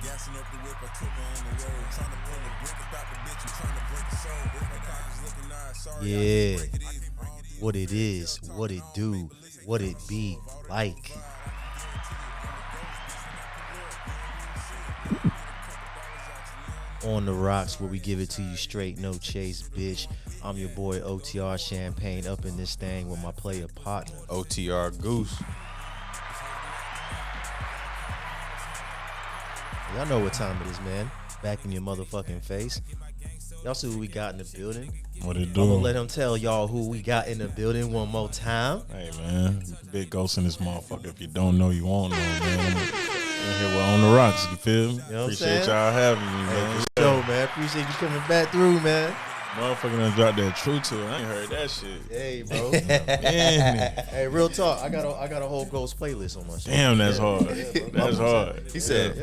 Gassing up the whip, I took her on the road. Trying to pull a brick about the bitch, I'm trying to break a soul. If my pocket's looking nice, sorry, I Yeah, didn't break it even. what it is, what it do, what it be like. On the rocks, where we give it to you straight, no chase, bitch. I'm your boy OTR Champagne up in this thing with my player partner. OTR Goose. Y'all know what time it is, man. Back in your motherfucking face. Y'all see who we got in the building. What it I'm gonna do? let them tell y'all who we got in the building one more time. Hey, man. Big Ghost in this motherfucker. If you don't know, you won't know, man. I'm in here with On The Rocks, you feel me? You know what I'm Appreciate saying? y'all having me, man. Yo, man, appreciate you coming back through, man. Motherfucker done dropped that true to it. I ain't heard that shit. Hey, bro. Man. Hey, real talk. I got a whole Ghost playlist on my shit. Damn, that's hard. That's hard. He said,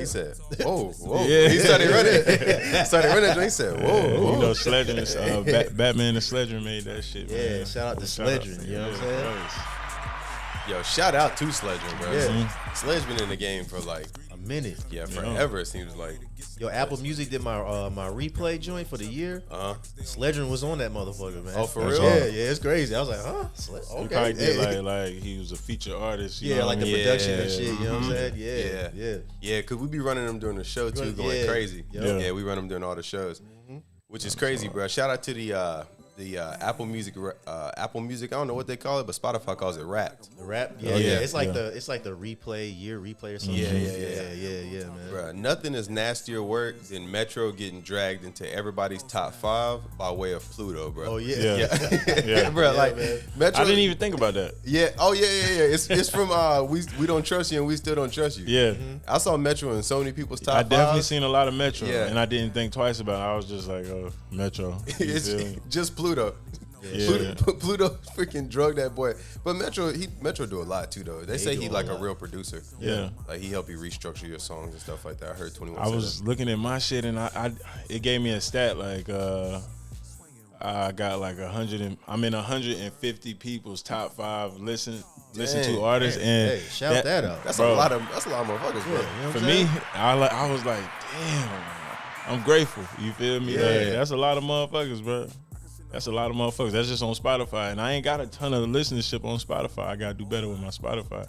whoa. Yeah. He started running. He said, whoa. You know, Sledgerin, Batman and Sledgerin made that shit, Yeah, man. shout out to Sledgerin, you know what I'm saying? Yo, shout out to Sledgerin, bro. Yeah. Sledge been in the game for like, A minute. forever, it seems like. Yo, Apple Music did my my replay joint for the year. Sledgerin was on that motherfucker, man. Oh, for That's real? hard. Yeah, it's crazy. I was like, huh? He Okay. probably did like he was a feature artist. You Yeah, know like what I the mean? production Yeah. and shit, you know what I'm saying? Yeah. Yeah, because we be running them during the show, too, going Yeah. crazy. Yeah. Yeah, we run them during all the shows, which is crazy, bro. Shout out to the Apple Music, I don't know what they call it, but Spotify calls it Wrapped. The rap, Oh, yeah. It's like the year replay or something. Yeah. Man. Bro, nothing is nastier work than Metro getting dragged into everybody's top 5 by way of Pluto, bro. Oh yeah. Yeah. Bro, Yeah, like man. Metro. I didn't even think about that. Yeah. Oh yeah. It's from we don't trust you and we still don't trust you. Yeah. I saw Metro in so many people's top I definitely 5s. seen a lot of Metro, Yeah. and I didn't think twice about it. I was just like, oh, Metro. You It's feel me? just Pluto. Yeah. Pluto freaking drug that boy. But Metro do a lot too though. They say do he a like a lot. real producer. Yeah. Like he help you restructure your songs and stuff like that. I heard 21. I say was that. looking at my shit, and it gave me a stat like I got like I'm in 150 people's top 5 listen to artists, and Hey, shout that out. That's bro. a lot of motherfuckers, bro. You know what for I'm me, saying? I was like, damn, I'm grateful. You feel me? Yeah. Like, that's a lot of motherfuckers, bro. That's a lot of motherfuckers. That's just on Spotify, and I ain't got a ton of listenership on Spotify. I gotta do better with my Spotify,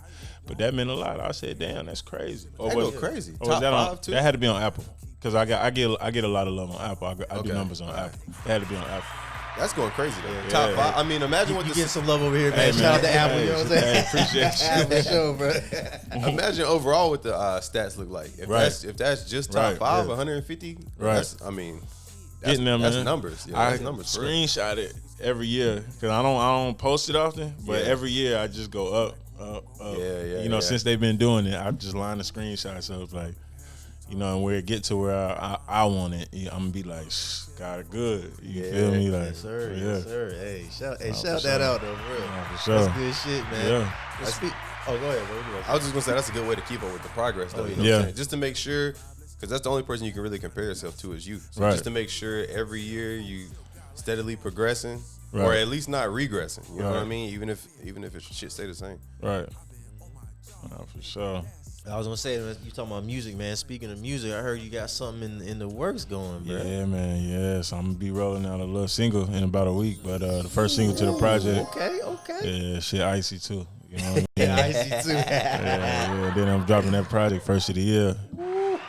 but that meant a lot. I said, damn, that's crazy. Or That was- go crazy. or was Top that 5 too. That had to be on Apple, because I get a lot of love on Apple. I do Okay. numbers on Apple. It had to be on Apple. That's going crazy though. Yeah. Top 5. I mean, imagine You what get this. some love over here, man. Hey, Shout man. out to Apple, you know what I'm saying? Hey, appreciate you. For sure, bro. Imagine overall what the stats look like. If Right. that's just top Right. 5, Yeah. 150. Right. That's, I mean, that's, Getting there, that's man. numbers. Yeah, I that's numbers. For real. screenshot it every year because I don't post it often, but Yeah. every year I just go up. Yeah, You know, yeah. since they've been doing it, I just line the screenshots up like, you know, and where it get to where I want it, I'm gonna be like, got it good. You feel me? Like, Yes, sir. yeah. Yes, sir. Hey, shout for that sure. out, though, for real. For sure. That's good shit, man. Yeah. Let's speak. Oh, go ahead, bro. What you I was just gonna say that's a good way to keep up with the progress, though. You know what Yeah. I'm saying? Just to make sure, because that's the only person you can really compare yourself to is you. So Right. just to make sure every year you steadily progressing, or Right. at least not regressing. You know what I Right. mean? Even if it shit stay the same. Right. For sure. I was gonna say, man, you talking about music, man. Speaking of music, I heard you got something in the works going, bro. Yeah, man. Yeah, so I'm gonna be rolling out a little single in about a week, but the first single to the project. Okay. Yeah, shit icy too. You know what I mean? Yeah, I see too. Yeah. Then I'm dropping that project first of the year.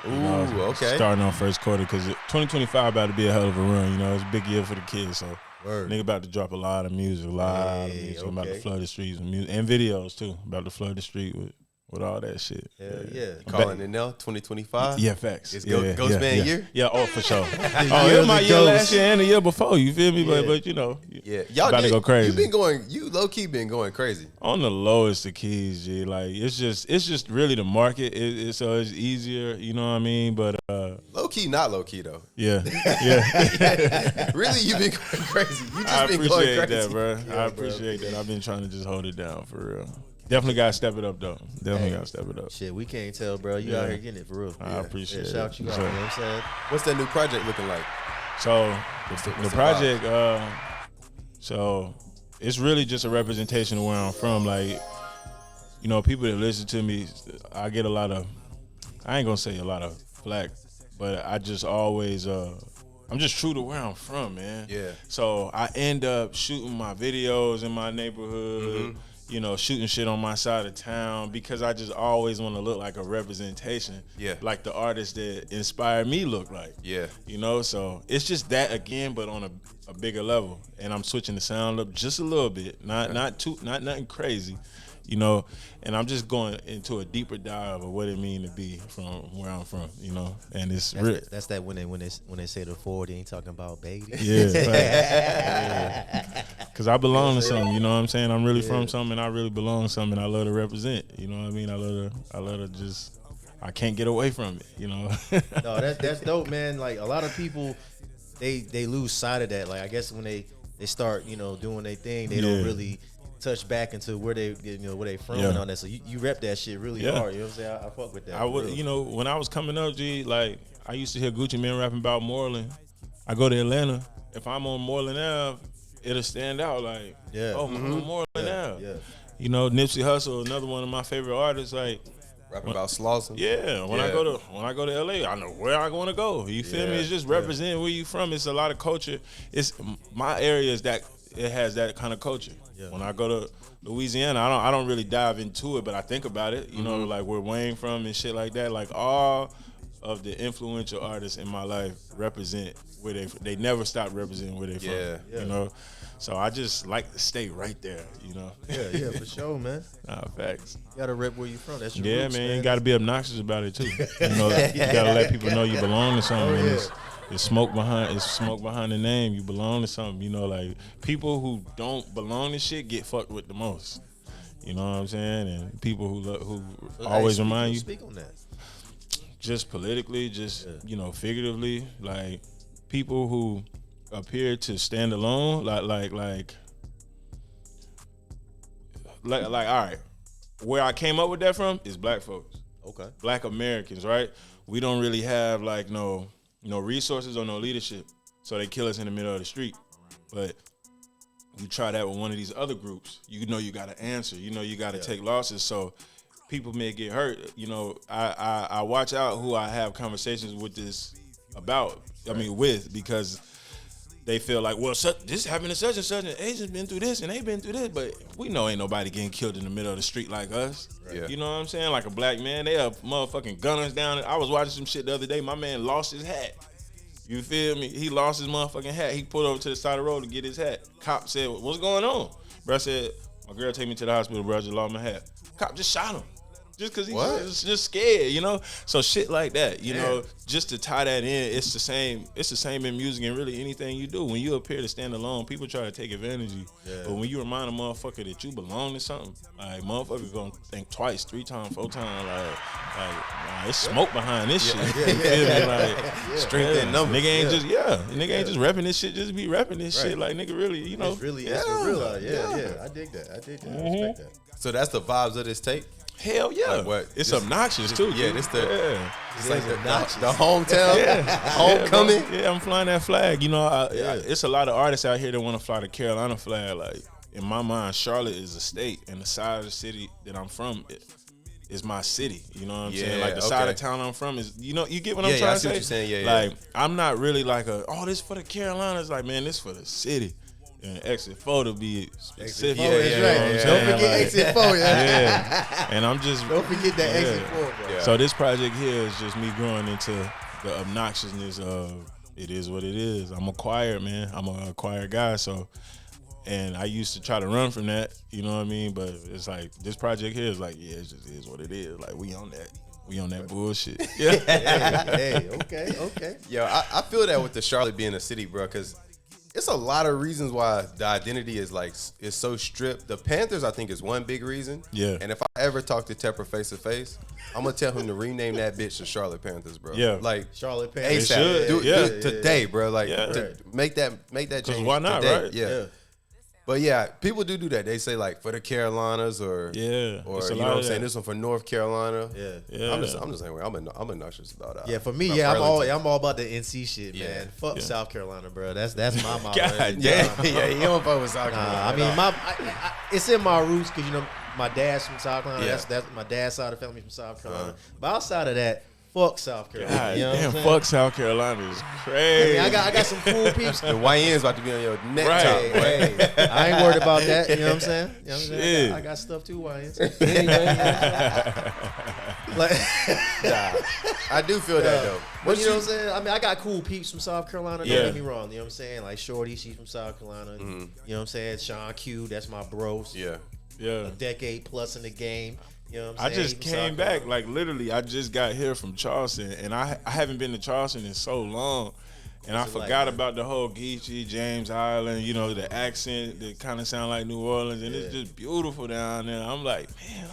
Ooh, okay. Starting on first quarter because 2025 about to be a hell of a run. You know, it's a big year for the kids. So Word. nigga about to drop a lot of music, I'm about to flood the streets with music and videos too. About to flood the street with all that shit. Hell yeah. Calling it now, 2025. Yeah, facts. It's yeah, Ghost Man year? Yeah, oh for sure. year It was of my the year ghost. last year and the year before. You feel me? Yeah. But you know, Yeah, y'all about to go crazy. You low key been going crazy. On the lowest of keys, G. Like it's just really the market. So it's easier. You know what I mean? But Low key, not low key though. yeah, yeah. Really, you been going crazy. You just I been going appreciate crazy. that, bro. I appreciate that. I've been trying to just hold it down for real. Definitely gotta step it up though. Definitely gotta step it up. Shit, we can't tell, bro. You out here getting it for real. I appreciate it. Shout you out, So- you know what I'm saying? What's that new project looking like? So What's the the project, so it's really just a representation of where I'm from. Like, you know, people that listen to me, I get a lot of, I ain't gonna say a lot of black, but I just always I'm just true to where I'm from, man. Yeah. So I end up shooting my videos in my neighborhood, you know, shooting shit on my side of town because I just always want to look like a representation. Yeah. Like the artists that inspired me look like. Yeah. You know, so it's just that again, but on a bigger level. And I'm switching the sound up just a little bit. Not nothing crazy. You know, and I'm just going into a deeper dive of what it means to be from where I'm from, you know, and it's real. That's that when they say the 40 ain't talking about baby. Yeah, because I belong to something, you know what I'm saying? I'm really from something, and I really belong to something. I love to represent, you know what I mean? I love to just, I can't get away from it, you know. No, that's dope, man. Like a lot of people, they lose sight of that. Like I guess when they start, you know, doing their thing, they don't really touch back into where they, you know, where they from and all that. So you rep that shit really hard. You know what I'm saying? I fuck with that. I would, you know, when I was coming up, G, like I used to hear Gucci Mane rapping about Moreland. I go to Atlanta. If I'm on Moreland Ave, it'll stand out. Like, I'm on Moreland Ave. Yeah. You know, Nipsey Hussle, another one of my favorite artists. Like, Rapping about Slauson. yeah, when I go to LA, I know where I want to go. You feel me? It's just representing where you from. It's a lot of culture. It's my area is that it has that kind of culture. Yeah. When I go to Louisiana, I don't really dive into it, but I think about it. You know, like where Wayne from and shit like that. Like all of the influential artists in my life represent where they never stop representing where they from. Yeah. You know, so I just like to stay right there. You know. Yeah, for sure, man. Nah, facts. You gotta rep where you from. That's your roots, man. You gotta be obnoxious about it too. You know, you gotta let people know you belong to something. And it's smoke behind the name. You belong to something. You know, like people who don't belong to shit get fucked with the most. You know what I'm saying? And people who always remind you. Speak on that. Just politically, just you know, figuratively, like people who appear to stand alone, like all right. Where I came up with that from is black folks. Okay. Black Americans, right? We don't really have like no resources or no leadership. So they kill us in the middle of the street. But you try that with one of these other groups, you know you gotta answer. You know you gotta take losses. So people may get hurt. You know, I watch out who I have conversations with this about. I mean with, because they feel like, well, this happened to such and such, and Asians been through this, and they been through this, but we know ain't nobody getting killed in the middle of the street like us. Right. You know what I'm saying? Like a black man, they have motherfucking gunners down. I was watching some shit the other day. My man lost his hat. You feel me? He lost his motherfucking hat. He pulled over to the side of the road to get his hat. Cop said, what's going on? Bro said, my girl take me to the hospital, bro. I just lost my hat. Cop just shot him. Just because he was just scared, you know? So shit like that, you know, just to tie that in, it's the same in music and really anything you do. When you appear to stand alone, people try to take advantage of you. Yeah. But when you remind a motherfucker that you belong to something, like motherfucker gonna think twice, 3 times, 4 times, like nah, it's smoke behind this shit. You feel me? Like strength in numbers. Nigga ain't nigga ain't just repping this shit, just be repping this shit. Like nigga really, you know. It's really real. I dig that. I respect that. So that's the vibes of this tape? Hell yeah. Like what? It's obnoxious too. Yeah, dude. it's the It's like the hometown, homecoming. Yeah, I'm flying that flag. You know, it's a lot of artists out here that want to fly the Carolina flag. Like in my mind, Charlotte is a state, and the side of the city that I'm from is my city. You know what I'm saying? Like the side of town I'm from is, you know, you get what I'm trying to say? What you're saying. Like I'm not really like this for the Carolinas. Like, man, this for the city. And exit 4 to be specific. Don't forget exit 4, And I'm just don't forget that exit 4, bro. Yeah. So this project here is just me growing into the obnoxiousness of it is what it is. I'm acquired, man. I'm an acquired guy. So, and I used to try to run from that, you know what I mean? But it's like this project here is like, it just is what it is. Like we on that bullshit. Yeah. Hey, okay. Yo, I feel that with the Charlotte being a city, bro, because it's a lot of reasons why the identity is so stripped. The Panthers, I think, is one big reason. Yeah. And if I ever talk to Tepper face to face, I'm gonna tell him to rename that bitch to Charlotte Panthers, bro. Yeah. Like Charlotte Panthers. ASAP. Do it today, bro. Like right. make that change. Why not, today. right? Yeah. But yeah, people do that. They say like for the Carolinas or you know what I'm saying. This one for North Carolina. Yeah. I'm just saying. I'm obnoxious about that. Yeah, for me, I'm all about the NC shit, man. Fuck South Carolina, bro. That's my motto. God, You don't fuck with South Carolina. I mean, it's in my roots because you know my dad's from South Carolina. That's my dad's side of the family from South Carolina. But outside of that, fuck South Carolina. God You know damn, what I'm fuck South Carolina is crazy. I got some cool peeps. The YN's about to be on your neck Right. top, boy. Hey, I ain't worried about that. You know what I'm saying? You know what I'm saying? Shit. I got stuff too, Wyans. Anyway, you know what I'm saying? Like, I do feel that though. but you know what I'm saying? I mean, I got cool peeps from South Carolina. Don't Yeah. get me wrong. You know what I'm saying? Like Shorty, she's from South Carolina. You know what I'm saying? Sean Q, that's my bros. Yeah. Yeah. A decade plus in the game. You know what I'm I saying? just He from came South back, Carolina. like literally, I just got here from Charleston, and I haven't been to Charleston in so long, and I What's it like, forgot man? about the whole Geechee, James Island, you know, the accent that kind of sound like New Orleans, and it's just beautiful down there. I'm like, man,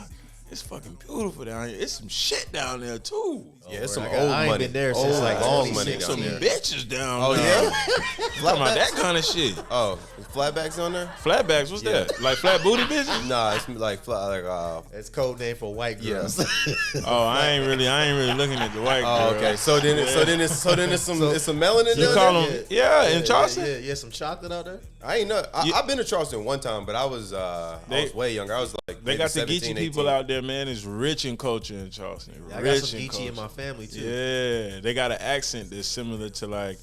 it's fucking beautiful down here. It's some shit down there too. Yeah, it's some I old ain't money. been there since, like, long 26 money years. down Some there. bitches down Oh there. yeah. Talking about that kind of shit. Oh, is flatbacks on there? Flatbacks, what's that? Like flat booty bitches? Nah, it's like It's code name for white Yeah. girls. Oh, I ain't really looking at the white girl. oh, okay. So then it's some melanin. You down call there? them, yeah, in Charleston? Yeah, some chocolate out there. I ain't know. I've been to Charleston one time, but I was way younger. I was like They maybe got the 17, Geechee people 18. out there, man. It's rich in culture in Charleston. Yeah, I Rich got some in Geechee in culture. my family too. Yeah, they got an accent that's similar to like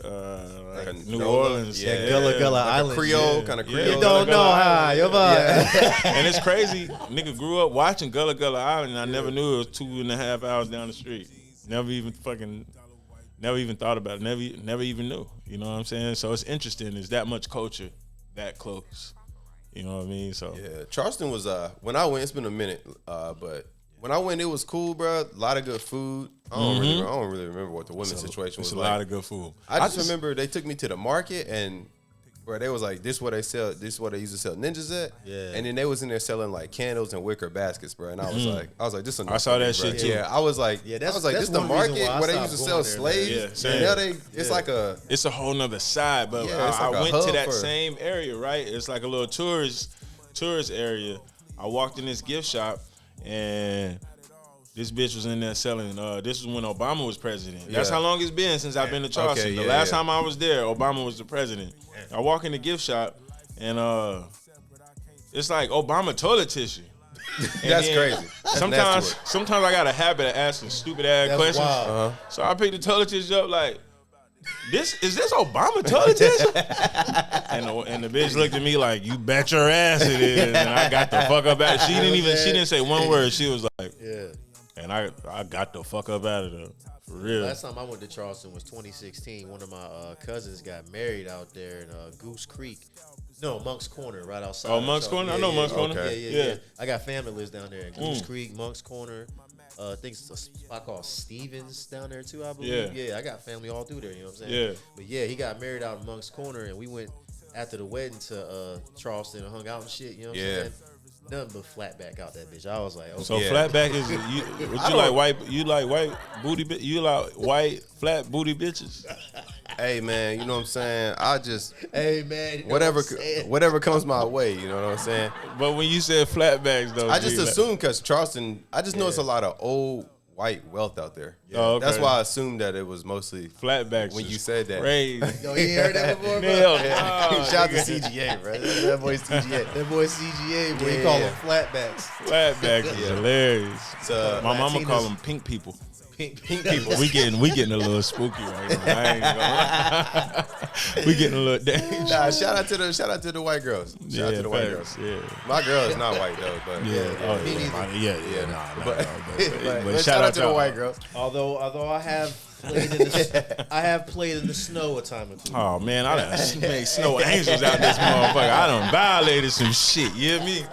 a New Nola, Orleans. yeah. Gullah Gullah Like a Island. Creole, Yeah. kind of Yeah. Creole. You don't know how. Your vibe. And it's crazy. Nigga grew up watching Gullah Gullah Island, and I never knew it was 2.5 hours down the street. Never even thought about it. Never even knew. You know what I'm saying? So it's interesting. There's that much culture that close. You know what I mean? So Yeah, Charleston was when I went. It's been a minute, but when I went, it was cool, bro. A lot of good food. I don't really remember what the women's situation it's was a like. lot of good food. I just remember they took me to the market and bro, they was like, this is what they sell, this is what they used to sell ninjas at. Yeah. And then they was in there selling like candles and wicker baskets, bro. And I was like, this is I saw that bro. shit, too. Yeah, I was like, Yeah, I was like, this that's the one reason market why I where they stopped used to going sell there, man. slaves. Yeah, and same. now it's like a It's a whole nother side, but Yeah, it's I like a went to hub that for- same area, right? It's like a little tourist area. I walked in this gift shop, and this bitch was in there selling. This was when Obama was president. That's Yeah. how long it's been since I've been to Charleston. Okay, The yeah, last yeah. time I was there, Obama was the president. I walk in the gift shop, and it's like Obama toilet tissue. And that's then crazy. That's sometimes, nasty work. sometimes I got a habit of asking stupid ass That's questions. wild. So I picked the toilet tissue up like, is this Obama toilet tissue? and the bitch looked at me like, you bet your ass it is. And I got the fuck up out. She didn't say one word. She was like, Yeah. and I got the fuck up out of there. For real. Last time I went to Charleston was 2016. One of my cousins got married out there in Goose Creek. No, Monk's Corner, right outside. Oh, of Monk's Charleston. Corner? I know Monk's Corner. Okay. Yeah. I got family lives down there in Goose Creek, Monk's Corner. I think it's a spot called Stevens down there too, I believe. Yeah. Yeah, I got family all through there, you know what I'm saying? Yeah. But yeah, he got married out in Monk's Corner, and we went after the wedding to Charleston and hung out and shit, you know what I'm Yeah. saying? Nothing but flatback out that bitch. I was like, okay. So Yeah. flatback is you like white booty you like white flat booty bitches. Hey man, you know what I'm saying? I just Hey man, you know whatever what I'm saying? whatever comes my way, you know what I'm saying? But when you said flatbacks though, I just G, like- assumed because Charleston, I just know it's a lot of old white wealth out there. Oh, okay. That's why I assumed that it was mostly flatbacks when is you said that. crazy. Yo, you ain't heard that before, bro? Hell no, Shout out to nigga. CGA, bro. That boy's CGA. That boy CGA, boy, he Yeah. call them flatbacks. Flatbacks is hilarious. So, My mama Latinas- call them pink people. Pink people. We getting a little spooky right now. I ain't gonna. We getting a little dangerous. Nah, shout out to the white girls. Shout out to the white facts, girls. Yeah. My girl is not white though, but but shout out to the white girls. Although I have played in the snow a time or two. Oh man, I done made snow angels out this motherfucker. I done violated some shit. You hear me?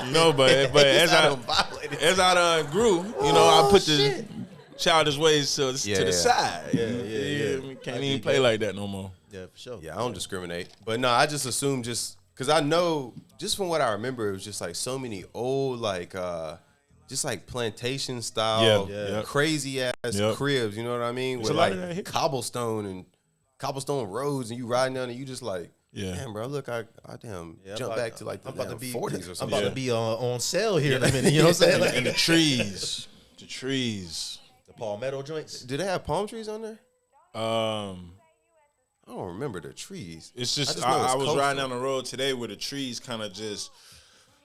You know, but as I done grew, you know, I put the childish ways to the side. Yeah. Can't even play like that no more. Yeah, for sure. Yeah, I don't discriminate. But no, I just assume just because I know just from what I remember, it was just like so many old just like plantation style, Yeah. crazy ass cribs. You know what I mean? There's With a lot like of that here. cobblestone roads, and you riding down, and you just like, Yeah. damn, bro, look, I damn Yeah, I'm jump about- back to like the I'm about to be 40s or I'm something. about to be on sale here in a minute. You know what I'm saying? Like, And the trees. the palmetto joints. Did they have palm trees on there? I don't remember the trees. It's just just know it's I was coastal. riding down the road today where the trees kind of just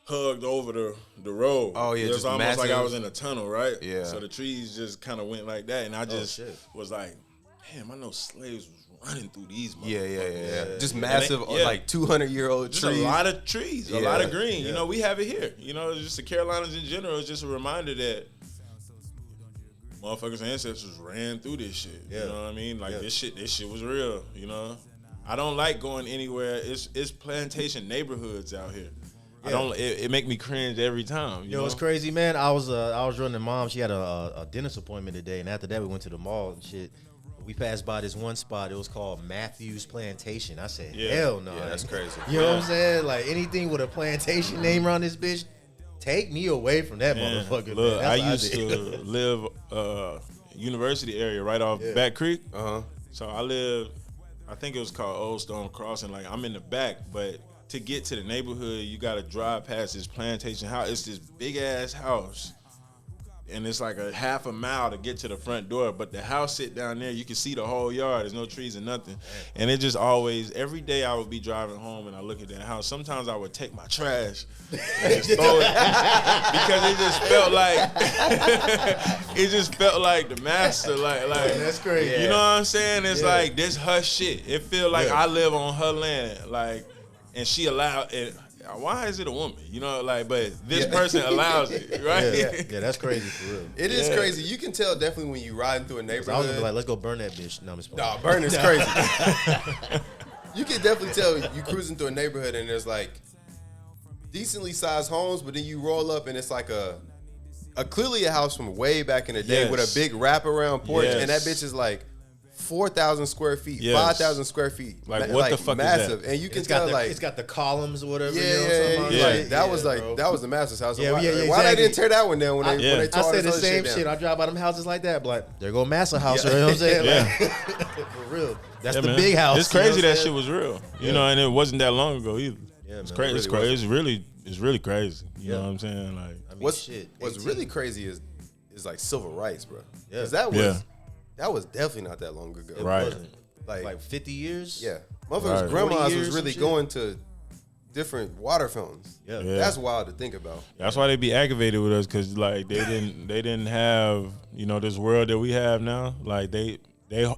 hugged over the road. Oh, yeah, it was just almost like I massive. was in a tunnel, right? Yeah. So the trees just kind of went like that, and I just shit. was like, damn, I know slaves was running through these motherfuckers. Yeah. Just massive, like 200-year-old Just trees. a lot of trees, a Yeah. lot of green. Yeah. You know, we have it here. You know, just the Carolinas in general. It's just a reminder that motherfuckers' ancestors ran through this shit. Yeah. You know what I mean? Like Yeah. this shit was real. You know, I don't like going anywhere. It's plantation neighborhoods out here. I don't. It make me cringe every time. You know what's crazy, man? I was running mom. She had a dentist appointment today, and after that we went to the mall and shit. We passed by this one spot. It was called Matthews Plantation. I said, Yeah. hell no. Yeah, that's crazy. You know what I'm saying? Like anything with a plantation name around this bitch, take me away from that Man, motherfucker. look, man. I That's used what to live university area right off Back Creek. So I live, I think it was called Old Stone Crossing. Like I'm in the back, but to get to the neighborhood, you got to drive past this plantation house. It's this big ass house, and it's like a half a mile to get to the front door. But the house sit down there, you can see the whole yard. There's no trees or nothing. And it just always, every day I would be driving home and I look at that house. Sometimes I would take my trash and just throw it because it just felt like it just felt like the master. Like that's crazy. You know what I'm saying? It's Yeah. like this her shit. It feel like I live on her land. Like, and she allowed it. Why is it a woman? You know, like, but this person allows it, right? yeah, that's crazy for real. It is crazy. You can tell definitely when you riding through a I was neighborhood. gonna be like, let's go burn that bitch. No, I'm just playing. Nah, burn is crazy. You can definitely tell you cruising through a neighborhood and there's like decently sized homes, but then you roll up and it's like a clearly a house from way back in the day with a big wraparound porch, and that bitch is like 4,000 square feet, 5,000 square feet. Like, what the fuck is massive. that? And you can It's got tell the, like it's got the columns or whatever. yeah, you know what I'm talking about? Like, that was the master's house. Yeah, why, yeah, why they exactly. didn't tear that one down when they I tore say this the other same shit shit. down? I drive by them houses like that, but like, there go Massa House. You know what I'm saying? Like, for real. That's the man. big house. It's you know crazy what I'm that saying? shit was real. You know, and it wasn't that long ago either. Yeah, it's man, crazy. it It's really crazy. It's really crazy. You Yeah. know what I'm saying? Like, I mean, What's shit, 18. really crazy is like civil rights, bro. Yeah. Because that was definitely not that long ago. It Right. wasn't. Like, Like 50 years? yeah, motherfuckers' Right. grandmas 40 was years, really some shit. going to different water fountains. Yeah. Yeah. That's wild to think about. that's why they be aggravated with us, because like they didn't have, you know, this world that we have now. Like their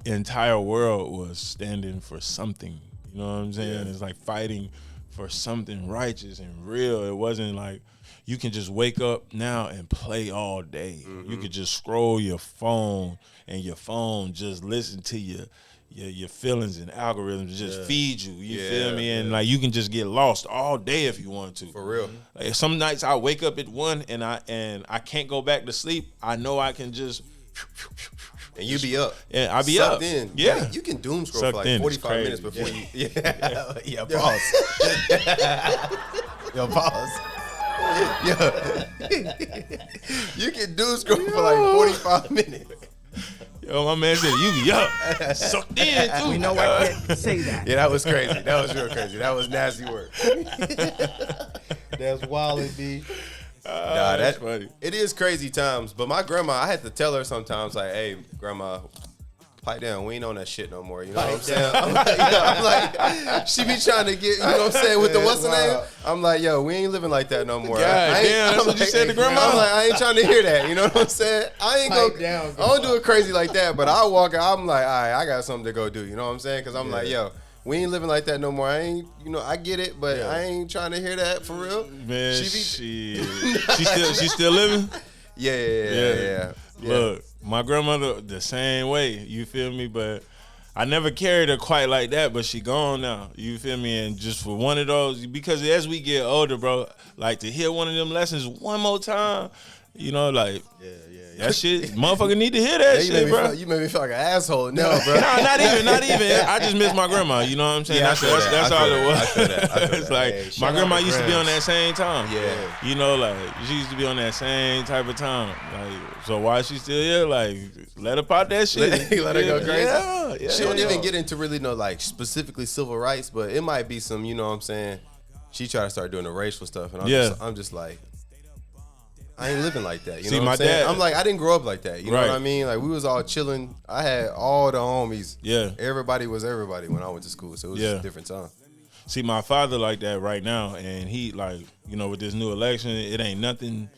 entire world was standing for something. You know what I'm saying? Yeah. It's like fighting for something righteous and real. It wasn't like you can just wake up now and play all day. Mm-hmm. You could just scroll your phone and your phone just listen to your feelings and algorithms just feed you. You feel me? And like you can just get lost all day if you want to. For real. Like some nights I wake up at 1 and I can't go back to sleep. I know I can just And you be up. Yeah, I be Sucked up. in. Yeah. Like, you can doom scroll Sucked for like in. It's 45 minutes crazy. before you. Yeah, pause. Yo, pause. You can doom scroll for like 45 minutes. Yo, my man said you be up. Sucked in too. We know I can't say that. Yeah, that was crazy. That was real crazy. That was nasty work. That's wild, B. Nah, that's funny. It is crazy times. But my grandma, I had to tell her sometimes, like, hey, grandma, pipe down. We ain't on that shit no more. You know what I'm saying? I'm like, she be trying to get, you know what I'm saying, with the what's the name? I'm like, yo, we ain't living like that no more. God I ain't- damn, that's I'm what you said to grandma? I'm like, I ain't trying to hear that. You know what I'm saying? I ain't Pipe go. down, I don't do it crazy like that. But I walk out. I'm like, all right, I got something to go do. You know what I'm saying? Because I'm like, yo, we ain't living like that no more. I ain't, you know, I get it, but I ain't trying to hear that for real. Man, She she still living? Yeah. Look, my grandmother the same way. You feel me? But I never carried her quite like that. But she gone now. You feel me? And just for one of those, because as we get older, bro, like to hear one of them lessons one more time, you know, like that shit, motherfucker need to hear that shit, bro. You made me feel like an asshole. No, bro. No, not even. I just miss my grandma. You know what I'm saying? Yeah, I that's feel that. that's I all feel it that. was. I feel that. I feel It's that. like Hey, shout my out grandma to used to be on Gramps. that same time. Yeah. You know, like she used to be on that same type of time. Like, so why is she still here? Like, let her pop that shit. Let her go crazy. Yeah, She don't yeah. even get into really no like specifically civil rights, but it might be some, you know what I'm saying? She try to start doing the racial stuff, and I'm just like, I ain't living like that. You See, know what my I'm saying? dad- I'm like, I didn't grow up like that. You know Right. what I mean? Like we was all chilling. I had all the homies. Yeah. Everybody was everybody when I went to school, so it was just a different time. See, my father like that right now, and he like, you know, with this new election, it ain't nothing.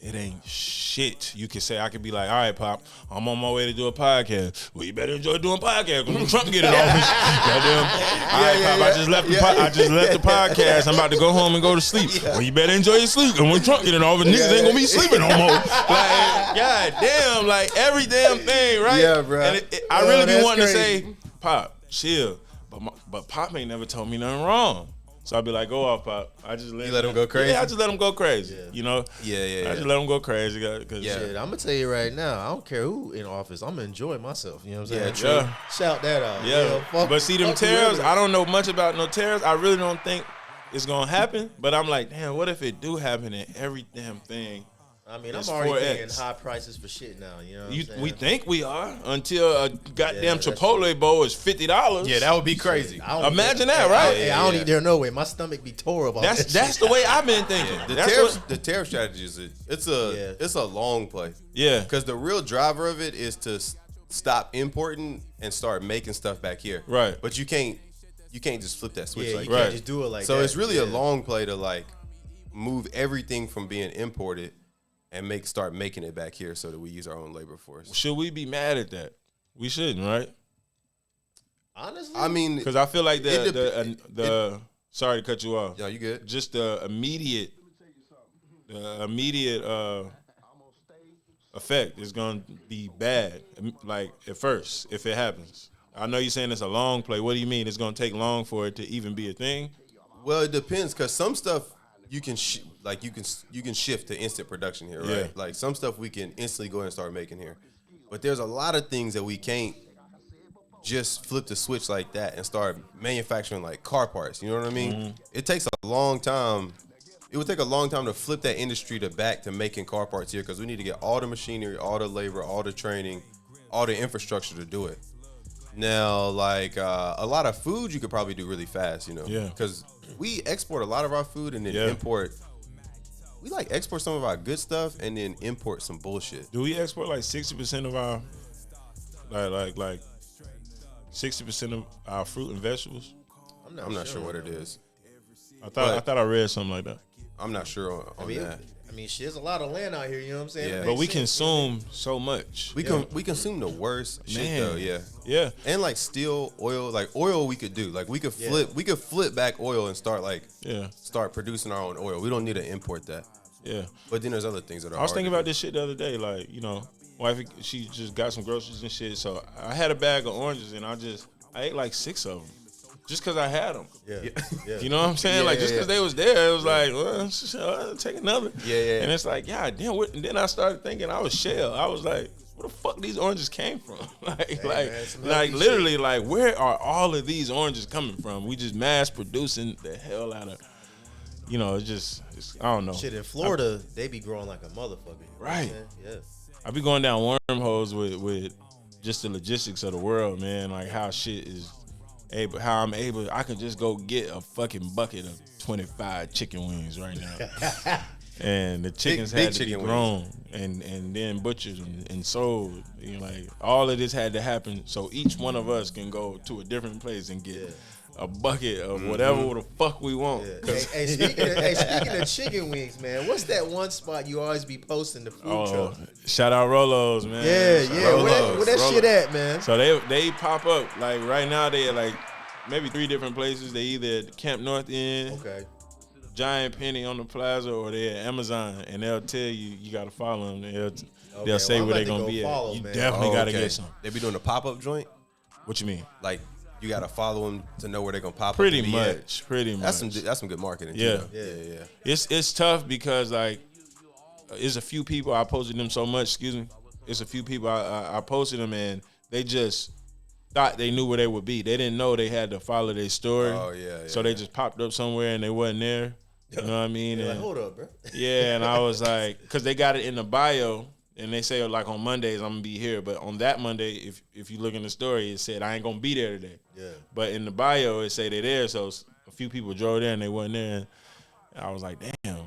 It ain't shit. You can say, I could be like, all right, Pop, I'm on my way to do a podcast. Well, you better enjoy doing podcasts when Trump get in office. Goddamn. All right, Pop, I just left the podcast. I'm about to go home and go to sleep. Well, you better enjoy your sleep. And when Trump get in office, niggas ain't gonna be sleeping no more. Like, god damn, like every damn thing, right? Yeah, bro. And I really be wanting crazy. to say, Pop, chill. But Pop ain't never told me nothing wrong. So I'd be like, go off, Pop. I just let him go crazy? Yeah, I just let him go crazy. Yeah. You know? Yeah. I just let him go crazy. Cause Shit, I'm gonna tell you right now, I don't care who in office. I'm gonna enjoy myself. You know what I'm saying? Yeah, true. Shout that out. Yeah. You know, fuck, But see, them fuck tariffs, whoever. I don't know much about no tariffs. I really don't think it's gonna happen. But I'm like, damn, what if it do happen and every damn thing? I mean, It's I'm already 4X. paying high prices for shit now. You know what I'm saying? We think we are until a goddamn Yeah, that's Chipotle bowl is $50. Yeah, that would be crazy. I don't Imagine even- that, right? Hey, I don't eat there no way. My stomach be tore up. That's the way I've been thinking. The tariff strategy is it's a long play. Yeah. Because the real driver of it is to stop importing and start making stuff back here. Right. But you can't just flip that switch Yeah, like you that. Right. can't just do it like So that. it's really Yeah. a long play to like move everything from being imported and start making it back here so that we use our own labor force. Should we be mad at that? We shouldn't, right? Honestly, I mean, Because I feel like It the sorry to cut you off. yo, you good? Just the immediate effect is going to be bad. Like at first, if it happens. I know you're saying it's a long play. What do you mean? It's going to take long for it to even be a thing? Well, it depends because some stuff you can you can shift to instant production here, right? Yeah. Like some stuff we can instantly go ahead and start making here, but there's a lot of things that we can't just flip the switch like that and start manufacturing like car parts. You know what I mean? Mm-hmm. It takes a long time. It would take a long time to flip that industry back to making car parts here because we need to get all the machinery, all the labor, all the training, all the infrastructure to do it. Now, like a lot of food, you could probably do really fast, you know? Yeah. Because we export a lot of our food and then Yeah. import. We like export some of our good stuff and then import some bullshit. Do we export like 60% of our like 60% of our fruit and vegetables? I'm not sure what it is. I thought I read something like that. I'm not sure on that. I mean, shit, there's a lot of land out here. You know what I'm saying? Yeah. It But makes we sense. consume so much. We consume the worst shit Man. though, yeah. Yeah. And like steel, oil, like oil we could do. Like we could flip back oil and start producing our own oil. We don't need to import that. Yeah. But then there's other things that are I was hard thinking to about do. this shit the other day. Like, you know, wife, she just got some groceries and shit. So I had a bag of oranges and I ate like 6 of them. Just because I had them. Yeah. You know what I'm saying? Yeah, like, just yeah, because they was there, it was like, well, I'll take another. Yeah. And it's like, yeah, damn. And then I started thinking I was shell. I was like, where the fuck these oranges came from? man, some healthy literally, shit. like, where are all of these oranges coming from? We just mass producing the hell out of, you know, it's I don't know. Shit, in Florida, they be growing like a motherfucker. You know what I'm Right. saying? Yeah. I be going down wormholes with just the logistics of the world, man. Like how shit is able, how I'm able. I can just go get a fucking bucket of 25 chicken wings right now, and the chickens big had to be chicken grown and then butchered and sold. You know, like all of this had to happen so each one of us can go to a different place and get a bucket of whatever the fuck we want. Yeah. Hey, speaking of chicken wings, man, what's that one spot you always be posting the food Oh, truck? shout out Rolos, man. Yeah. Rolos, Where that Rolos. shit at, man? So they pop up like right now. They at like maybe 3 different places. They either at Camp North End, Okay. Giant Penny on the Plaza, or they at Amazon, and they'll tell you gotta follow them. They'll say well, I'm where they about to gonna go be follow, at. You man. definitely gotta okay. get some. They be doing a pop-up joint. What you mean? Like you gotta follow them to know where they're gonna pop Pretty up. to be at. much. Pretty much. That's some good marketing. Yeah. Too, though. Yeah. It's tough because like it's a few people I posted them so much. Excuse me. It's a few people I posted them and they just thought they knew where they would be. They didn't know they had to follow their story. Oh yeah. So they just popped up somewhere and they wasn't there. You know what I mean? You're like, And, hold up, bro. yeah, and I was like, because they got it in the bio, and they say like on Mondays I'm gonna be here, but on that Monday, if you look in the story, it said I ain't gonna be there today. Yeah. But in the bio, it say they're there, so a few people drove there and they wasn't there. And I was like, damn.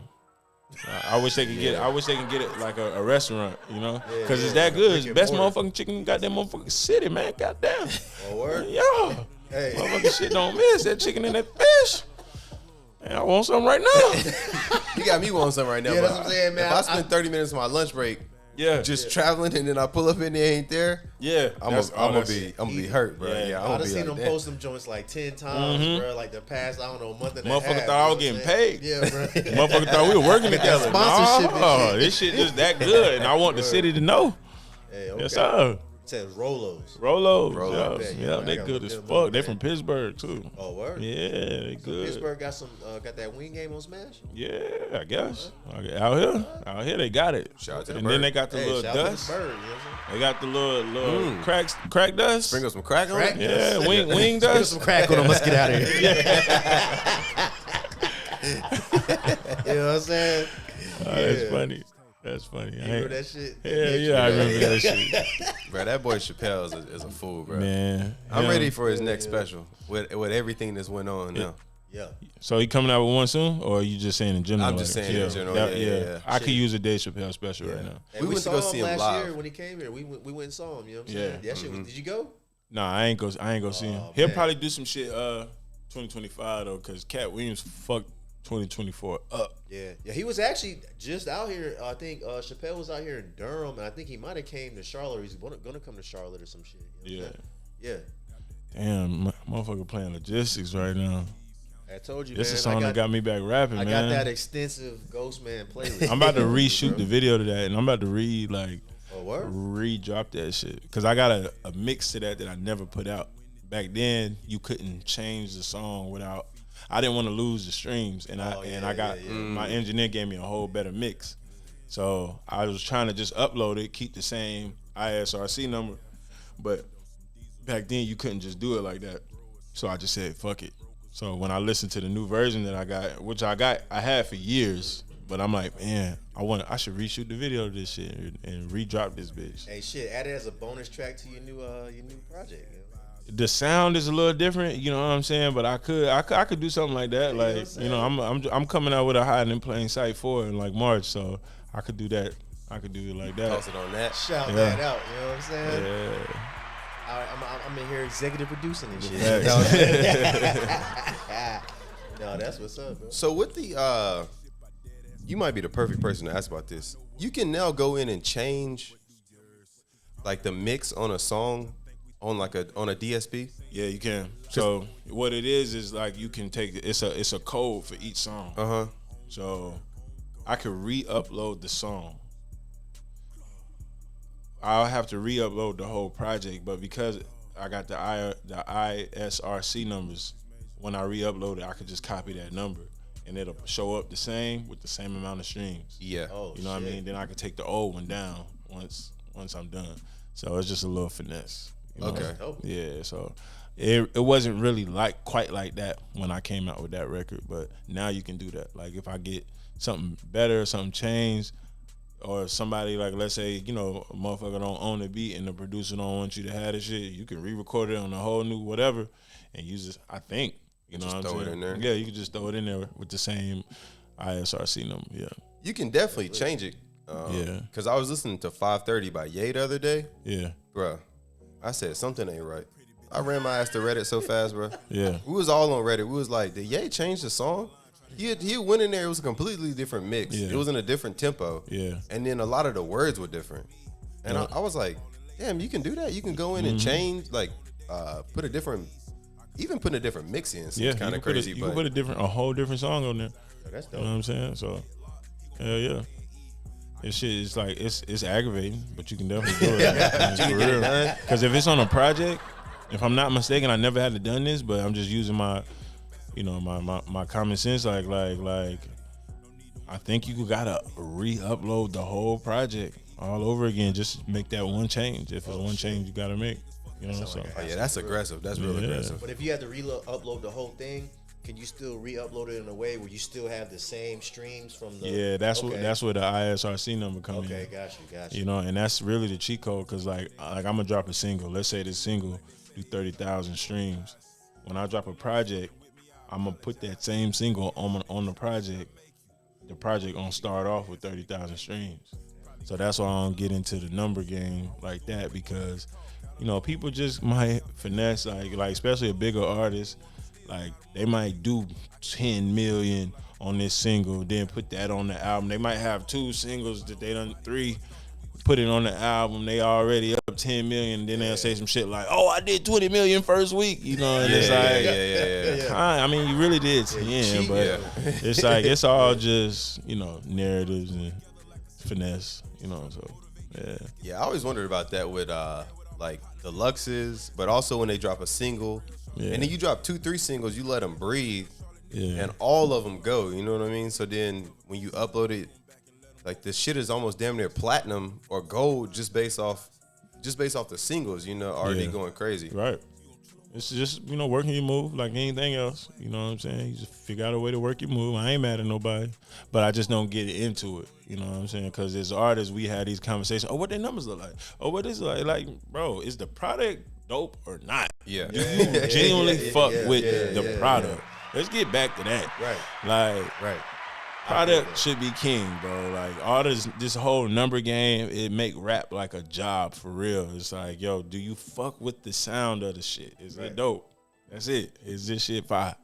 I wish they could get. I wish they could get it like a restaurant, you know, because it's that good. It's Brick and best mortar. motherfucking chicken in goddamn motherfucking city, man. Goddamn. Oh, word? Yeah. Hey. Motherfucking shit don't miss. That chicken and that fish. Man, I want something right now. You got me wanting something right now. Yeah, but that's what I'm saying, man. If I spend 30 minutes of my lunch break Yeah. just traveling and then I pull up and they ain't there, Yeah. I'm gonna be hurt, bro. Yeah, I'm I gonna done be seen like, them damn. post them joints like 10 times, bro. Like the past, I don't know, month and a half. Motherfucker thought I was getting paid. Yeah, bro. Motherfucker thought we were working together. sponsorship and No, shit. this shit just that good, and I want the city to know. Hey, okay. Yes, sir. It says Rolos. Rolos, Rolo, yeah, yeah, yeah, they I got good them as up, fuck. They man. from Pittsburgh too. Oh, word? Yeah, they So good. Pittsburgh got got that wing game on Smash? Yeah, I guess. Out here they got it. Shout out to the and then bird. they got the little shout out to dust. the bird, you know what I'm saying? They got the little crack dust. Sprinkle some crack on Crack? it. Yeah, wing Put dust. some crack on them. Let's get out of here. You know what I'm saying? Oh, that's funny. That's funny. You remember that shit? Yeah, I remember that shit. Bro, that boy Chappelle is a fool, bro. Man, I'm yeah. ready for his next special with everything that's went on now. Yeah. So he coming out with one soon, or are you just saying in general? I'm just saying in general, yeah. I could use a Dave Chappelle special right now. And We went to go saw see him last live. year when he came here. We went and saw him. You know what I'm Yeah. saying? That shit. Did you go? Nah, I ain't go see him. He'll man. probably do some shit 2025 though, cause Cat Williams fucked 2024 up. Yeah. He was actually just out here. I think Chappelle was out here in Durham, and I think he might have came to Charlotte. Or he's gonna come to Charlotte or some shit. You know what I'm saying? Yeah. Damn, motherfucker playing logistics right now. I told you, This man. is a song that got me back rapping, I man. got that extensive Ghost Man playlist. I'm about to reshoot the video to that, and I'm about to Oh, word? re-drop that shit, cause I got a mix to that I never put out. Back then, you couldn't change the song without. I didn't want to lose the streams, and I got my engineer gave me a whole better mix. So I was trying to just upload it, keep the same ISRC number, but back then you couldn't just do it like that. So I just said fuck it. So when I listened to the new version that I got, which I had for years, but I'm like, man, I should reshoot the video of this shit and re-drop this bitch. Hey, shit, add it as a bonus track to your new project. You know? The sound is a little different, you know what I'm saying? But I could do something like that. Like, you know, I'm coming out with a hiding in plain sight 4 in like March, so I could do that. I could do it like that. Post it on that. Shout that out. You know what I'm saying? Yeah. I'm in here executive producing and shit. No, that's what's up, bro. So with the you might be the perfect person to ask about this. You can now go in and change like the mix on a song on a DSP. Yeah, you can. So what it is like you can take it's a code for each song. Uh-huh. So I could re-upload the song. I'll have to re-upload the whole project, but because I got the ISRC numbers, when I re-upload it, I could just copy that number and it'll show up the same with the same amount of streams. Yeah. Oh, You know what I mean? Then I could take the old one down once I'm done. So it's just a little finesse. You know? Okay. Dope. Yeah, so it wasn't really quite like that when I came out with that record, but now you can do that. Like if I get something better, something changed, or somebody like, let's say, you know, a motherfucker don't own the beat and the producer don't want you to have the shit, you can re-record it on a whole new whatever and use it. I think, you know Just what I'm throw it saying? in there. Yeah, you can just throw it in there with the same ISRC number. Yeah, You can definitely change it. Yeah. Because I was listening to 530 by Ye the other day. yeah, Bruh, I said something ain't right. I ran my ass to Reddit so fast, bruh. yeah. We was all on Reddit. We was like, did Ye change the song? He went in there. It was a completely different mix. Yeah. It was in a different tempo. Yeah. And then a lot of the words were different. And Yeah. I was like, damn, you can do that. You can go in and change, like, put a different mix in. Seems Yeah, kind you of can crazy, you but can put a whole different song on there. That's You know what dope. I'm saying? So, hell yeah. This shit is like it's aggravating, but you can definitely do it. For real. Because if it's on a project, if I'm not mistaken, I never had to done this, but I'm just using my, you know, my common sense. Like, I think you gotta re-upload the whole project all over again. Just make that one change. If it's one change you gotta make, you know. So oh yeah, that's aggressive. That's real Yeah. aggressive. But if you had to upload the whole thing, can you still re-upload it in a way where you still have the same streams from the? yeah, that's where the ISRC number comes in. Okay, got you. You know, and that's really the cheat code, because like I'm gonna drop a single. Let's say this single do 30,000 streams. When I drop a project, I'm gonna put that same single on the project. The project gonna start off with 30,000 streams. So that's why I don't get into the number game like that, because you know, people just might finesse, like especially a bigger artist, like they might do 10 million on this single, then put that on the album. They might have 2 singles that they done 3. Put it on the album, they already up 10 million, then they'll say some shit like, oh, I did 20 million first week, you know, and it's like, I mean, you really did 10, but it's like, it's all just, you know, narratives and finesse, you know, so, Yeah, I always wondered about that with, like, the Luxes, but also when they drop a single, and then you drop 2-3 singles, you let them breathe, and all of them go, you know what I mean? So then when you upload it, like this shit is almost damn near platinum or gold just based off the singles, you know, already going crazy. Right. It's just, you know, working your move like anything else. You know what I'm saying? You just figure out a way to work your move. I ain't mad at nobody, but I just don't get into it. You know what I'm saying? Because as artists, we had these conversations. Oh, what their numbers look like? Oh, what is it like? Like, bro, is the product dope or not? Yeah. Do you genuinely fuck with the product? Let's get back to that. Right. Product should be king, bro. Like all this whole number game, it make rap like a job for real. It's like, yo, do you fuck with the sound of the shit? Is it dope? That's it. Is this shit fire?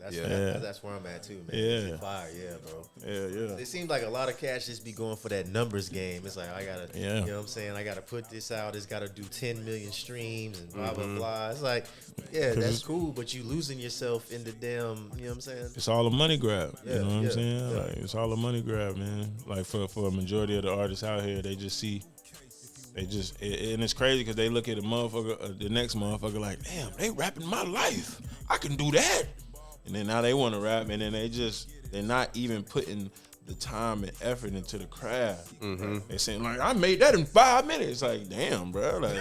That's where I'm at too, man. Is it fire, bro. Yeah. It seems like a lot of cats just be going for that numbers game. It's like I gotta, you know what I'm saying? I gotta put this out. It's gotta do 10 million streams and blah blah blah. It's like, that's cool, but you losing yourself in the damn, you know what I'm saying? It's all a money grab. You know what I'm saying? Like it's all a money grab, man. Like for a majority of the artists out here, they just see. And it's crazy because they look at a motherfucker, the next motherfucker, like, damn, they rapping my life. I can do that. And then now they want to rap, and then they're not even putting the time and effort into the craft. They saying like, I made that in 5 minutes. Like, damn, bro. Like,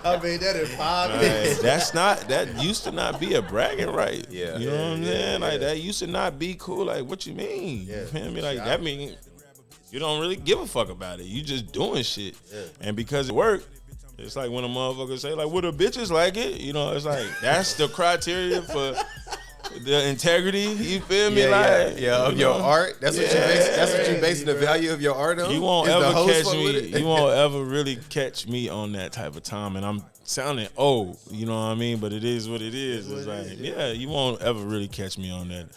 I made that in 5 minutes. That used to not be a bragging right. Yeah. You know what I'm saying? Like that used to not be cool. Like, what you mean? You feel me? Like that mean you don't really give a fuck about it. You just doing shit. And because it worked, it's like when a motherfucker say like, "Well, the bitches like it," you know. It's like that's the criteria for the integrity. You feel me? Of your art. That's what you base. That's what you basing the value of your art on. You won't ever catch me. You won't ever really catch me on that type of time. And I'm sounding old. You know what I mean? But it is what it is. It's like, you won't ever really catch me on that.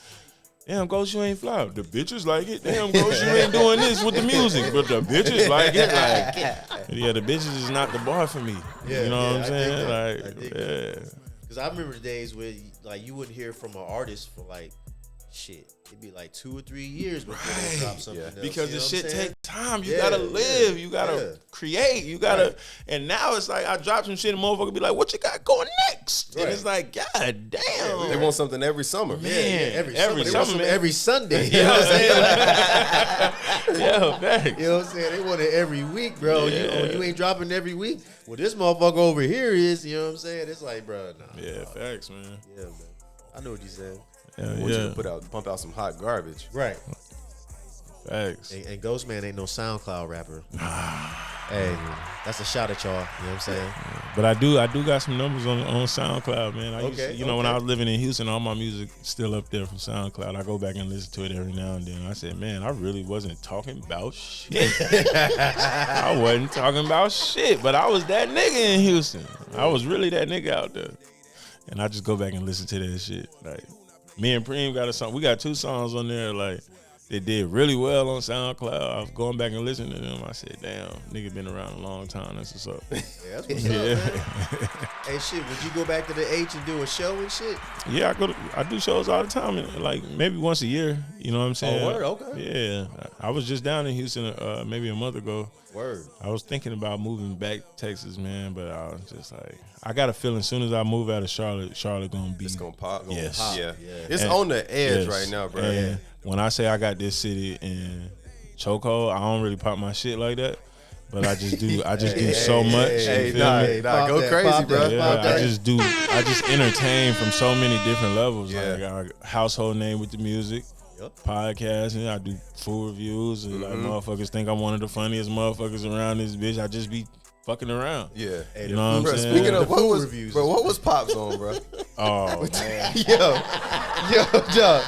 Damn, Ghost, you ain't fly. The bitches like it. Damn, Ghost, you ain't doing this with the music. But the bitches like it. Like, the bitches is not the bar for me. You know what I'm saying? Because I remember the days where, like, you wouldn't hear from an artist for, like, shit. It'd be like 2 or 3 years before they drop something else. Because the shit take time. You gotta live. You gotta create. You gotta. And now it's like I drop some shit and motherfucker be like, "What you got going next?" And it's like, God damn. They want something every summer. Every summer, man. every Sunday. You know what I'm saying? Facts. You know what I'm saying? They want it every week, bro. You ain't dropping every week. Well, this motherfucker over here is. You know what I'm saying? It's like, bro, nah. Yeah, facts, man. Yeah, man. I know what you said. I want you to pump out some hot garbage. Right. Facts. And Ghost Man ain't no SoundCloud rapper. Hey, that's a shot at y'all. You know what I'm saying? But I do got some numbers on SoundCloud, man. I used to, when I was living in Houston, all my music still up there from SoundCloud. I go back and listen to it every now and then. I said, man, I really wasn't talking about shit. I wasn't talking about shit, but I was that nigga in Houston. I was really that nigga out there. And I just go back and listen to that shit. Like, me and Preem got a song. We got 2 songs on there, like, they did really well on SoundCloud. I was going back and listening to them. I said, damn, nigga been around a long time. That's what's up. That's what's up, man. Hey, shit, would you go back to the H and do a show and shit? Yeah, I do shows all the time, like maybe once a year. You know what I'm saying? Oh, word, okay. Yeah. I was just down in Houston maybe a month ago. Word. I was thinking about moving back to Texas, man, but I was just like, I got a feeling as soon as I move out of Charlotte gonna be. It's gonna pop. Yes. Yeah. It's on the edge right now, bro. And when I say I got this city in chokehold, I don't really pop my shit like that. But I just do. I just do so much. Nah, go crazy, bro. Yeah, I just entertain from so many different levels. Like our household name with the music. Podcasting, I do food reviews, and like motherfuckers think I'm one of the funniest motherfuckers around this bitch. I just be fucking around. Yeah, you know what I'm saying? Speaking of what was Pops on, bro? Oh man, yo, dog.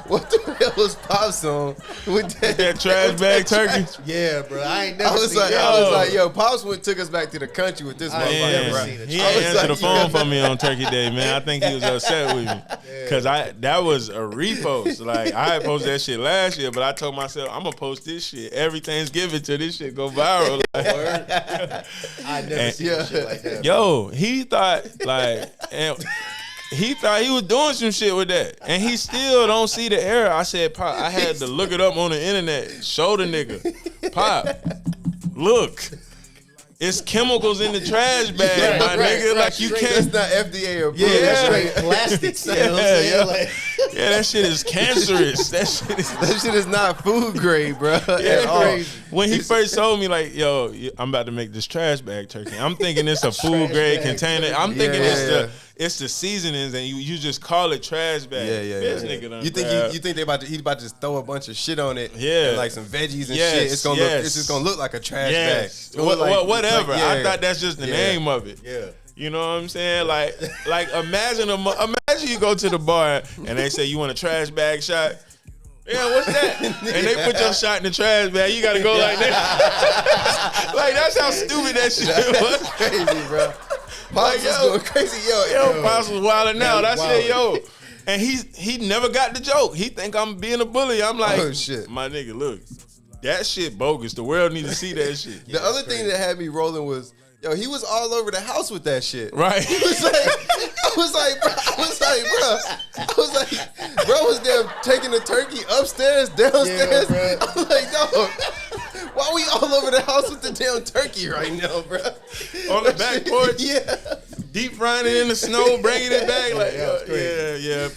What the hell was Pops on with That trash bag turkey. Yeah, bro. I ain't never I was seen like, that. yo, Pops took us back to the country with this I ain't motherfucker, never bro. seen it. He I ain't was answer like, the phone for me on Turkey Day, man. I think he was upset with me because that was a repost. Like I had posted that shit last year, but I told myself I'm gonna post this shit every Thanksgiving till this shit go viral. Like, I never seen no shit like that. yo, he thought he thought he was doing some shit with that, and he still don't see the error. I said, Pop, I had to look it up on the internet. Show the nigga, Pop, look. It's chemicals in the trash bag, my nigga. Like you That's can't. not FDA approved. Yeah, that's Yeah. straight plastic. You know what I'm saying? Yeah. Like, Yeah, that shit is cancerous. That shit is not food grade, bro. Yeah, at all. crazy. When he first told me, like, yo, I'm about to make this trash bag turkey. I'm thinking it's a food grade bag container. turkey. I'm thinking Yeah. it's the seasonings, and you just call it trash bag. Yeah. This nigga done You think grabbed- you think he about to just throw a bunch of shit on it? Yeah. And like some veggies and Yes, shit. yes. It's just gonna look like a trash Yes. bag. It's gonna look like- Whatever. like, yeah. I thought that's just the Yeah. name of it. yeah. You know what I'm saying? Like imagine you go to the bar and they say you want a trash bag shot. Yeah, what's that? And they put your shot in the trash bag. You gotta go like that. Like that's how stupid that shit was. That's crazy, bro. Pops Like, is yo. going crazy, Yo, Pops was wilding out. I That's said, yo. And he never got the joke. He think I'm being a bully. I'm like, Oh, shit. my nigga, look, that shit bogus. The world need to see that shit. The other thing that had me rolling was, yo, he was all over the house with that shit. Right. I was like, bro, bro was there taking the turkey upstairs, downstairs. Yeah, bro. I was like, dog, why we all over the house with the damn turkey right now, bro? On the back porch? Yeah. Deep frying it in the snow, bringing it back. Like, that was crazy. yeah.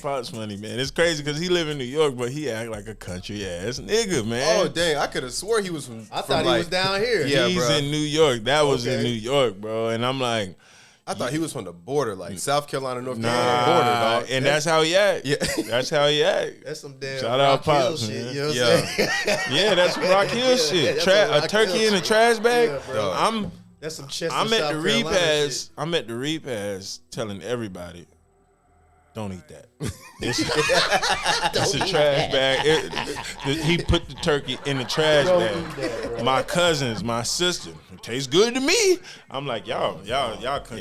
Pops funny, man. It's crazy because he live in New York, but he act like a country ass nigga, man. Oh, dang, I could have swore he was from I thought he was down here. Yeah, He's bro. in New York. That was in Okay. New York, bro. And I'm like, I thought he was from the border, like South Carolina, North nah. Carolina border, dog. And that's how he act. Yeah. That's how he act. That's some damn Shout out Rock Hill Pops, shit. man. You know what Yeah. I'm saying? Yeah, that's Rock Hill shit. that's A some Rock turkey Hill in a shit. trash bag. Yeah, bro. That's some Chester, I'm at South the Carolina repass. shit. I'm at the repass telling everybody, don't eat that. It's a trash bag. He put the turkey in the trash Don't bag. eat that, bro. My cousins, my sister, it tastes good to me. I'm like, y'all country.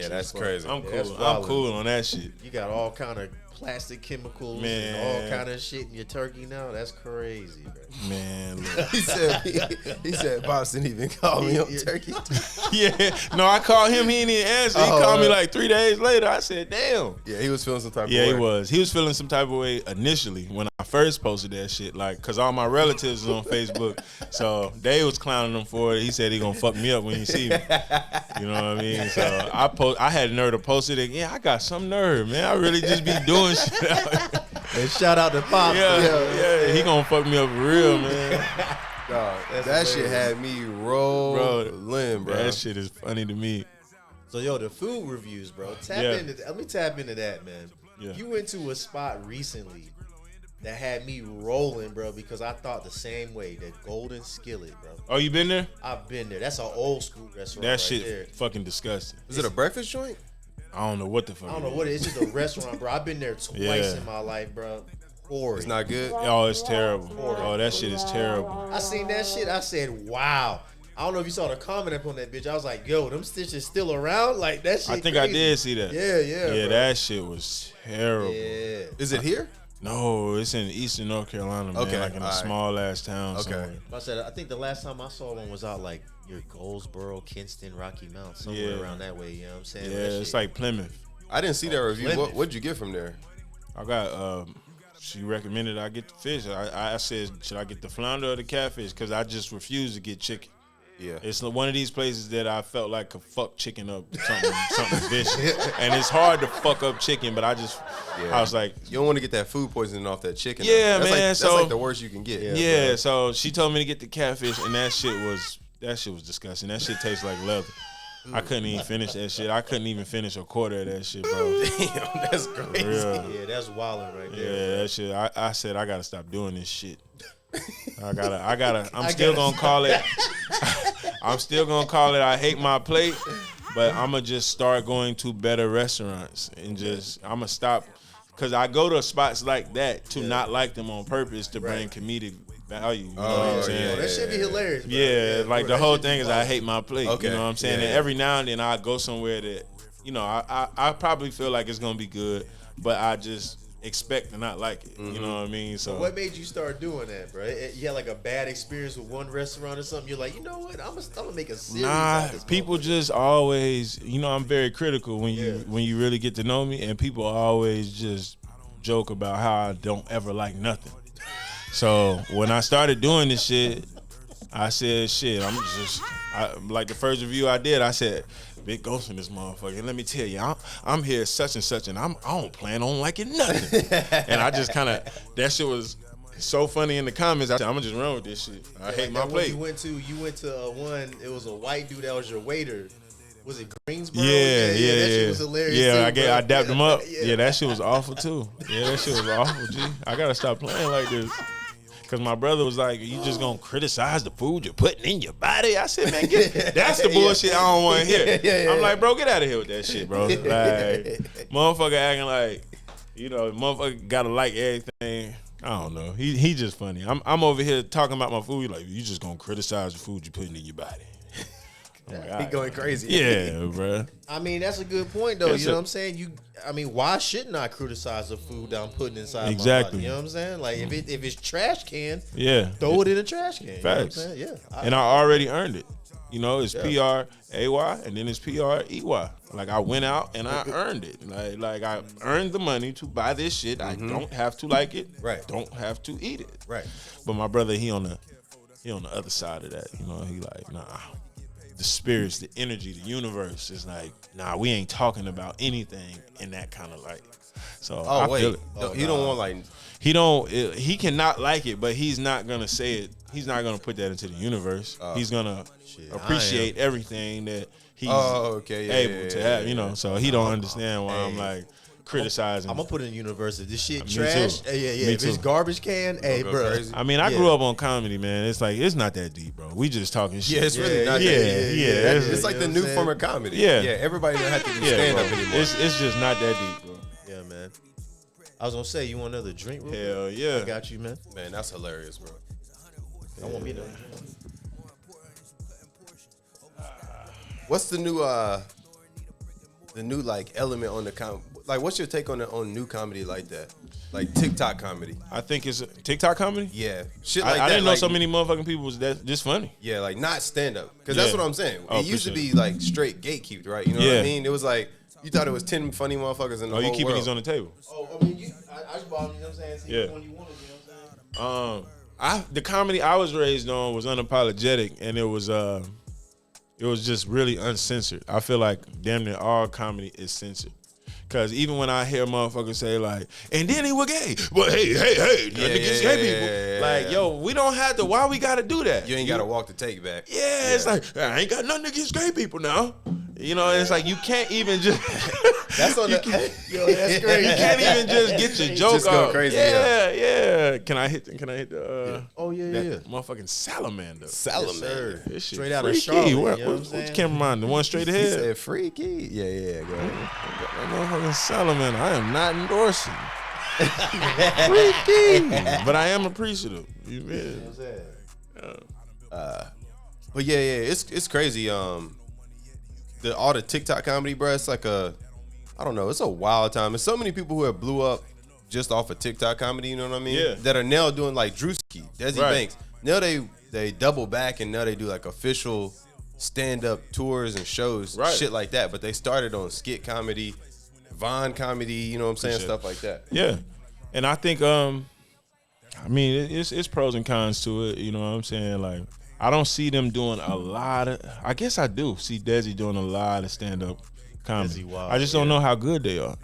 Yeah, that's as fuck. crazy. I'm Yeah, that's cool. I'm violent. cool on that shit. You got all kind of plastic chemicals Man. and all kind of shit in your turkey now. That's crazy, bro. Man, look. He said, Pops didn't even call me on turkey. Yeah. No, I called him. He didn't even answer. He Oh, called me uh, like 3 days later. I said, damn. Yeah, he was feeling some type Yeah, of he way. was. He was feeling some type of way initially when I first posted that shit. Like, cause all my relatives was on Facebook, so they was clowning him for it. He said he gonna fuck me up when he see me. You know what I mean? So I had nerve to post it again. I got some nerve, man. I really just be doing shit out here. And shout out to Pops. Yeah. He gonna fuck me up for real, man. Dog, That's that shit amazing. had me rolling, bro. That shit is funny to me. So yo, the food reviews, bro. Yeah. Let me tap into that, man. Yeah. You went to a spot recently that had me rolling, bro, because I thought the same way. That Golden Skillet, bro. Oh, you been there? I've been there. That's an old school restaurant. That right shit there. fucking disgusting. Is it a breakfast joint? I don't know what the fuck. I don't know what it is. It's just a restaurant, bro. I've been there twice Yeah. in my life, bro. Horrid. It's not good. Oh, it's terrible. Oh, that shit is terrible. I seen that shit. I said, wow. I don't know if you saw the comment up on that bitch. I was like, yo, them stitches still around? Like, that shit I think crazy. I did see that. Yeah, Yeah, bro. that shit was terrible. Yeah. Is it here? No, it's in eastern North Carolina, man. Okay, Like in a alright. small ass town Okay. somewhere. I said, I think the last time I saw one was out like your Goldsboro, Kinston, Rocky Mount, somewhere Yeah. around that way. You know what I'm saying? Yeah, That it's shit- like Plymouth. I didn't see that review. Plymouth. What'd you get from there? I got she recommended I get the fish. I said, should I get the flounder or the catfish? Because I just refused to get chicken. Yeah. It's one of these places that I felt like could fuck chicken up something vicious. And it's hard to fuck up chicken, but I was like, You don't want to get that food poisoning off that chicken. Yeah, that's man, Like, that's so- like the worst you can get. yeah. So she told me to get the catfish, and that shit was disgusting. That shit tastes like leather. I couldn't even finish that shit. I couldn't even finish a quarter of that shit, bro. Damn, that's crazy. Real. Yeah, that's wilding right there. Yeah, that shit. I said I gotta stop doing this shit. I'm still gonna call it. I'm still gonna call it. I hate my plate, but I'm gonna just start going to better restaurants and I'm gonna stop. Cause I go to spots like that to not like them on purpose to bring comedic value. You know what I'm saying? That should be hilarious. Bro. Yeah, like the whole thing is I hate my plate. Okay. You know what I'm saying? Yeah. And every now and then I go somewhere that, you know, I probably feel like it's gonna be good, but I just expect to not like it. You know what I mean? So What made you start doing that, bro? You had like a bad experience with one restaurant or something. You're like, you know what? I'm gonna make a series. nah, out of this people motherfucker. just always, you know, I'm very critical when you really get to know me, and people always just joke about how I don't ever like nothing. So when I started doing this shit, I said, shit, like the first review I did, I said, big ghost in this motherfucker. And let me tell you, I'm here such and such, and I don't plan on liking nothing. And I just kind of, that shit was so funny in the comments. I said, I'm gonna just run with this shit. I hate my plate. You went to one. It was a white dude that was your waiter. Was it Greensboro? Yeah. That shit was hilarious. Yeah, too, I dapped him up. Yeah. Yeah, that shit was awful too. Yeah, that shit was awful, G. I gotta stop playing like this. Cause my brother was like, "You just gonna criticize the food you're putting in your body?" I said, "Man, that's the bullshit I don't want to hear." I'm like, "Bro, get out of here with that shit, bro." Like, motherfucker acting like, you know, motherfucker gotta like everything. I don't know. He just funny. I'm over here talking about my food. Like, you just gonna criticize the food you're putting in your body? He going crazy. Yeah, bro. I mean, that's a good point, though. Yes, You know sir. what I'm saying? I mean, why shouldn't I criticize the food that I'm putting inside my Exactly. body? You know what I'm saying? Like, if it's trash can, Yeah. throw it in a trash can. You know what I'm Facts. saying? Yeah. And I already earned it. You know, it's PRAY and then it's PREY. Like, I went out and I earned it. Like I earned the money to buy this shit. I don't have to like it. Right. Don't have to eat it. Right. But my brother, he on the other side of that. You know, he like, nah. The spirits, the energy, the universe is like, nah, we ain't talking about anything in that kind of light. So I feel it. He don't want like He cannot like it, but he's not gonna say it. He's not gonna put that into the universe. He's gonna appreciate everything that he's able to have. You know, so he don't understand why I'm like criticizing. I'm gonna put it in universe. If this shit Me trash, too. yeah. Me If it's too. garbage can, hey, go bro. crazy. I mean, I grew up on comedy, man. It's like, it's not that deep, bro. We just talking shit. Yeah, it's really not. Yeah, that. yeah. It's like You the know new what I'm form saying? of comedy. Yeah. Everybody don't have to do Yeah, stand bro. up anymore. It's just not that deep, bro. Yeah, man. I was gonna say, you want another drink? Real quick? Hell yeah. I got you, man. Man, that's hilarious, bro. I want me to. What's the new like element on the like? What's your take on new comedy like that? Like TikTok comedy? I think it's a TikTok comedy. Yeah, shit like that. I didn't know like, so many motherfucking people was that just funny. Yeah, like not stand up, because that's Yeah. what I'm saying. Oh, It used to for be sure. like straight gatekept, right? You know what Yeah. I mean? It was like you thought it was 10 funny motherfuckers in the Oh, whole you keeping world. these on the table? Oh, I mean, I just bought them. You know what I'm saying? See Yeah. which one you wanted. You know what I'm saying? The comedy I was raised on was unapologetic, and it was just really uncensored. I feel like damn near all comedy is censored. Cause even when I hear motherfuckers say like, and then he was gay, but hey, nothing against gay people. Like, yo, we don't have to. Why we gotta do that? You ain't got to walk the take back. Yeah, it's like I ain't got nothing against gay people now. You know, it's like you can't even just. That's on the. Yo, that's great. You can't even just get your joke Just go off. crazy, Yeah. Can I hit the? Oh yeah, that yeah. motherfucking salamander. Salamander. This shit Straight out of freaky. Charlotte, you know what I'm Which saying? cameraman? The one straight He ahead? said freaky. Yeah, go ahead. That motherfucking salamander. I am not endorsing. Freaky. But I am appreciative. You feel? But yeah, it's crazy. All the TikTok comedy, bro. It's like I don't know. It's a wild time. There's so many people who have blew up just off of TikTok comedy. You know what I mean? Yeah. That are now doing like Drewski, Desi Right. Banks. Now they double back and now they do like official stand up tours and shows, Right. shit like that. But they started on skit comedy, Vaughn comedy. You know what I'm saying? Appreciate Stuff like that. Yeah. And I think I mean it's pros and cons to it, you know what I'm saying? Like I don't see them doing a lot of I guess I do see Desi doing a lot of stand up comedy. Desi wild, I just don't know how good they are.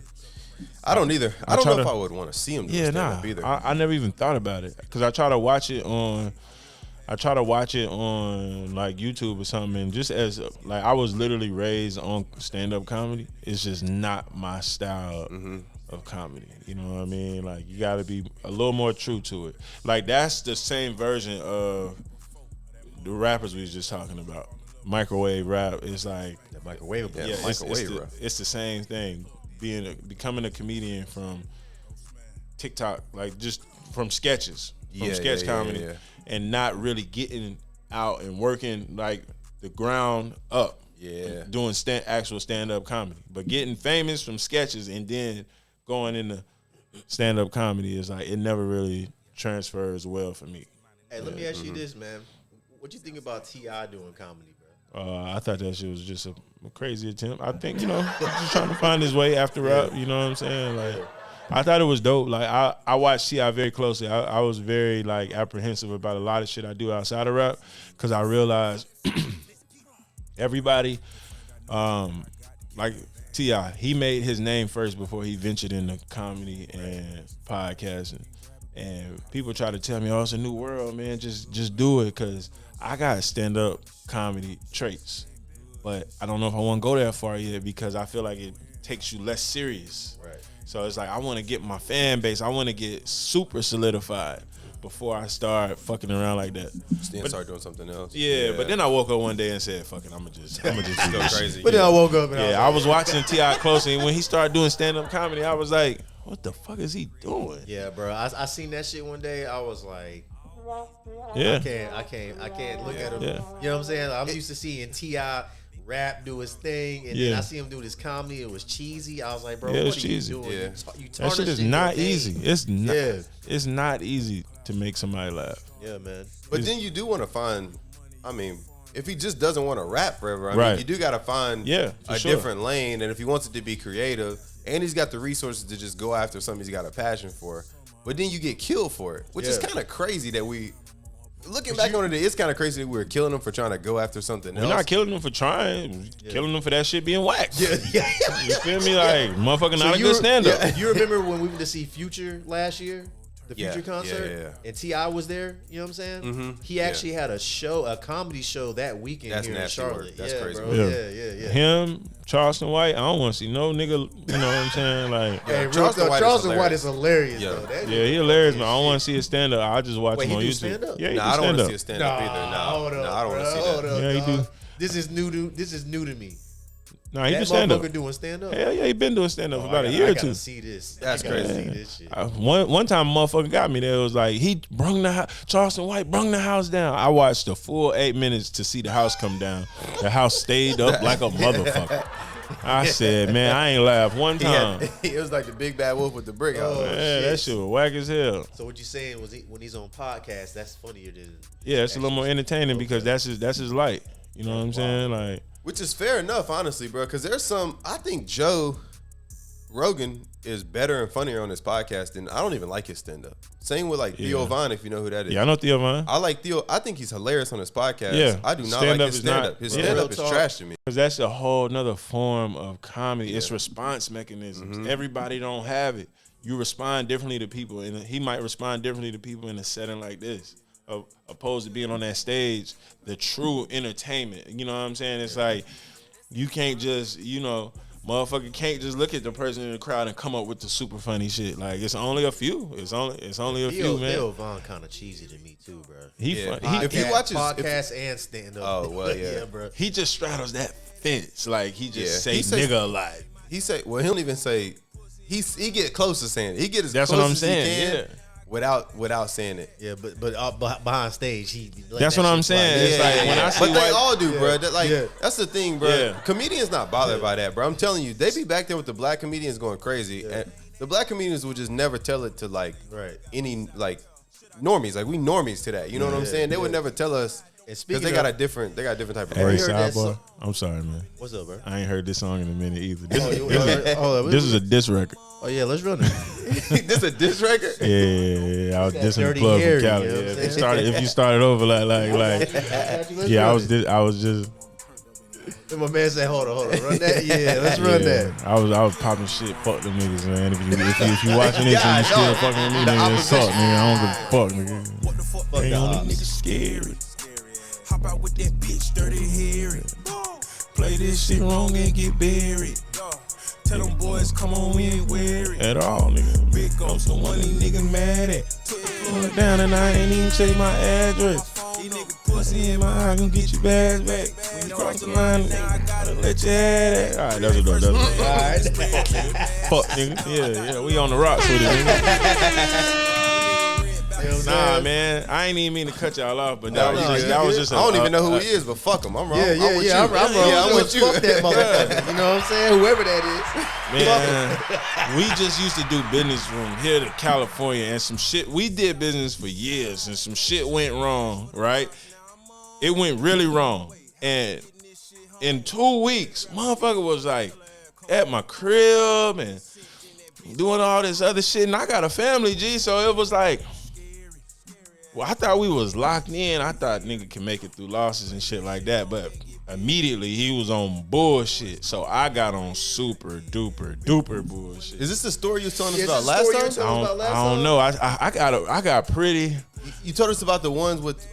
I don't either. I don't try know if to- I would want to see him do Yeah, stand nah. up either. I never even thought about it because I try to watch it on like YouTube or something, and just as like I was literally raised on stand up comedy. It's just not my style of comedy. You know what I mean? Like you got to be a little more true to it. Like that's the same version of the rappers we was just talking about. Microwave rap. It's like That microwave. Yeah, yeah, microwave rap. it's the same thing. Becoming a comedian from TikTok, like just from sketches, from Yeah, sketch yeah, comedy, yeah. and not really getting out and working like the ground up. Yeah. Doing actual stand-up comedy. But getting famous from sketches and then going into stand-up comedy is like, it never really transfers well for me. Hey, let me ask you this, man. What you think about T.I. doing comedy, bro? I thought that shit was just a crazy attempt. I think, you know, just trying to find his way after rap, you know what I'm saying? Like, I thought it was dope. Like, I watched T.I. very closely. I was very, like, apprehensive about a lot of shit I do outside of rap because I realized everybody, like T.I., he made his name first before he ventured into comedy and podcasting. And people try to tell me, oh, it's a new world, man. Just do it, because I got stand-up comedy traits. But I don't know if I want to go that far yet because I feel like it takes you less serious. Right. So it's like I want to get my fan base. I want to get super solidified before I start fucking around like that. Then start doing something else. Yeah, but then I woke up one day and said, fuck it, I'ma just do go this crazy. But then I woke up and I was watching T.I. closely, and when he started doing stand-up comedy, I was like, what the fuck is he doing? Yeah, bro. I seen that shit one day. I was like, Yeah. I can't look at him. Yeah. You know what I'm saying? I'm used to seeing T.I. rap, do his thing, and then I see him do this comedy. It was cheesy. I was like, bro, Yeah, it what was are cheesy. you doing? Yeah. You That shit is tarnishing not your name. easy. It's not. Yeah. It's not easy to make somebody laugh. Yeah, man. But then you do want to find, I mean, if he just doesn't want to rap forever, I mean, Right. you do got to find Yeah, for a sure. different lane. And if he wants it to be creative, and he's got the resources to just go after something he's got a passion for, but then you get killed for it, which is Yeah. kind of crazy that we, looking back on it, it's kind of crazy that we were killing him for trying to go after something We're else. not killing them for trying. We're killing them for that shit being whack. Yeah. You feel me? Like, motherfucker, not a you good stand-up. yeah, you remember when we went to see Future last year? The Yeah, Future concert? yeah. And T.I. was there, you know what I'm saying? Mm-hmm. He actually had a comedy show that weekend That's here in nasty work. Charlotte. That's yeah, crazy bro. work. Yeah. Him, Charleston White, I don't want to see no nigga, you know what I'm saying? Like, Hey, real Charleston talk, White is Charleston White hilarious. is hilarious, Yeah. though. That yeah, dude he hilarious, fucking but I don't shit. want to see his stand-up. I just watch Wait, him he on do YouTube. stand-up? Yeah, he Nah, do I don't want to stand-up. see a stand-up either. hold No, up, I don't want to see hold that. up, Yeah, he dog. do. This is new to me. Nah, he do That stand-up. motherfucker doing stand-up? Hell yeah, he been doing stand-up for about a year I or gotta two. see this. That's I gotta crazy. see this shit. One time, a motherfucker got me there. It was like, he brung Charleston White brung the house down. I watched the full 8 minutes to see the house come down. The house stayed up like a motherfucker. I said, man, I ain't laughed one time. It was like the big bad wolf with the brick house. Yeah, that shit was whack as hell. So what you saying was when he's on podcast, that's funnier than Yeah, it's a little more entertaining because that's his light. You know what I'm saying? Like, Which is fair enough, honestly, bro. Because there's I think Joe Rogan is better and funnier on his podcast than I don't even like his stand up. Same with like Theo Von, if you know who that is. yeah, I know Theo Von. I like Theo. I think he's hilarious on his podcast. Yeah. I do not Stand-up like his is stand not- up. His yeah. stand up Real is talk. trash to me. Because that's a whole nother form of comedy. It's response mechanisms. Mm-hmm. Everybody don't have it. You respond differently to people, and he might respond differently to people in a setting like this, opposed to being on that stage, the true entertainment. You know what I'm saying? It's like you can't just, motherfucker can't just look at the person in the crowd and come up with the super funny shit. Like, it's only a few. It's only a few, man. Theo Von kind of cheesy to me too, bro. He Yeah. fun. If you watch his- podcast and stand up. Oh, well, yeah. bro. He just straddles that fence. Like, he just Yeah. say He says- nigga a lot. He say, well, he don't even say. He get close to saying it. He get as That's close what I'm as saying, he can yeah. without saying it. Yeah, but behind stage, he. let That's that what I'm shit fly. saying. It's like when I see but they white- all do, bro. That, like that's the thing, bro. Yeah. Comedians not bothered by that, bro. I'm telling you, they be back there with the black comedians going crazy, and the black comedians will just never tell it to like Right. any like normies. Like we normies to that. You know what I'm saying? They would never tell us And because speaking they got of- a different type of. Hey, heard that sidebar. song? I'm sorry, man. What's up, bro? I ain't heard this song in a minute either. This This is a diss record. Oh yeah, let's run it. This a diss record? Yeah, I was That dissing the Dirty plug Harry, from Cali. you know what Yeah, I'm if saying? you started over like, yeah, I was just. And my man said, "Hold on, run that." Yeah, let's run that. I was popping shit. Fuck them niggas, man. If you watching this and you still fucking with me, nigga, it's fuck, nigga. I don't give a fuck, nigga. What the fuck? Fuck Ain't the on ops. these niggas scary. Hop out with that bitch, dirty hairy. Play this shit wrong and get buried. Tell them boys, come on, we ain't weary. At all, nigga. Big I'm the one these niggas mad at. Pull it down and I ain't even check my address. These niggas Pussy in my eye, gon' get your bags back. When you cross the line, now I got I'd have let you have it. All right, that's what. All right. Fuck, nigga. Yeah. We on the rocks with it, nigga. Nah, man, I ain't even mean to cut y'all off, but that was just. I don't even know who he is, but fuck him. I'm wrong. Yeah. I'm with you. Fuck that motherfucker. You know what I'm saying? Whoever that is. Man, we just used to do business from here to California, and some shit. We did business for years, and some shit went wrong. Right? It went really wrong, and in 2 weeks, motherfucker was like at my crib and doing all this other shit, and I got a family, G. So it was like. Well, I thought we was locked in. I thought nigga can make it through losses and shit like that. But immediately he was on bullshit. So I got on super duper bullshit. Is this the story you was telling us about last time? I don't know. I got pretty. You told us about the ones with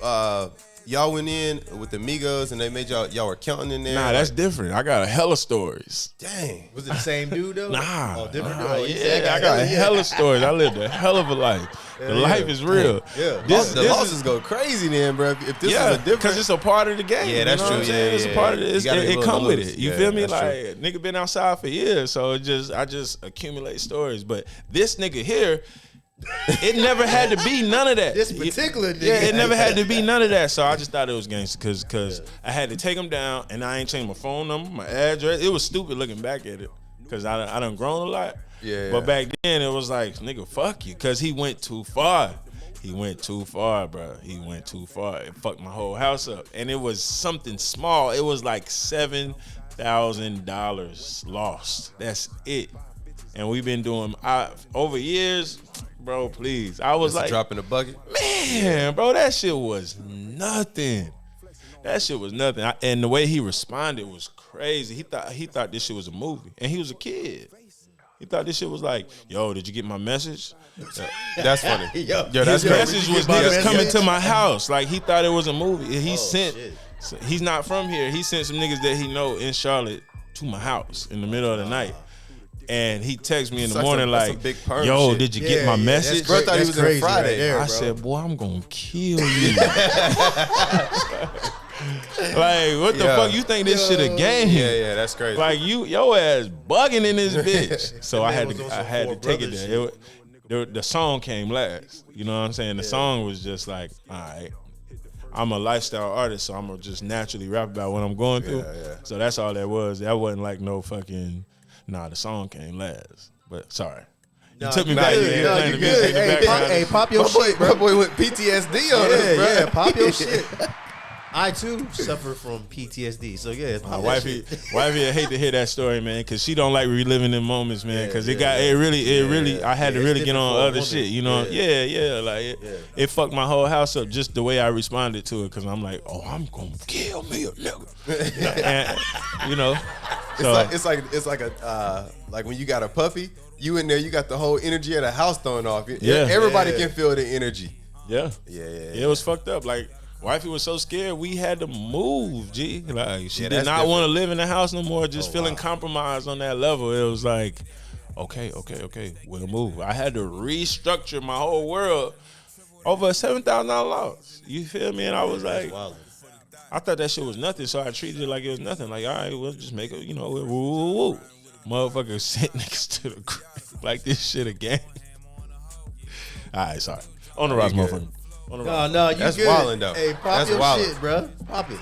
y'all went in with the Migos and they made y'all were counting in there. Nah, that's different. I got a hella stories. Dang. Was it the same dude though? Nah. Oh, different dude. I got a hella stories. I lived a hell of a life. The life is real. Yeah. The losses go crazy then, bro. If this is a different, because it's a part of the game. Yeah, that's true. It's a part of it. It come with it. You feel me? Like true. Nigga been outside for years, so I just accumulate stories. But this nigga here, it never had to be none of that. This particular nigga. Yeah, it never had to be none of that. So I just thought it was gangster because I had to take him down, and I ain't changed my phone number, my address. It was stupid looking back at it because I done grown a lot. Yeah. But back then it was like, nigga, fuck you, because he went too far. He went too far, bro. He went too far. It fucked my whole house up. And it was something small. It was like $7,000 lost. That's it. And we've been doing over years, bro, please. I was like, drop in the bucket. Man, bro, that shit was nothing. That shit was nothing. And the way he responded was crazy. He thought this shit was a movie. And he was a kid. He thought this shit was like, yo, did you get my message? That's funny. Yo, His message was niggas coming to my house. Like, he thought it was a movie. He's not from here. He sent some niggas that he know in Charlotte to my house in the middle of the night. And he texted me in the morning like, yo, shit. Did you get my message? Bro thought he was in Friday. Right there, I said, boy, I'm going to kill you. Like, what the fuck? You think this shit a game? Yeah, that's crazy. Like, your ass bugging in this bitch. So I had to take it there. The song came last. You know what I'm saying? The song was just like, all right, I'm a lifestyle artist, so I'm going to just naturally rap about what I'm going through. Yeah. So that's all that was. That wasn't like no fucking, the song came last. But sorry. You took me back. You good. Hey, pop your shit, bro. My boy went PTSD on us, bro. Yeah, pop your shit. I too suffer from PTSD, so yeah. My wifey hate to hear that story, man, because she don't like reliving them moments, man. Because it really. I had to really get on other shit, you know. It fucked my whole house up just the way I responded to it. Because I'm like, oh, I'm gonna kill me a nigga, and, you know. It's like a like when you got a puppy, you in there, you got the whole energy of the house thrown off. Everybody can feel the energy. Yeah. It was fucked up. Like, wifey was so scared we had to move, G. Like, she did not want to live in the house no more, just feeling compromised on that level. It was like, okay, we'll move. I had to restructure my whole world over a $7,000 loss. You feel me? And I was like, I thought that shit was nothing, so I treated it like it was nothing. Like, all right, we'll just make it, woo. Motherfucker sent niggas to the crib like this shit again. All right, sorry. On the rocks, motherfucker. No, you That's good. wildin' though. Hey, pop That's your wildin'. shit, bro. Pop it.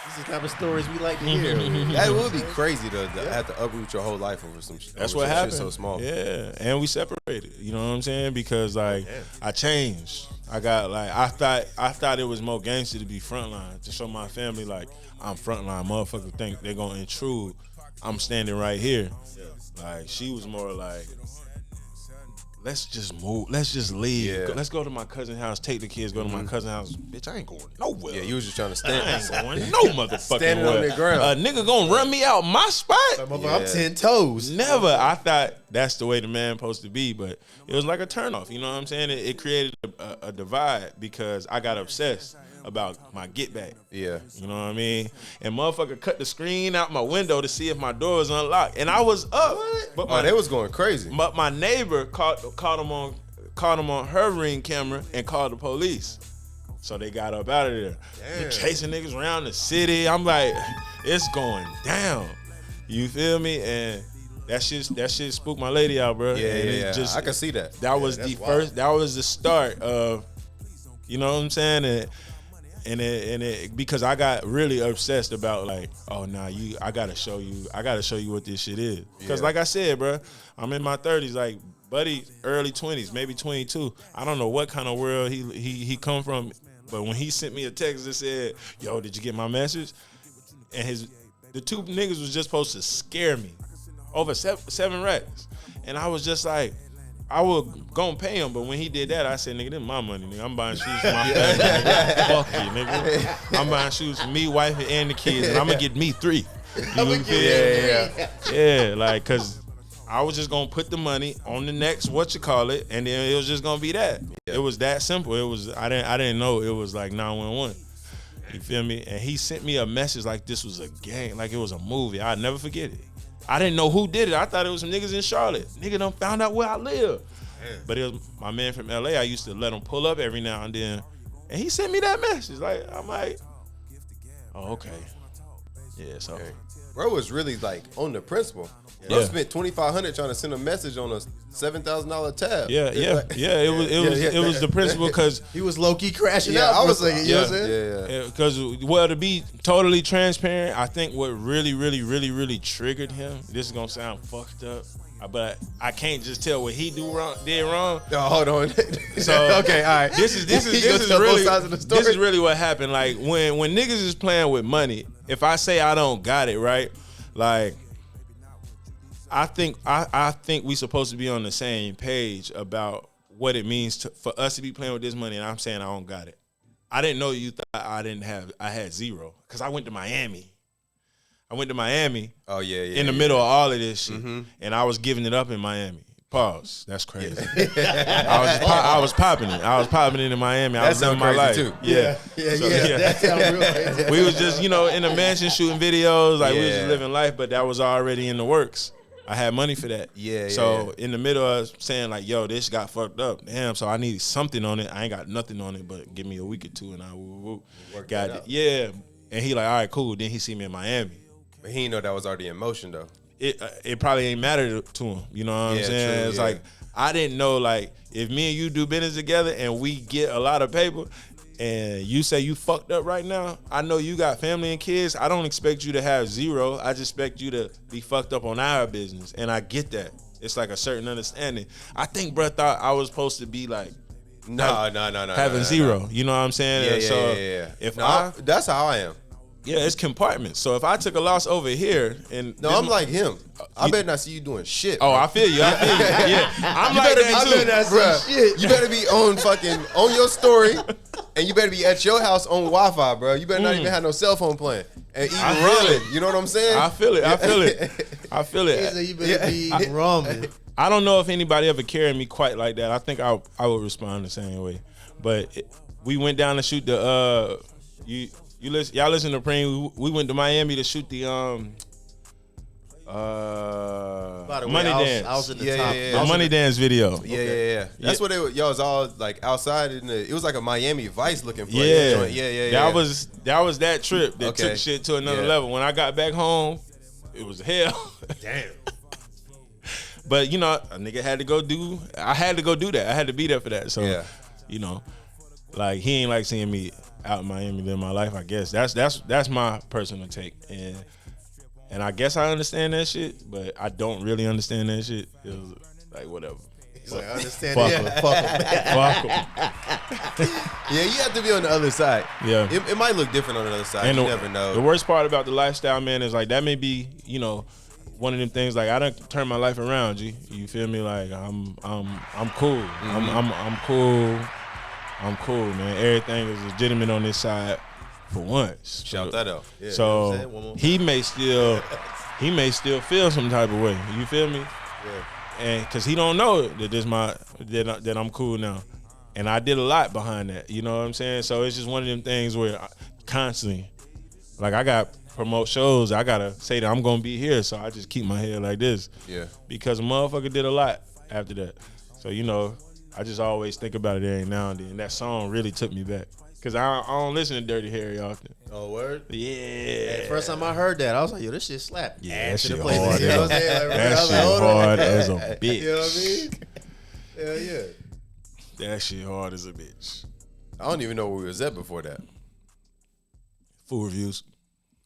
This is the type of stories we like to hear. That would be crazy to have to uproot your whole life over some shit. That's what happened. So small. Yeah, and we separated. You know what I'm saying? Because like I changed. I got like I thought it was more gangster to be frontline to show my family like I'm frontline. Motherfuckers think they're gonna intrude. I'm standing right here. Like she was more like, let's just move. Let's just leave. Yeah. Let's go to my cousin's house. Take the kids. Go to my cousin's house. Bitch, I ain't going nowhere. Yeah, you was just trying to stand. I ain't going no motherfucking Standing on where. the ground. A nigga gonna run me out my spot? I'm 10 toes. Never. I thought that's the way the man supposed to be, but it was like a turnoff. You know what I'm saying? It created a divide because I got obsessed about my get back. Yeah. You know what I mean? And motherfucker cut the screen out my window to see if my door was unlocked. And I was up. But they was going crazy. But my neighbor caught him on her Ring camera and called the police. So they got up out of there. They're chasing niggas around the city. I'm like, it's going down. You feel me? And that shit spooked my lady out, bro. Yeah. I can see that. That was the first. That was the start of, you know what I'm saying? And it because I got really obsessed about like, oh nah, I gotta show you what this shit is. Because like I said, bro, I'm in my 30s, like buddy, early 20s, maybe 22. I don't know what kind of world he come from, but when he sent me a text that said, "Yo, did you get my message?" And the two niggas was just supposed to scare me over 7 racks, and I was just like, I would go and pay him, but when he did that, I said, nigga, this is my money, nigga. I'm buying shoes for my family, nigga. Fuck you, nigga. I'm buying shoes for me, wife, and the kids, and I'm gonna get me 3. You know what I'm saying? Yeah, like, cause I was just gonna put the money on the next and then it was just gonna be that. It was that simple. It was I didn't know it was like 911. You feel me? And he sent me a message like this was a game, like it was a movie. I'd never forget it. I didn't know who did it. I thought it was some niggas in Charlotte. Nigga done found out where I live. But it was my man from LA. I used to let him pull up every now and then. And he sent me that message. Like, I'm like, oh, okay. Yeah, so. Okay. Bro was really like on the principle. Bro spent $2,500 trying to send a message on a $7,000 tab. It was the principle because he was low key crashing out. I was like, you know what I'm saying? Because to be totally transparent, I think what really triggered him. This is gonna sound fucked up, but I can't just tell what he did wrong. No, hold on. So okay, all right. This is really what happened. Like when niggas is playing with money, if I say I don't got it right, like. I think we supposed to be on the same page about what it means for us to be playing with this money, and I'm saying I don't got it. I didn't know you thought I had zero because I went to Miami. Oh yeah. In the middle of all of this shit, and I was giving it up in Miami. Pause. That's crazy. I was popping it. I was popping it in Miami. I was living my life too. Yeah. That sounds real crazy. We was just in the mansion shooting videos. Like we was just living life, but that was already in the works. I had money for that. So in the middle of saying like, yo, this got fucked up. Damn, so I need something on it. I ain't got nothing on it, but give me a week or two and I will got it. Yeah. And he like, all right, cool. Then he see me in Miami. But he didn't know that was already in motion though. It probably ain't matter to him. You know what I'm saying? It's like, I didn't know like if me and you do business together and we get a lot of paper and you say you fucked up right now, I know you got family and kids. I don't expect you to have zero. I just expect you to be fucked up on our business. And I get that. It's like a certain understanding. I think bro thought I was supposed to be like having zero. You know what I'm saying? Yeah. That's how I am. Yeah, it's compartments. So if I took a loss over here and I'm like him. I better not see you doing shit. Oh, bro. I feel you. Yeah, I'm like that too. Bruh, you better be on your story, and you better be at your house on Wi-Fi, bro. You better not even have no cell phone playing and eating ramen. You know what I'm saying? I feel it. He said you better be eating ramen. I don't know if anybody ever carried me quite like that. I think I would respond the same way. But we went down to shoot the y'all listen to Preem. We went to Miami to shoot the Money Dance. I was at the top. The Money Dance video. Yeah. That's what y'all was all like outside it was like a Miami Vice looking place. Yeah. That was that trip that took shit to another level. When I got back home, it was hell. Damn. But a nigga had to go do. I had to go do that. I had to be there for that. So like he ain't like seeing me out in Miami living my life. I guess that's my personal take, and I guess I understand that shit, but I don't really understand that shit. It was like whatever. He's like, I understand. Fuck him. Yeah, you have to be on the other side. Yeah, it might look different on the other side. You never know. The worst part about the lifestyle, man, is like that may be one of them things. Like I done turn my life around. G, you feel me? Like I'm cool. I'm cool. I'm cool, man. Everything is legitimate on this side for once. Shout that out. Yeah, so he may still feel some type of way. You feel me? Yeah. And because he don't know that that I'm cool now, and I did a lot behind that. You know what I'm saying? So it's just one of them things where constantly, like I got promote shows, I gotta say that I'm gonna be here, so I just keep my head like this. Yeah. Because a motherfucker did a lot after that. So I just always think about it every now and then. That song really took me back. Cause I don't listen to Dirty Harry often. Oh, word? Yeah. First time I heard that, I was like, yo, this shit slap. Yeah, Add that to the shit playlist. hard. You know what I'm saying? Like, That I was shit like, hold on. hard as a bitch. You know what I mean? Hell yeah. That shit hard as a bitch. I don't even know where we was at before that. Food reviews.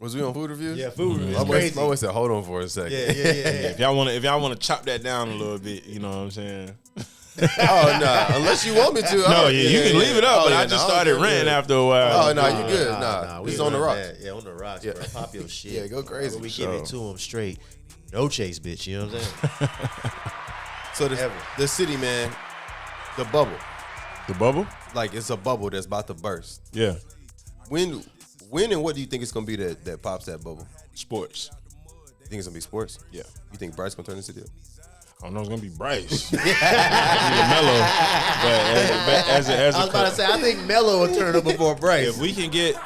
Was we on food reviews? Yeah, food reviews. My Crazy. boy said, hold on for a second. Yeah. If y'all wanna chop that down a little bit, you know what I'm saying? Oh, no. Unless you want me to. No, you can leave it up, Oh, but yeah, I just no, started I'm ranting good. after a while. Oh, no, you good. Nah, we this is on the run rocks. that. Yeah, on the rocks, Yeah. bro. Pop your shit. Yeah, go crazy. But we Sure. give it to him straight. No chase, bitch. You know what I'm saying? So the city, man, the bubble. The bubble? Like, it's a bubble that's about to burst. Yeah. When and what do you think it's going to be that pops that bubble? Sports. You think it's going to be sports? Yeah. You think Bryce going to turn the city up? I don't know, it's gonna be Bryce. Either Melo. But as I was about to say, I think Melo will turn up before Bryce. if we can get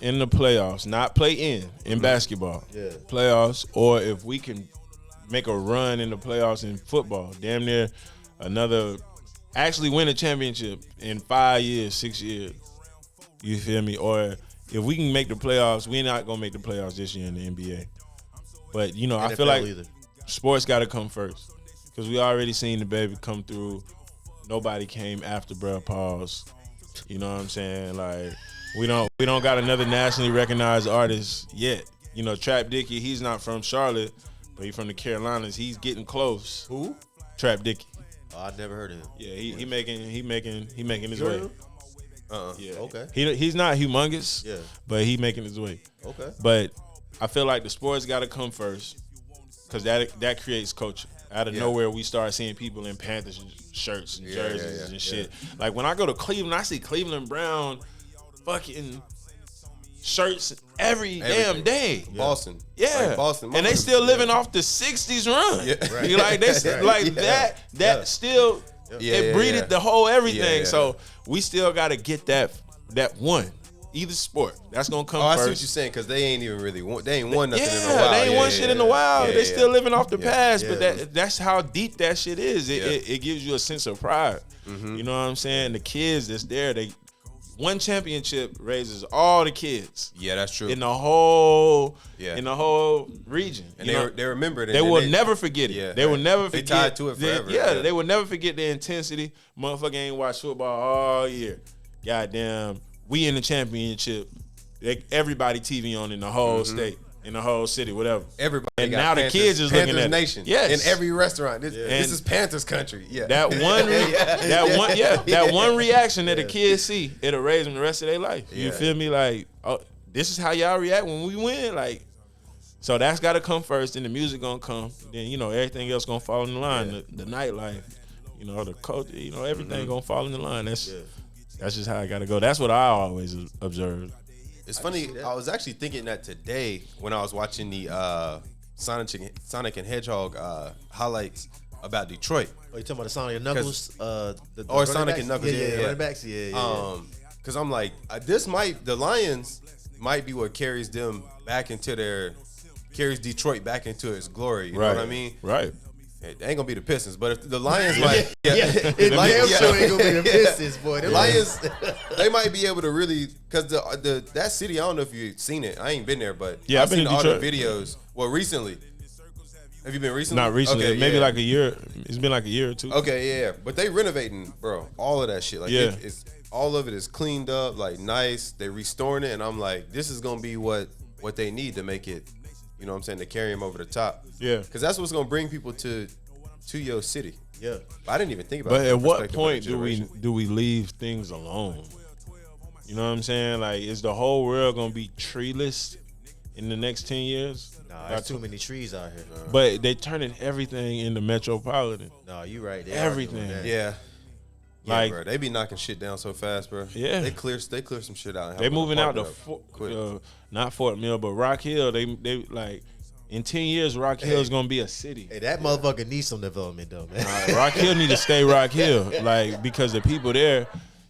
in the playoffs, not play in basketball, Yeah. playoffs, or if we can make a run in the playoffs in football, damn near actually win a championship in 5 years, 6 years. You feel me? Or if we can make the playoffs, we're not gonna make the playoffs this year in the NBA. But you know, I feel like sports got to come first because we already seen the baby come through. Nobody came after bruh. Pause. You know what I'm saying? Like we don't got another nationally recognized artist yet. You know, Trap Dickie, he's not from Charlotte, but he's from the Carolinas. He's getting close. Who? Trap Dickie. Oh, I never heard of him. Yeah, he making his way. Yeah. Okay. He's not humongous. Yeah. But he making his way. Okay. But I feel like the sports got to come first because that creates culture. Out of nowhere, we start seeing people in Panthers shirts and jerseys and shit. Like when I go to Cleveland, I see Cleveland Brown fucking shirts every damn day. Boston. Yeah, Like Boston. and they still living off the '60s run. Yeah. You like they like that still it breeded the whole everything. Yeah. So we still got to get that one. Either sport that's gonna come I first. see what you're saying because they ain't even really won. They ain't won nothing in a while. They ain't won shit in a while. They still living off the past, Yeah. but that's how deep that shit is. It gives you a sense of pride. Mm-hmm. You know what I'm saying? The kids that's there, one championship raises all the kids. Yeah, that's true. In the whole region. And You they remember it. they will never forget it. Yeah, they will right. never They forget. tied to it forever. They will never forget the intensity. Motherfucker ain't watched football all year. Goddamn, we in the championship. Everybody TV on in the whole state, in the whole city, whatever. Everybody and got now the Panthers, kids is looking Panthers at it. Nation. Yes. In every restaurant. This And is Panthers country. Yeah. that one reaction that the kids see, it'll raise them the rest of their life. You Yeah. feel me? Like, oh, this is how y'all react when we win. Like, so that's got to come first. Then the music gonna come. Then everything else gonna fall in line. The nightlife, the culture, everything gonna fall in the line. That's just how I gotta go. That's what I always observed. It's funny. I was actually thinking that today when I was watching the Sonic and Hedgehog highlights about Detroit. Oh, you talking about the Sonic and Knuckles? The Or running Sonic backs? and Knuckles, yeah. running backs, yeah. Because I'm like, the Lions might be what carries Detroit back into its glory. You know what I mean? Right. It ain't gonna be the Pistons, but if the Lions might, It damn sure ain't gonna be the Pistons, boy. the Lions, they might be able to really, because that city, I don't know if you've seen it. I ain't been there, but Yeah, I've I've been seen in all the Detroit. videos. Well, recently. Have you been recently? Not recently. Okay, Maybe yeah. like a year. It's been like a year or two. Okay, yeah. But they renovating, bro. All of that shit. Like, Yeah. it's all of it is cleaned up, like nice. They restoring it, and I'm like, this is gonna be what they need to make it. You know what I'm saying? To carry them over the top. Yeah. Because that's what's gonna bring people to your city. Yeah. I didn't even think about. But it at from the what perspective of point the do generation. we leave things alone? You know what I'm saying? Like, is the whole world gonna be treeless in the next 10 years? Nah, there's too many trees out here. But they turning everything into metropolitan. No, you right. They are Everything. doing that. Yeah. Like, bro, they be knocking shit down so fast, bro. Yeah. They clear some shit out. and they have an moving out to apartment up. not Fort Mill, but Rock Hill. They like in 10 years, Rock Hill is gonna be a city. Hey, that motherfucker needs some development though, man. Rock Hill need to stay Rock Hill, like, because the people there,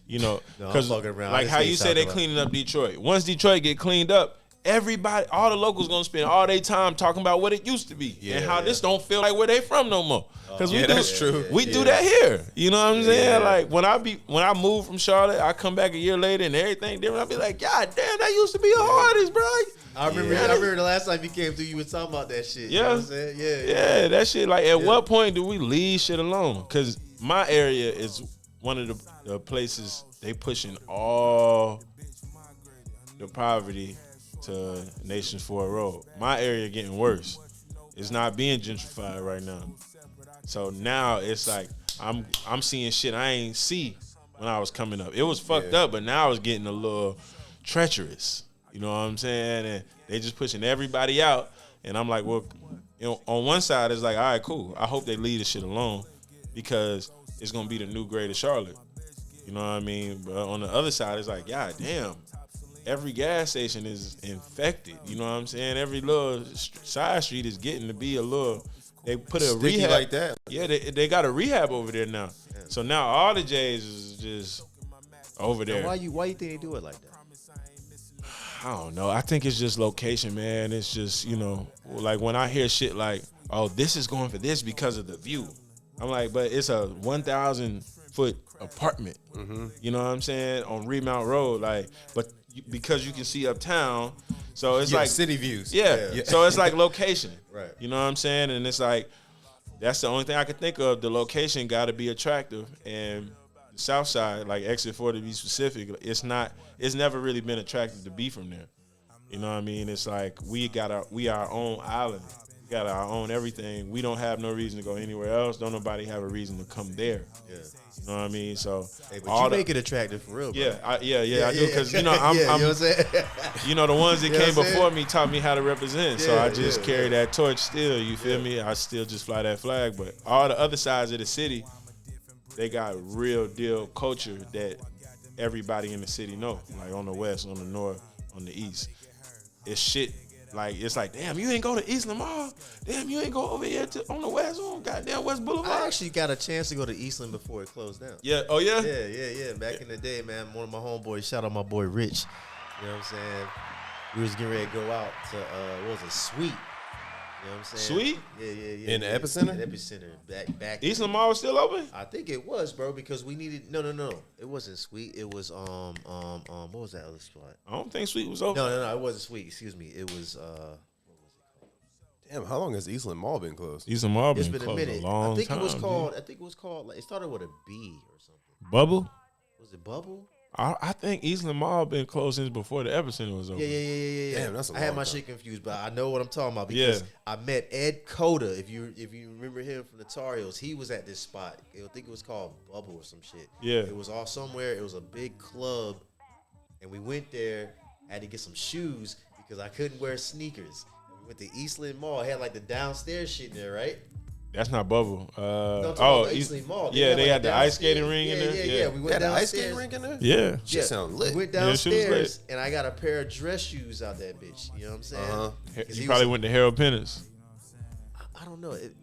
No, I'm because fucking around. I like just how say you South say they Carolina. cleaning up Detroit. Once Detroit get cleaned up, everybody, all the locals gonna spend all their time talking about what it used to be and how this don't feel like where they from no more. Because that's true. We do that here. You know what I'm saying? Like when I moved from Charlotte, I come back a year later and everything different. I be like, God damn, that used to be a artist, bro. I remember the last time you came through, you were talking about that shit. You know what I'm saying? Yeah, that shit. Like, at what point do we leave shit alone? Because my area is one of the places they pushing all the poverty to Nations Ford Road. My area getting worse. It's not being gentrified right now. So now it's like I'm seeing shit I ain't see when I was coming up. It was fucked up, but now it's getting a little treacherous. You know what I'm saying? And they just pushing everybody out. And I'm like, well, you know, on one side it's like, all right, cool. I hope they leave this shit alone because it's gonna be the new Greater Charlotte. You know what I mean? But on the other side, it's like, God damn, every gas station is infected. You know what I'm saying? Every little side street is getting to be a little. They put a Sticky rehab like that. Yeah, they got a rehab over there now. So now all the J's is just over there. Now, why you think they do it like that? I don't know. I think it's just location, man. It's just, you know, like when I hear shit like, oh, this is going for this because of the view. I'm like, but it's a 1,000-foot apartment. Mm-hmm. You know what I'm saying? On Remount Road. Like, but because you can see uptown, so it's like city views. Yeah. So it's like location. Right. You know what I'm saying? And it's like, that's the only thing I can think of. The location got to be attractive. And the South Side, like Exit 4 to be specific, it's never really been attractive to be from there. You know what I mean? It's like we our own island. We got our own everything. We don't have no reason to go anywhere else. Don't nobody have a reason to come there. Yeah. You know what I mean? So but you make it attractive for real, bro. Yeah, I do, because you know I'm you know what I'm saying? you know, the ones that came before me taught me how to represent. So Yeah, I just carry that torch still, you feel me? I still just fly that flag. But all the other sides of the city, they got real deal culture that everybody in the city know. Like on the west, on the north, on the east. It's shit. Like, it's like, damn, you ain't go to East Lamar? Damn, you ain't go over here on the west, on goddamn West Boulevard? I actually got a chance to go to Eastland before it closed down. Yeah. Oh, yeah? Yeah. Back in the day, man, one of my homeboys, shout out my boy Rich. You know what I'm saying? We was getting ready to go out to, what was it, Sweet. You know what I'm saying? Sweet? Yeah. In the Epicenter? In the Epicenter. Back. East Lamar was still open? I think it was, bro, because we needed, no. It wasn't Sweet. It was, what was that other spot? I don't think Sweet was open. No, it wasn't Sweet. Excuse me. It was, Damn, how long has Eastland Mall been closed? East Lamar it's been been a closed minute. a long I think time. it was called, like, it started with a B or something. Bubble? Was it Bubble? I think Eastland Mall been closed since before the Epicenter was open. Yeah. Damn, that's a I had long my time. shit confused, but I know what I'm talking about because Yeah. I met Ed Coda. If you remember him from the Tar Heels, he was at this spot. I think it was called Bubble or some shit. Yeah. It was all somewhere. It was a big club, and we went there. Had to get some shoes because I couldn't wear sneakers. We went to Eastland Mall. It had like the downstairs shit in there, right? That's not Bubble. No, I'm talking about Eastland Mall. Yeah, they like had the ice downstairs. skating ring in there. Yeah. We They went had an ice downstairs. skating rink in there? Yeah. Shit sound lit. We went Yeah, shit was downstairs, lit. and I got a pair of dress shoes out that bitch. You know what I'm saying? 'Cause You he probably was- went to Harold Pennis. I don't know. It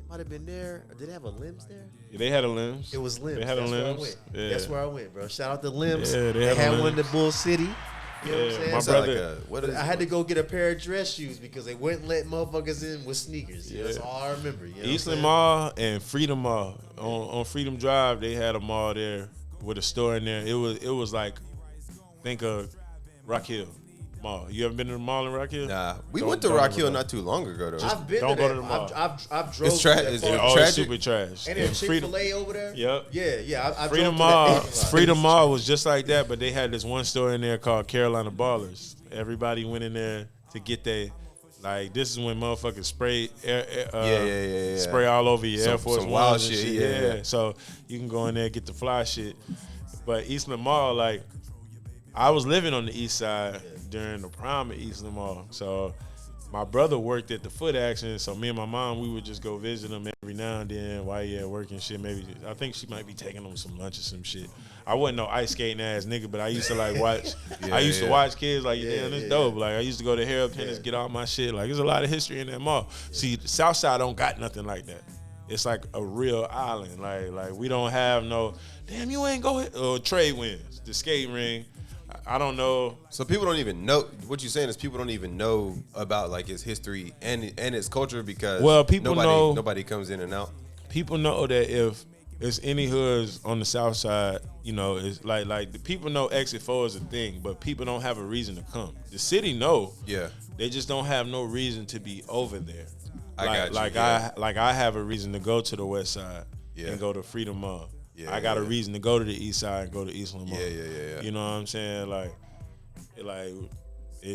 might have been there. Or did they have a Limbs there? Yeah, they had a Limbs. It was Limbs. They had a That's where I Limbs. went. Yeah. That's where I went, bro. Shout out to Limbs. Yeah, they they had a had one in Limbs. the Bull City. You know what I'm Yeah, saying? my Is that brother- what is I had to go get a pair of dress shoes because they wouldn't let motherfuckers in with sneakers. Yeah. That's all I remember. You know Eastland what I'm Mall and Freedom Mall on Freedom Drive. They had a mall there with a store in there. It was like, think of Rock Hill Mall. You ever been to the mall in Rock Hill? Nah, we Don't- went to don't Rock ever Hill go. not too long ago, though. saying? I've been Don't to go that. to the mall. I've drove It's tra- to that it's part. Oh, it's tragic. super trash. And there's And Freedom, Chick-fil-A over there. Yep. Yeah. I Freedom drove Mall, to that parking lot. Freedom Mall was just like that, but they had this one store in there called Carolina Ballers. Everybody went in there to get their, like, this is when motherfuckers spray Yeah. spray all over your Air Some Force wild Ones and shit, shit. yeah. So you can go in there and get the fly shit. But Eastland Mall, like, I was living on the east side during the prime of Eastland Mall. So my brother worked at the Foot Action, so me and my mom, we would just go visit him every now and then while he at work and shit. Maybe I think she might be taking him some lunch or some shit. I wasn't no ice skating ass nigga, but I used to like watch. I used to watch kids like, damn, this dope. Like I used to go to Harold Pennis, get all my shit. Like there's a lot of history in that mall. See, the South Side don't got nothing like that. It's like a real island. Like we don't have no. Damn, you ain't go. Trade winds, the skate ring. I don't know. So people don't even know what you're saying is people don't even know about like his history and its culture because nobody comes in and out. People know that if it's any hoods on the south side, you know, it's like the people know Exit 4 is a thing, but people don't have a reason to come. The city know. Yeah. They just don't have no reason to be over there. I have a reason to go to the west side and go to Freedom Mall. I got a reason to go to the east side and go to Eastland Mall. Yeah. You know what I'm saying? Like it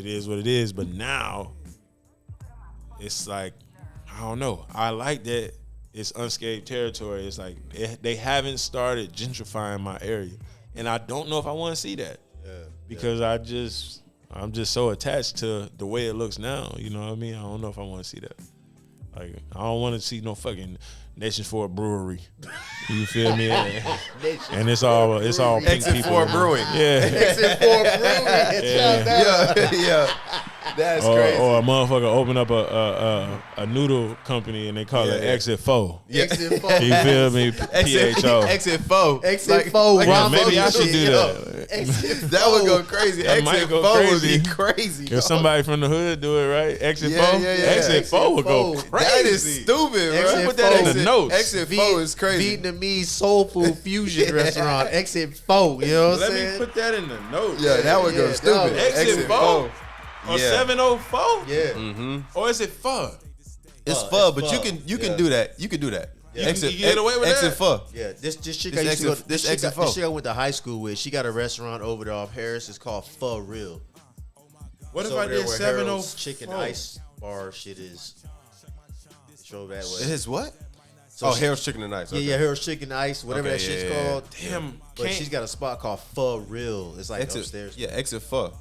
is what it is, but now it's like, I don't know. I like that it's unscathed territory. It's like they haven't started gentrifying my area, and I don't know if I want to see that because I'm just so attached to the way it looks now. You know what I mean? I don't know if I want to see that. Like, I don't want to see no fucking Nations for a brewery. You feel me? And it's all pink Exit people. 4 Brewing. Yeah. Exit 4 Brewing. Yeah. That's crazy. Or a motherfucker open up a noodle company and they call it Exit 4. Yeah. Exit 4. You feel me? PHO. Exit 4. Exit 4. Well, maybe I should do that. That would go crazy. That might Exit go 4 would crazy. be crazy. If somebody from the hood do it right, Exit 4? Yeah. Exit 4 would go crazy. That is stupid, bro. Exit Put that in the notes. Exit 4 is crazy. Vietnamese soul food fusion restaurant. Exit 4. You know what I'm Let saying? me put that in the notes. Yeah, that would go stupid. Exit 4? Or 704? Yeah. Or is it 4? It's pho, but you can do that. You can do that. You can get away with exit that? pho. Yeah, this chick This I used to go. exit- This this exit chick, this pho. chick I went to high school with. She got a restaurant over there off Harris. It's called Pho Real. What It's if I over there did where 704? Harold's Chicken Ice Bar shit is. Show that way. It is what? So she- Harold's Chicken and Ice. Okay. Yeah, Harold's Chicken Ice, whatever Okay, that shit's yeah. called. Damn. But she's got a spot called Pho Real. It's like Exit, upstairs. yeah, exit pho.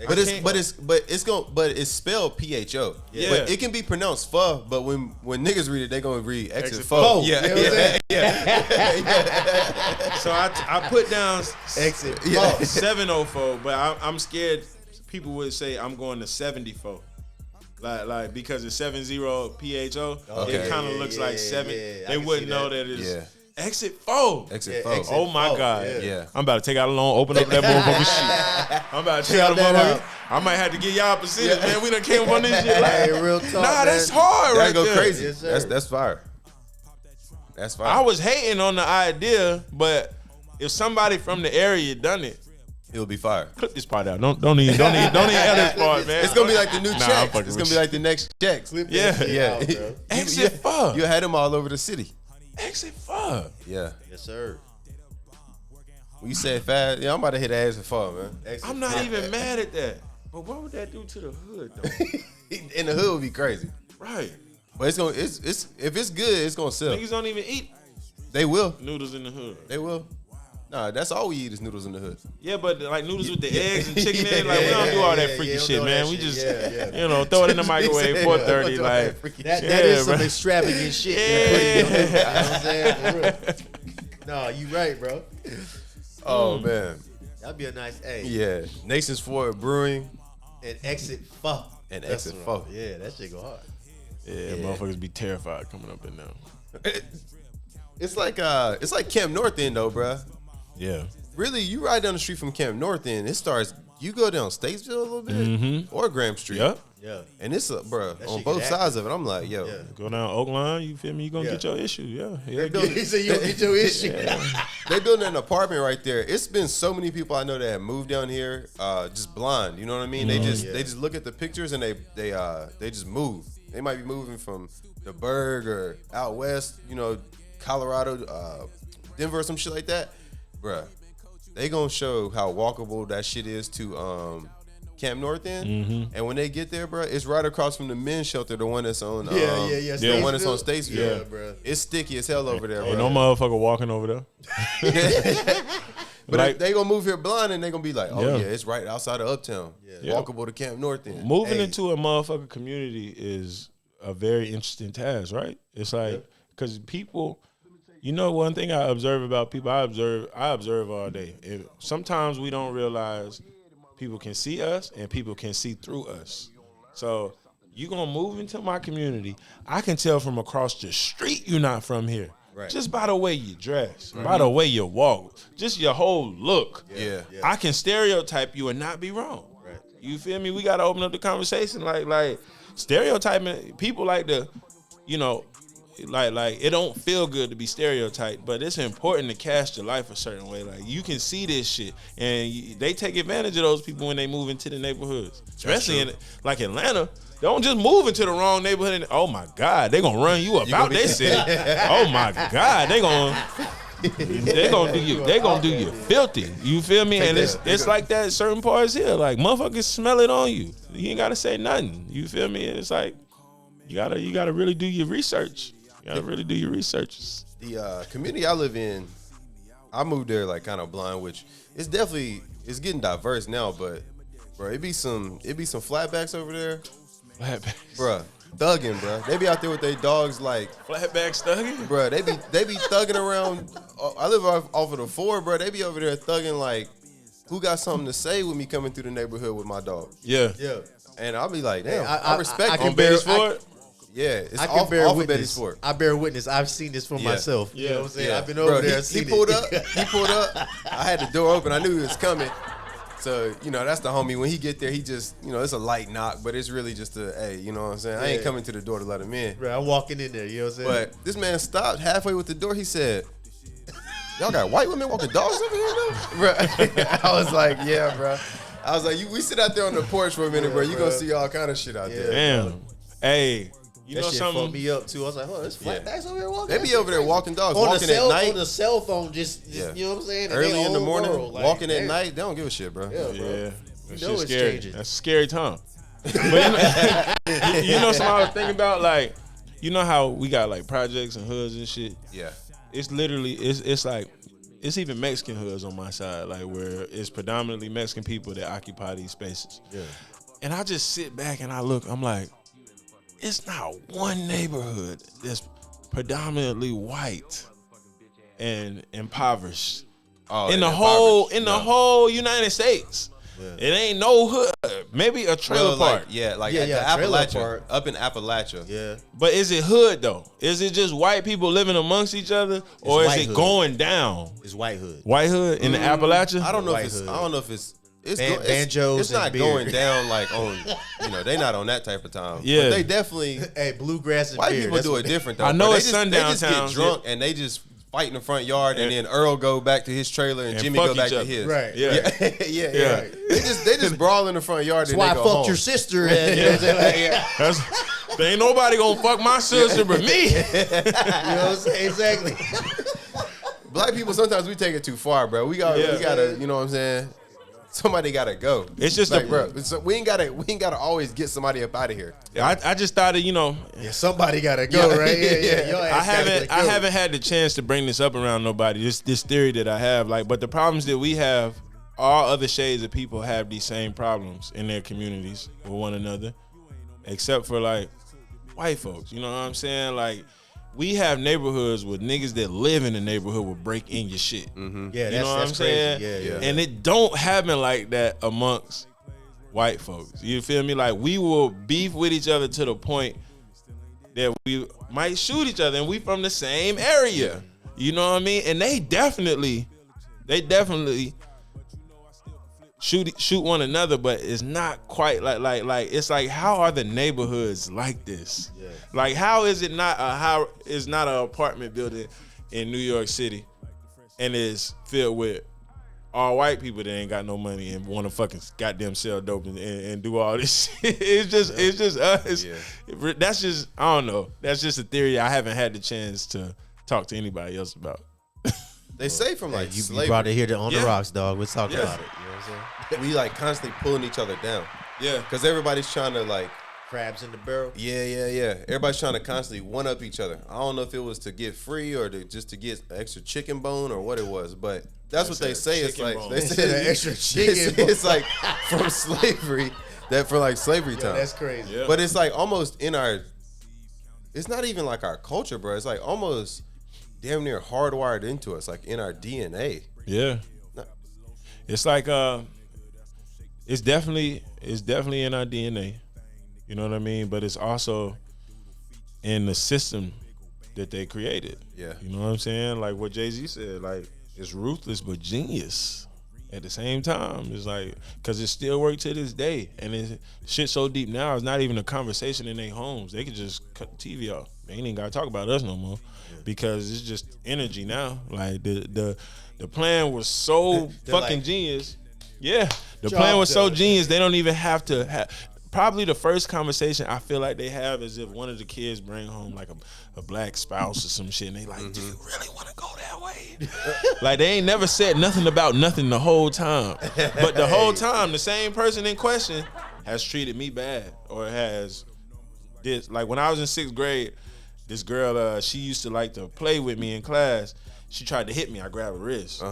But It's spelled PHO. Yeah. But it can be pronounced pho. But when niggas read it, they gonna read exit Exit pho. pho. Yeah, You know what I'm saying? So I put down Exit Pho. Yeah. 704, but I'm scared people would say I'm going to 74. Like because it's 70 PHO, Okay. it kind of looks like 7. yeah. I They can wouldn't see know that. that it's Yeah. exit 4. Exit pho. exit- Oh my Pho, God. yeah. I'm about to take out a loan, open up that motherfucking shit. I'm about to take out a that motherfucker. out. I might have to get y'all a percentage, man. We done came up on this shit. Like, Hey, real talk. nah, man. that's hard That right go there. crazy. Yes, sir. That's fire. That's fire. I was hating on the idea, but if somebody from the area done it, It'll be fire. clip this part out. Don't even edit this part, man. It's gonna be like the new Nah, I'm checks. fucking It's with gonna be you. like the next checks. Clip Yeah. that shit Yeah. out, bro. Exit 4. You had them all over the city. Exit 4. Yeah. Yes, sir. When you say it fast, yeah, I'm about to hit exit pho, man. Exit I'm not Pho. even mad at that. But what would that do to the hood, though? In the hood would be crazy. Right. But it's if it's good, it's gonna sell. Niggas don't even eat They will. noodles in the hood. They will. Nah, that's all we eat is noodles in the hood. Yeah, but like noodles with the eggs and chicken in it, like we don't do all that freaky don't shit, do man. that We shit. just, Yeah. throw it in the microwave, He said, 4:30, yeah, like. That Yeah, is some bro. extravagant shit. You know what I'm saying? For real. No, you right, bro. Oh man. That'd be a nice A. Yeah. Nations for Brewing. And Exit Pho. And Exit Restaurant. Pho. Yeah, that shit go hard. Yeah, motherfuckers be terrified coming up in there. It's like Camp North End though, bruh. Yeah. Really, you ride down the street from Camp North End, it starts. You go down Statesville a little bit, or Graham Street. Yep. Yeah. And it's bruh That on shit both get sides of it. I'm like, yo, Yeah. Go down Oak Line, you feel me? You gonna Yeah. get your issue, yeah. He said you don't get your issue. they building an apartment right there. It's been so many people I know that have moved down here, just blind. You know what I mean? They just look at the pictures and they just move. They might be moving from the Berg or out west, Colorado, Denver or some shit like that, bruh. They gonna show how walkable that shit is to Camp North End, and when they get there, bruh, it's right across from the men's shelter, the one that's on, Yeah. the one that's on Statesville. Statesville. Yeah, bruh. It's sticky as hell over there, Ain't bro. no motherfucker walking over there. But Like- if they gonna move here blind and they gonna be like, oh Yeah. yeah, it's right outside of Uptown. Yeah. Walkable to Camp North End. Moving Hey. into a motherfucking community is a very interesting task, right? It's like, because people, one thing I observe about people, I observe all day. Sometimes we don't realize people can see us and people can see through us. So you gonna move into my community, I can tell from across the street you're not from here. Just by the way you dress, by the way you walk, just your whole look. Yeah. I can stereotype you and not be wrong. Right. You feel me? We got to open up the conversation. Like stereotyping, people like to, you know, like it don't feel good to be stereotyped, but it's important to cast your life a certain way. Like you can see this shit, and they take advantage of those people when they move into the neighborhoods, especially in like Atlanta. They don't just move into the wrong neighborhood. And, oh my God, they gonna run you about their city. Oh my God, they gonna do you. They gonna do you filthy. You feel me? And it's like that in certain parts here. Like motherfuckers smell it on you. You ain't gotta say nothing. You feel me? It's like you gotta really do your research. You gotta really do your research. The community I live in, I moved there like kind of blind, which it's getting diverse now. But bro, it be some flatbacks over there. Flatbacks. Bruh, thugging, bruh. They be out there with their dogs like Flatbacks thugging? Bruh, they be thugging around. I live off of the 4, bruh. They be over there thugging like, who got something to say with me coming through the neighborhood with my dog? Yeah. And I'll be like, damn, I respect I them. can bear It's I can off bear of witness. Betty's Ford. I bear witness. I've seen this for myself. Yeah. You know what I'm saying? Yeah. I've been over Bruh, there. He Seen pulled it. up. He pulled up. I had the door open. I knew he was coming. So, you know, that's the homie. When he get there, he just, you know, it's a light knock, but it's really just a, hey, you know what I'm saying? I ain't coming to the door to let him in. Right, I'm walking in there. You know what I'm saying? But this man stopped halfway with the door. He said, y'all got white women walking dogs over here, though? Bro, I was like, yeah, bro. I was like, we sit out there on the porch for a minute, bro. You gonna see all kind of shit out there. Damn. Hey, you that know shit something? fucked me up too. I was like, oh, there's flatbacks over here walking. They be over there walking dogs, on walking the at night. on the cell phone, just you know what I'm saying? Early in the morning, like, walking at night. They don't give a shit, bro. Yeah, bro. Yeah. You That know shit's it's scary. changing. That's a scary time. But you know something I was thinking about? Like, you know how we got like projects and hoods and shit? Yeah. It's literally, it's like, it's even Mexican hoods on my side, like where it's predominantly Mexican people that occupy these spaces. Yeah. And I just sit back and I look, I'm like, it's not one neighborhood that's predominantly white and impoverished. Oh, in and the whole impoverished. whole United States. Yeah. It ain't no hood. Maybe a trailer park. Like Yeah, the trailer Appalachia, park. up in Appalachia. Yeah. But is it hood though? Is it just white people living amongst each other, or is white it hood. going down? It's white hood. White hood in the Appalachia? I don't know White if it's. hood. I don't know if it's. It's, Banjos it's not and beer. going down like on. You know, they not on that type of time. Yeah. But they definitely. Hey, bluegrass and White beer. people that's do what it different though. I know bro. it's They sundown just get towns, drunk and they just fight in the front yard, and then Earl go back to his trailer and And Jimmy fuck go back each to other. his. Right. Yeah. Yeah. Right. They just brawl in the front yard. That's and why they I go fucked home. your sister. And, you know what I'm saying? Like, That's, there ain't nobody gonna fuck my sister but me. you know what I'm saying? Exactly. Black people sometimes we take it too far, bro. We gotta, you know what I'm saying? Somebody gotta go. It's just like, a- bro. So we ain't gotta always get somebody up out of here. I just thought of, you know, Yeah, somebody gotta go, right? Yeah. Your I ass gotta go. haven't had the chance to bring this up around nobody. This theory that I have, like, but the problems that we have, all other shades of people have these same problems in their communities with one another, except for like white folks. You know what I'm saying? Like, we have neighborhoods with niggas that live in the neighborhood will break in your shit. Yeah, You that's, know what I'm that's saying? crazy. Yeah. And it don't happen like that amongst white folks. You feel me? Like, we will beef with each other to the point that we might shoot each other, and we from the same area. You know what I mean? And they definitely shoot one another, but it's not quite like it's like, how are the neighborhoods like this? Yeah. Like, how is it not an apartment building in New York City and is filled with all white people that ain't got no money and want to fucking goddamn sell dope and do all this shit. It's just us. Yeah. That's just, I don't know. That's just a theory I haven't had the chance to talk to anybody else about. They say from like You slavery, brought it here to On The Yeah. Rocks, dog. Let's talk Yeah. about it. You know what I'm saying? we like constantly pulling each other down Yeah. because everybody's trying to like, Crabs in the barrel. yeah. Everybody's trying to constantly one up each other. I don't know if it was to get free or just to get an extra chicken bone or what it was, but that's what they say. It's chicken like bone. they They said say an extra they chicken say it's like from slavery, that for like slavery Yo, time. that's crazy. Yeah. But it's like almost in our. It's not even like our culture, bro. It's like almost damn near hardwired into us, like in our DNA. Yeah. It's like it's definitely in our DNA. You know what I mean? But it's also in the system that they created. Yeah. You know what I'm saying? Like what Jay-Z said, like it's ruthless but genius at the same time. It's like, cause it still works to this day. And it's shit so deep now, it's not even a conversation in their homes. They could just cut the TV off. They ain't even gotta talk about us no more. Because it's just energy now. Like the plan was so fucking genius. Yeah. The plan was so genius, they don't even have to have. Probably the first conversation I feel like they have is if one of the kids bring home like a black spouse or some shit, and they like, do you really want to go that way? Like they ain't never said nothing about nothing the whole time. But the whole time, the same person in question has treated me bad or has this. Like when I was in 6th grade, this girl, she used to like to play with me in class. She tried to hit me. I grabbed her wrist.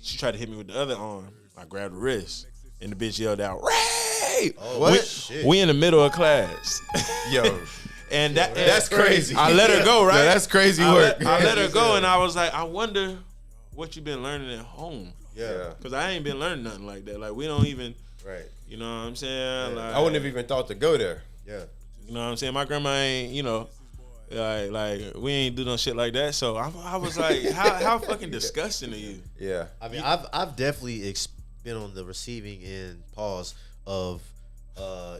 She tried to hit me with the other arm. I grabbed her wrist. And the bitch yelled out, "Ray!" Oh, what? We in the middle of class. Yo. And that's crazy. I let her go, right? No, that's crazy work. I let her go, and I was like, I wonder what you been learning at home. Yeah. Because I ain't been learning nothing like that. Like, we don't even, Right. you know what I'm saying? Yeah. Like, I wouldn't have even thought to go there. Yeah. You know what I'm saying? My grandma ain't, you know, like we ain't do no shit like that. So I was like, how fucking disgusting are you? Yeah. I mean, I've definitely been on the receiving end, of,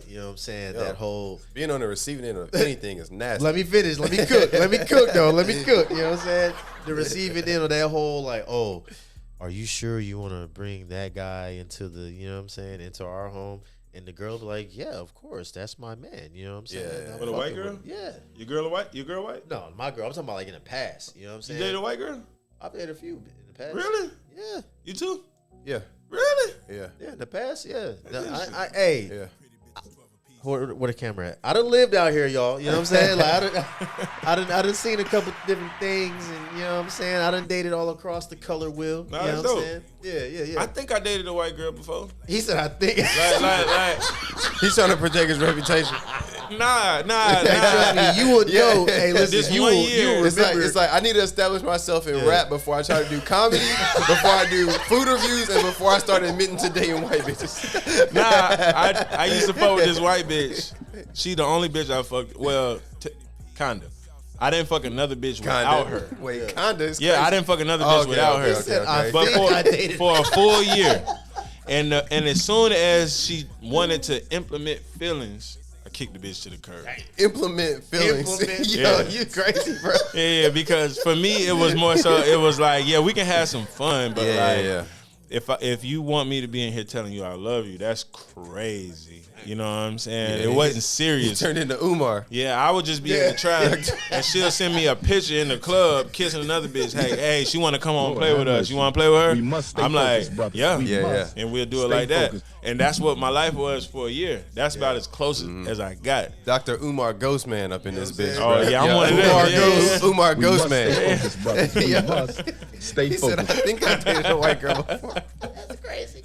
you know what I'm saying, Yo, that whole. Being on the receiving end of anything is nasty. Let me finish. Let me cook. Let me cook, though. Let me cook. You know what I'm saying? The receiving end of that whole, like, oh, are you sure you want to bring that guy into the, you know what I'm saying, into our home? And the girl be like, yeah, of course, that's my man. You know what I'm saying? Yeah. I'm With a white fucking girl? with- Yeah. Your girl white? Your girl white? No, my girl. I'm talking about like in the past. You know what I'm You saying? dated a white girl? I've dated a few in the past. Really? Yeah. You too? Yeah. Really? Yeah. Yeah, in the past, yeah. Hey, Yeah. where the camera at? I done lived out here, y'all. You know what I'm saying? Like I done seen a couple different things, and you know what I'm saying. I done dated all across the color wheel. Nah, you know that's what I'm dope. saying? Yeah. I think I dated a white girl before. He said, I think. Like, He's trying to protect his reputation. nah. Trust me, you would Yeah. know. Hey, listen, This you one will year. remember. It's like I need to establish myself in rap before I try to do comedy, before I do food reviews, and before I start admitting to dating white bitches. Nah, I used to fuck with this white bitch. She the only bitch I fucked. Well, kinda. I didn't fuck another bitch without her. Wait, kinda. Is Yeah, I crazy. didn't fuck another Oh, bitch okay, without okay, her. He said, I But think I dated. for a full year. And as soon as she wanted to implement feelings, I kicked the bitch to the curb. Implement feelings. Implement. Yo, Yeah. you crazy, bro. Yeah, because for me it was more so. It was like, yeah, we can have some fun, but Yeah. if you want me to be in here telling you I love you, that's crazy. You know what I'm saying? Yeah, it wasn't He serious. turned into Umar. Yeah, I would just be in the trap, and she'll send me a picture in the club kissing another bitch. Hey, she want to come on and play with us. You want to play with her? We must stay I'm focused, like, brother. yeah, We Yeah, must. and we'll do it Stay like that. focused. And that's what my life was for a year. That's about as close as I got. Dr. Umar Ghostman up in this bitch. Oh, bro. yeah, I'm one of them. Umar Yeah, Ghost, yeah. Umar We must stay Ghostman. focused, brother. We Yeah. must stay He said, I focused. think I dated a white girl before. That's crazy.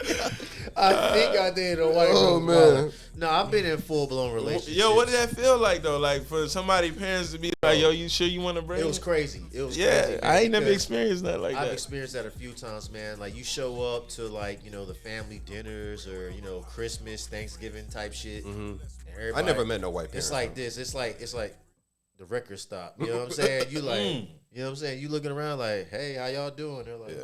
I think I dated a white Oh, girl. man. No, I've been in full blown relationships. Yo, what did that feel like though? Like for somebody's parents to be like, yo, you sure you want to bring? It was crazy. It was Yeah, crazy. I ain't never because experienced that like I've that. experienced that a few times, man. Like you show up to like, you know, the family dinners or, you know, Christmas, Thanksgiving type shit. And I everybody- never met no white parent. It's like this. It's like the record stop. You know what I'm saying? You like, you know what I'm saying? You looking around like, hey, how y'all doing? They're like, Yeah.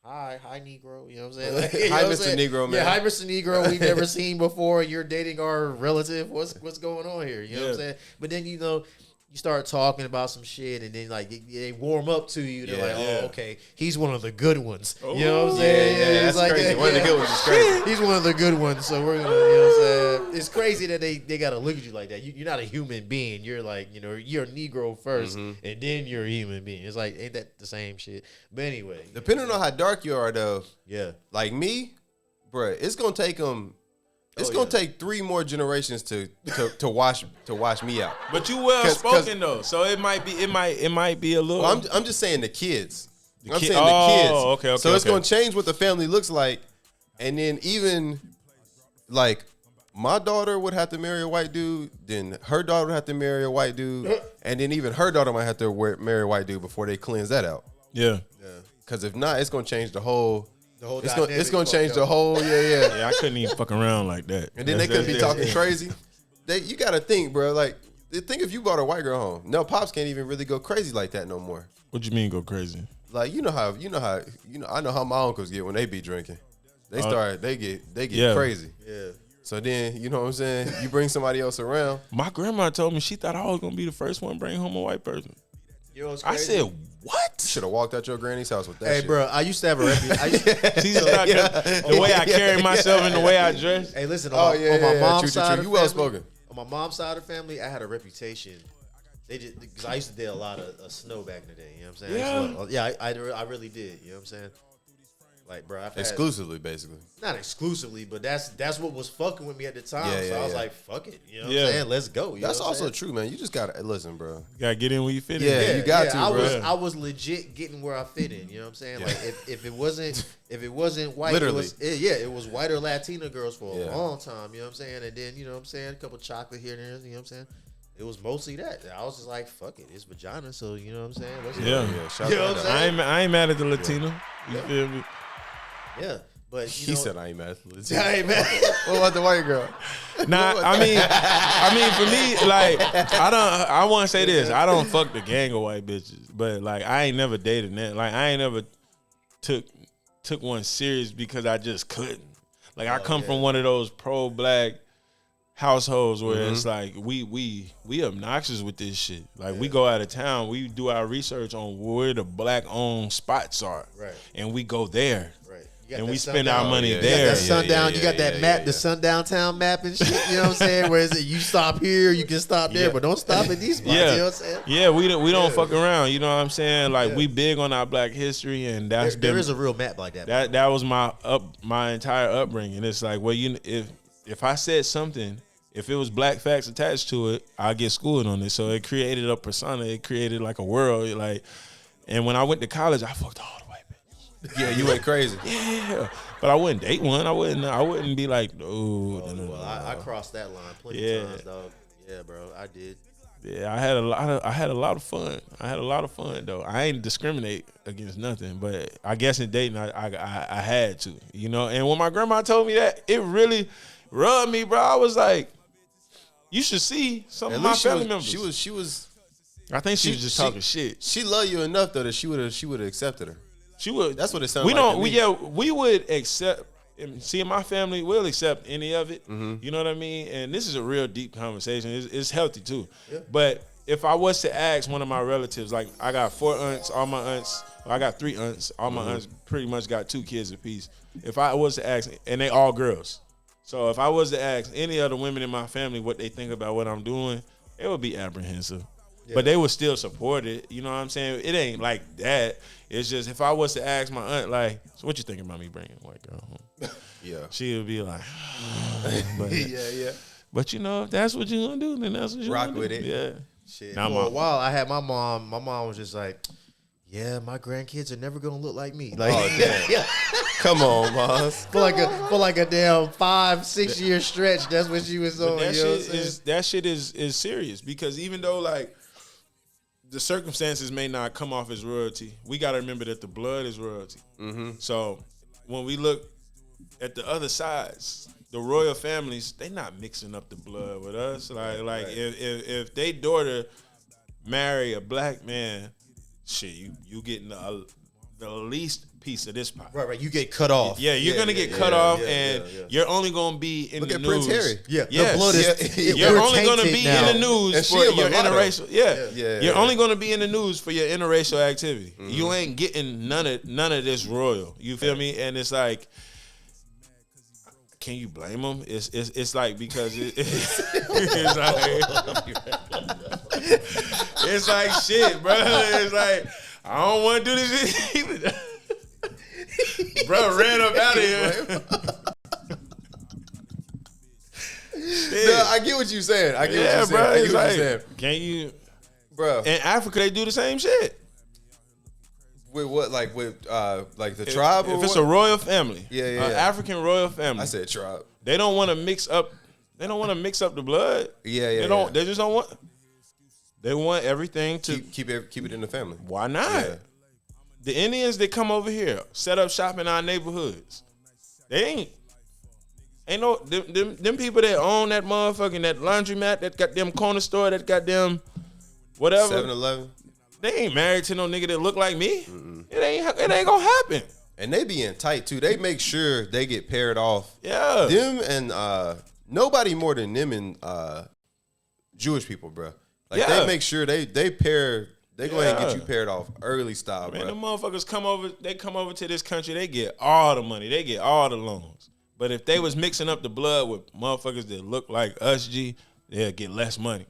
hi Negro. You know what I'm saying? Like, you know Hi, what I'm Mr. saying? Negro, man. Yeah, hi, Mr. Negro. We've never seen before. You're dating our relative. What's going on here? You know what I'm Yeah. saying? But then you know. You start talking about some shit, and then like they warm up to you. They're like, Yeah. "Oh, okay, he's one of the good ones." You know what I'm saying? Yeah, it's that's like crazy. that, One of the good ones is crazy. He's one of the good ones, so we're gonna, you know what I'm saying? It's crazy that they gotta look at you like that. You're not a human being. You're like, you know, you're a Negro 1st, and then you're a human being. It's like, ain't that the same shit? But anyway, Depending on how dark you are, though, yeah. like me, bruh, it's gonna take them. It's Oh, gonna yeah. take 3 more generations to wash me out. But you well 'Cause- spoken though, so it might be a little. Well, I'm just saying the kids. I'm ki- saying oh, the kids. okay, So it's okay. gonna change what the family looks like, and then even like my daughter would have to marry a white dude, then her daughter would have to marry a white dude, and then even her daughter might have to marry a white dude before they cleanse that out. yeah. Because if not, it's gonna change the whole. It's dynamic gonna change fucked the up. whole. Yeah. Yeah, I couldn't even fuck around like that. And then they could be talking crazy. You gotta think, bro. Like think if you brought a white girl home, no, pops can't even really go crazy like that no more. What you mean go crazy? Like I know how my uncles get when they be drinking. They get crazy. Yeah. So then, you know what I'm saying? You bring somebody else around. My grandma told me she thought I was gonna be the first one to bring home a white person. You know what's I crazy? said, what? Should have walked out your granny's house with that Hey, shit. bro, I used to have a reputation. The way I carry myself and the way I dress. Hey, listen, Oh, on my mom's true. side of You the well family- spoken. On my mom's side of the family, I had a reputation. They just because I used to do a lot of snow back in the day. You know what I'm saying? I really did. You know what I'm saying? Like, bro, I've had, Exclusively, basically. not exclusively, but that's what was fucking with me at the time. Yeah, so yeah, I was yeah. like, fuck it. You know what Yeah. I'm saying? Let's go. You That's know what I'm also saying? true, man. You just gotta listen, bro. You gotta get in where you fit Yeah, in. you got to, bro. I was legit getting where I fit in. You know what I'm saying? Like if it wasn't white, Literally. it was white or Latina girls for a Yeah. long time. You know what I'm saying? And then you know what I'm saying, a couple chocolate here and there. You know what I'm saying? It was mostly that. I was just like, fuck it, it's vagina. So you know what I'm saying? Let's go. Yeah. Shout You know out what to I'm that. saying? I ain't mad at the Latina. You feel me? Yeah, but you He know, said I ain't mad. hey man, What about the white girl? Nah, I mean, for me, like, I want to say this. I don't fuck the gang of white bitches, but like, I ain't never dated that. Like, I ain't never took one serious because I just couldn't. Like, I come from one of those pro-black households where it's like we obnoxious with this shit. Like, we go out of town, we do our research on where the black-owned spots are, Right. and we go there. right? You got And that we spend our sundown- money You got there. that sundown. You got that map, yeah. the sundown town map and shit. You know what I'm saying? Where is it? You stop here, you can stop there, Yeah. but don't stop at these spots. Yeah, You know what I'm saying? yeah, we don't fuck around. You know what I'm saying? Like, we big on our black history, and that's There been is a real map like that. that was my entire upbringing. It's like, well, if I said something, if it was black facts attached to it, I'll get schooled on it. So it created a persona. It created like a world. Like, and when I went to college, I fucked all the white bitches. Yeah, you went crazy. Yeah, but I wouldn't date one. I wouldn't be like, no. Well, I crossed that line plenty Yeah. times, dog. Yeah, bro, I did. Yeah, I had a lot of fun. I had a lot of fun though. I ain't discriminate against nothing, but I guess in dating I had to, you know. And when my grandma told me that, it really rubbed me, bro. I was like, you should see some At of my least family members. She was. I think she was just talking shit. She loved you enough though that she would have accepted her. She would. That's what it sounded We like don't. to We me. we would accept. See, in my family, we'll accept any of it. Mm-hmm. You know what I mean? And this is a real deep conversation. It's healthy too. But if I was to ask one of my relatives, like I got 4 aunts, all my aunts, I got 3 aunts, all my aunts pretty much got 2 kids apiece. If I was to ask, and they all girls, so if I was to ask any other women in my family what they think about what I'm doing, it would be apprehensive. But they would still support it. You know what I'm saying? It ain't like that. It's just if I was to ask my aunt, like, so what you thinking about me bringing a white girl home? Yeah. She would be like, but, Yeah. but you know, if that's what you're gonna do, then that's what you're Rock gonna with do. it. Yeah. Shit. Now For a my- while, I had my mom. My mom was just like, "Yeah, my grandkids are never gonna look like me." Like, Oh, damn. yeah, Come on, Moss. for like a damn 5-6 year stretch. That's what she was on. That You know what I'm shit saying? is serious because even though like the circumstances may not come off as royalty, we got to remember that the blood is royalty. Mm-hmm. So when we look at the other sides, the royal families, they not mixing up the blood with us. Like if they daughter marry a black man, shit, you getting the least piece of this pie. Right. You get cut off. Yeah, you're gonna get cut off, and you're only gonna be in Look the at news. Prince Harry. Yeah, Yes. the blood is. You're we're only gonna tainted be now. in the news And she for a your mulatto. interracial. Yeah, Yeah. You're only gonna be in the news for your interracial activity. Mm-hmm. You ain't getting none of this royal. You feel me? And it's like, can you blame them? It's like because it's like it's like shit, bro. It's like I don't want to do this shit. Bro ran up out of here. No, I get what you're saying. I get what you're saying. bro. I It's get what like, you're saying. can you? Bro, In Africa, they do the same shit. with what? Like with like the tribe? If or it's what? a royal family, Yeah, yeah, an yeah. African royal family, I said tribe. they don't want to mix up. They don't want to mix up the blood. Yeah, They don't. They just don't want. They want everything to. Keep it in the family. Why not? Yeah. The Indians that come over here set up shop in our neighborhoods. They ain't. Ain't no them people that own that motherfucking that laundromat, that got them corner store, that got them whatever. 7-Eleven. They ain't married to no nigga that look like me. It ain't gonna happen. And they be in tight too. They make sure they get paired off. Yeah. Them and nobody more than them and Jewish people, bro. Like they make sure they pair. They go ahead and get you paired off early style, bro. Man, the motherfuckers come over to this country, they get all the money, they get all the loans. But if they was mixing up the blood with motherfuckers that look like us, G, they'll get less money.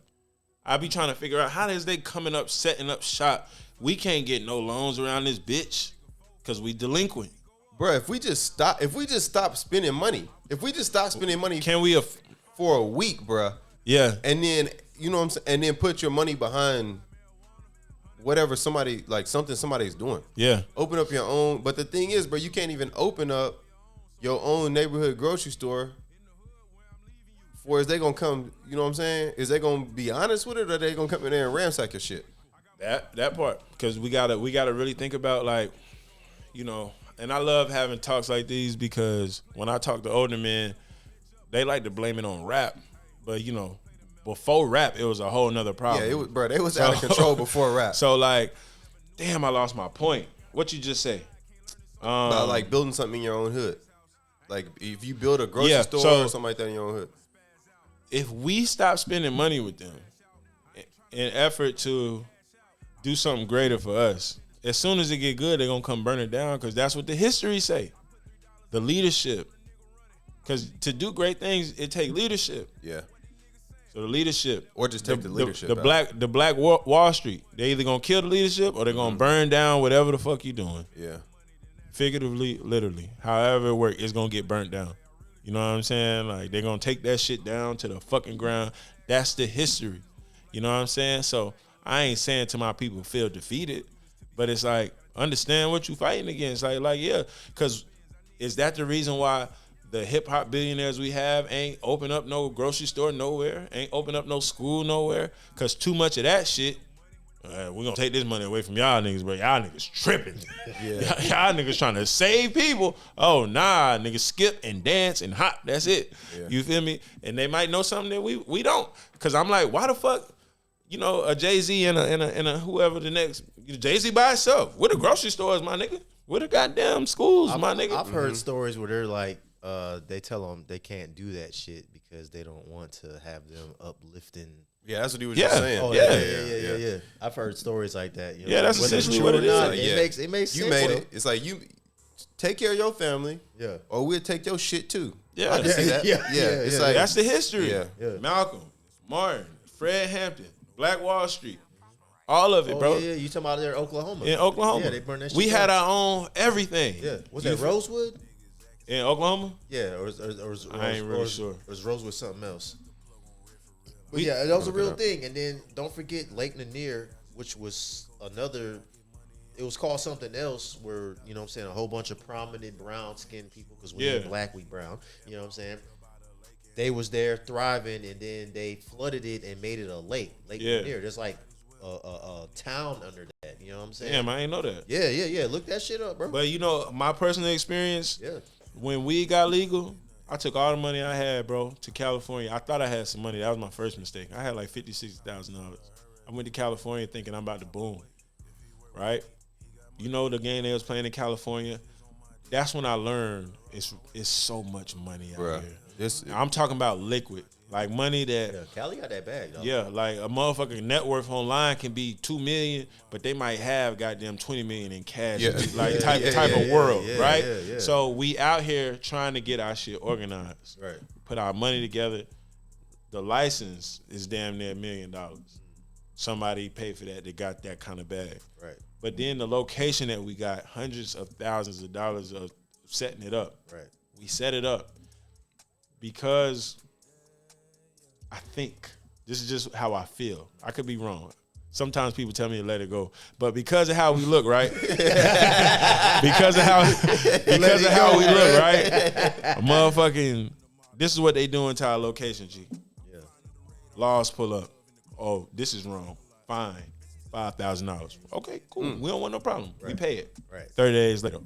I be trying to figure out how is they coming up, setting up shop. We can't get no loans around this bitch because we delinquent. Bro, if we just stop spending money, Can we for a week, bro? Yeah. And then, you know what I'm saying? And then put your money behind whatever something somebody's doing. Yeah. Open up your own. But the thing is, bro, you can't even open up your own neighborhood grocery store. For is they gonna come, you know what I'm saying? Is they gonna be honest with it, or they gonna come in there and ransack your shit? That part. Because we gotta really think about, like, you know, and I love having talks like these because when I talk to older men, they like to blame it on rap. But, you know, before rap, it was a whole nother problem. Yeah, they was out of control before rap. So, like, damn, I lost my point. What you just say? About, like, building something in your own hood. Like, if you build a grocery store or something like that in your own hood. If we stop spending money with them in effort to do something greater for us, as soon as it get good, they're going to come burn it down because that's what the history say. The leadership. Because to do great things, it take leadership. Yeah. So the leadership. Or just take the leadership The black Wall Street. They either going to kill the leadership or they're going to burn down whatever the fuck you doing. Yeah. Figuratively, literally. However it works, it's going to get burnt down. You know what I'm saying? Like, they're going to take that shit down to the fucking ground. That's the history. You know what I'm saying? So I ain't saying to my people feel defeated, but it's like, understand what you fighting against. Like, yeah, because is that the reason why the hip-hop billionaires we have ain't open up no grocery store nowhere, ain't open up no school nowhere? Because too much of that shit, we're going to take this money away from y'all niggas, but y'all niggas tripping. Yeah. Y'all niggas trying to save people. Oh, nah, niggas skip and dance and hop. That's it. Yeah. You feel me? And they might know something that we don't. Because I'm like, why the fuck, you know, a Jay-Z and a whoever the next, Jay-Z by himself. Where the grocery stores, my nigga? Where the goddamn schools, my nigga? I've heard stories where they're like, they tell them they can't do that shit because they don't want to have them uplifting. Yeah, that's what he was just saying. Oh, yeah. I've heard stories like that. You know, Yeah, that's whether it's essentially true what or it is. not, Like, It makes you sense. made though. it. It's like you take care of your family, Yeah. or we'll take your shit too. Yeah. I can see that. Yeah, It's yeah. like That's the history. Yeah. Malcolm, Martin, Fred Hampton, Black Wall Street. All of it, bro. Yeah. You talking about there in Oklahoma? In Oklahoma. Yeah, they burned that shit We had down. our own everything. Yeah. Was You that feel- Rosewood? In Oklahoma? Yeah, or was I ain't really sure. Or was Rosewood something else? But yeah, that was a real thing. And then don't forget Lake Lanier, which was another. It was called something else where, you know what I'm saying, a whole bunch of prominent brown skinned people, because we ain't black, we brown. You know what I'm saying? They was there thriving, and then they flooded it and made it a lake. Lake Lanier. There's like a town under that. You know what I'm saying? Damn, I ain't know that. Yeah. Look that shit up, bro. But you know, my personal experience, Yeah. when weed got legal, I took all the money I had, bro, to California. I thought I had some money. That was my first mistake. I had like $50,000-$60,000. I went to California thinking I'm about to boom, right? You know the game they was playing in California. That's when I learned it's so much money out here. I'm talking about liquid, like money that. Yeah, Cali got that bag, though. Yeah, like a motherfucking net worth online can be $2 million, but they might have goddamn $20 million in cash. Yeah. Like type of world, right? Yeah. So we out here trying to get our shit organized. Right. Put our money together. The license is damn near $1 million. Somebody paid for that. They got that kind of bag. Right. But then the location that we got, hundreds of thousands of dollars of setting it up. Right. We set it up because I think this is just how I feel. I could be wrong. Sometimes people tell me to let it go, but because of how we look, right? because of how we look, right? A motherfucking, this is what they doing to our location, G. Yeah. Laws pull up. Oh, this is wrong. Fine. $5,000. Okay, cool. We don't want no problem. We pay it. Right. 30 days later,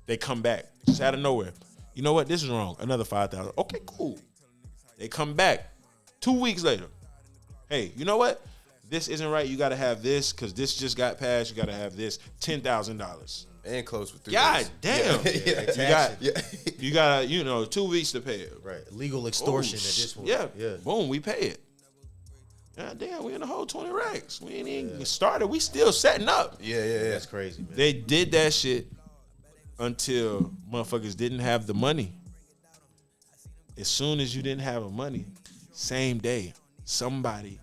they come back just out of nowhere. You know what? This is wrong. Another $5,000. Okay, cool. They come back 2 weeks later. Hey, you know what? This isn't right. You got to have this because this just got passed. You got to have this $10,000. And close with 3 God days. damn. You got 2 weeks to pay it. Right. Legal extortion at this point. Yeah. Boom, we pay it. God damn, we in the whole 20 racks. We ain't even started. We still setting up. Yeah. That's crazy, man. They did that shit until motherfuckers didn't have the money. As soon as you didn't have the money, same day, somebody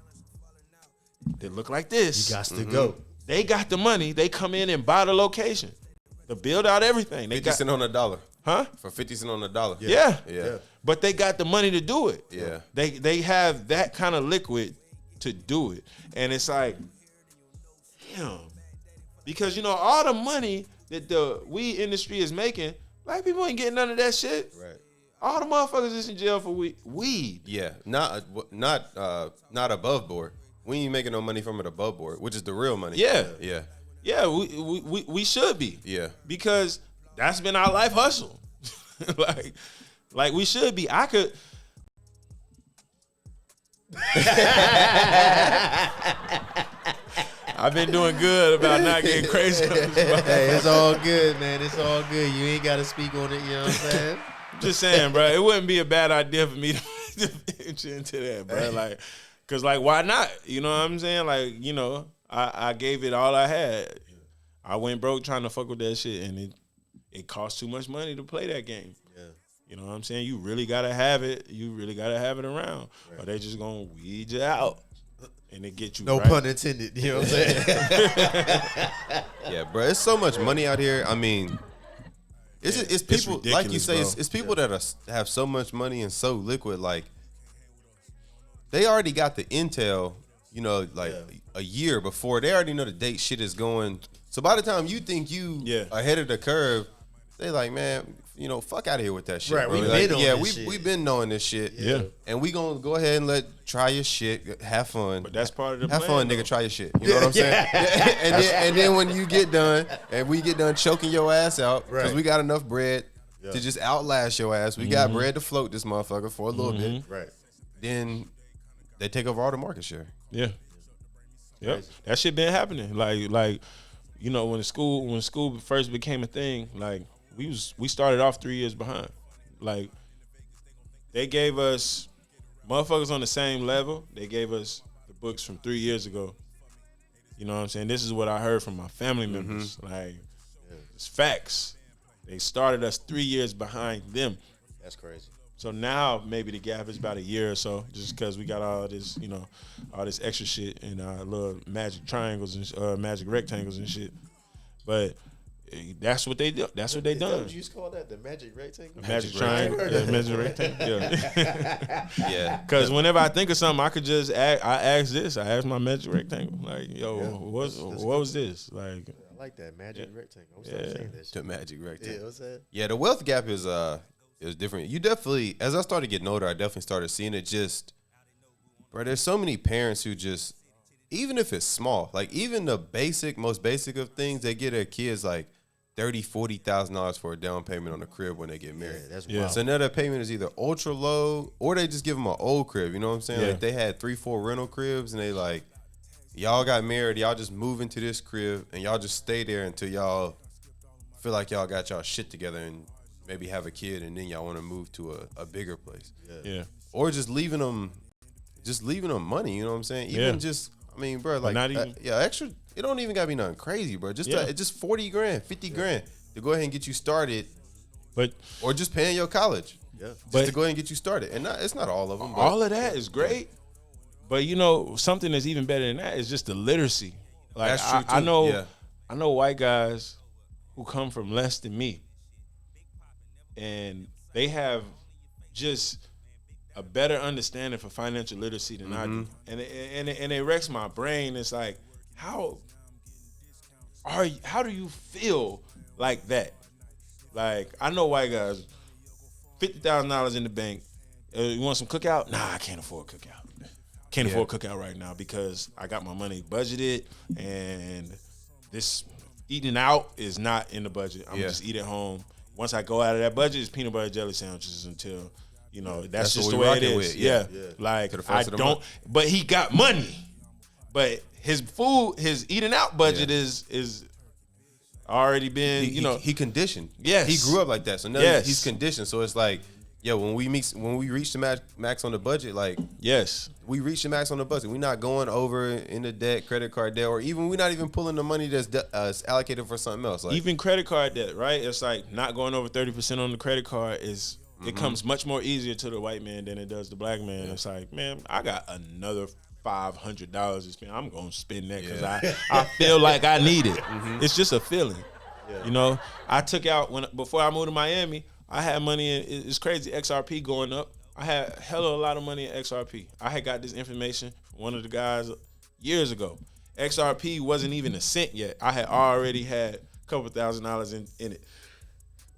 that looked like this. You got to go. They got the money. They come in and buy the location. They build out everything. They 50 cents on a dollar. Huh? For 50 cents on a dollar. Yeah. But But they got the money to do it. Yeah. They have that kind of liquid to do it. And it's like, damn. Because, all the money that the weed industry is making, black people ain't getting none of that shit. Right. All the motherfuckers is in jail for weed. Yeah. Not above board. We ain't making no money from it above board, which is the real money. Yeah. Yeah. Yeah, we should be. Yeah. Because that's been our life hustle. like we should be. I could. I've been doing good about not getting crazy. Hey, it's all good, man. It's all good. You ain't got to speak on it. You know what I'm saying? Just saying, bro. It wouldn't be a bad idea for me to venture into that, bro. Cause why not? You know what I'm saying? I gave it all I had. I went broke trying to fuck with that shit, and it cost too much money to play that game. Yeah. You know what I'm saying? You really gotta have it. You really gotta have it around, or they just gonna weed you out, and they get you. No right. pun intended. You know what I'm saying? Yeah, bro. It's so much money out here. I mean, it's people like you say. It's people that have so much money and so liquid. Like they already got the intel. A year before they already know the date shit is going. So by the time you think you ahead of the curve, they like, man, fuck out of here with that shit. Right, bro. we been on this shit. We've been knowing this shit. Yeah. And we gonna go ahead and try your shit, have fun. But that's part of the have plan, fun, though. nigga. Try your shit. You know what I'm saying? and then when you get done, and we get done choking your ass out, because we got enough bread to just outlast your ass. We got bread to float this motherfucker for a little bit. Right. Then they take over all the market share. Yeah. Yep. That shit been happening. When school first became a thing, we started off 3 years behind. They gave us motherfuckers on the same level. They gave us the books from 3 years ago. You know what I'm saying? This is what I heard from my family members. It's facts. They started us 3 years behind them. That's crazy. So now maybe the gap is about a year or so, just because we got all this, all this extra shit and our little magic triangles and magic rectangles and shit. But that's what they do. That's what they done. What you used to call that? The magic rectangle? Magic triangle. Yeah, magic rectangle. Yeah. Yeah. Because whenever I think of something, I could just I ask this. I ask my magic rectangle. What was this? I like that magic rectangle. I'm saying that shit. The magic rectangle. Yeah, what's that? Yeah, the wealth gap is different. You definitely, as I started getting older, I definitely started seeing it. Bro, there's so many parents who just, even if it's small, even the most basic of things, they get their kids $30,000-$40,000 for a down payment on a crib when they get married. Yeah, that's wild. So now that payment is either ultra low or they just give them an old crib. You know what I'm saying? Yeah. They had 3-4 rental cribs and they y'all got married, y'all just move into this crib and y'all just stay there until y'all feel like y'all got y'all shit together and maybe have a kid and then y'all want to move to a bigger place. Yeah. Or just leaving them money, you know what I'm saying? Even bro, not even, extra, it don't even gotta be nothing crazy, bro. Just 40 grand, 50 grand to go ahead and get you started. Or just paying your college. Yeah. Just to go ahead and get you stared. And it's not all of them. All of that is great. But something that's even better than that is just the literacy. That's true too. I know white guys who come from less than me. And they have just a better understanding for financial literacy than I do, and it wrecks my brain. It's like, how do you feel like that? I know white guys, $50,000 in the bank. You want some cookout? Nah, I can't afford cookout. Can't afford cookout right now because I got my money budgeted, and this eating out is not in the budget. I'm just eat at home. once I go out of that budget, it's peanut butter jelly sandwiches until, you know, that's just what the we way it rocking is. with, Yeah. yeah. Like, To the I first of the don't, month. but he got money. But his food, his eating out budget is already been, he conditioned. Yes. He grew up like that. So now Yes. he's conditioned. So it's like, yo, when we reach the max on the budget, like, yes. we reach the max on the budget. We're not going over into debt, credit card debt, or even we're not even pulling the money that's allocated for something else. Like, Even credit card debt, right? It's like not going over 30% on the credit card is it comes much more easier to the white man than it does the black man. It's like, man, I got another $500 to spend. I'm gonna spend that because I feel like I need it. It's just a feeling. You know, I took out before I moved to Miami. I had money in, it's crazy, XRP going up. I had hella a lot of money in XRP. I had got this information from one of the guys years ago. XRP wasn't even a cent yet. I had already had a couple $1,000s in it.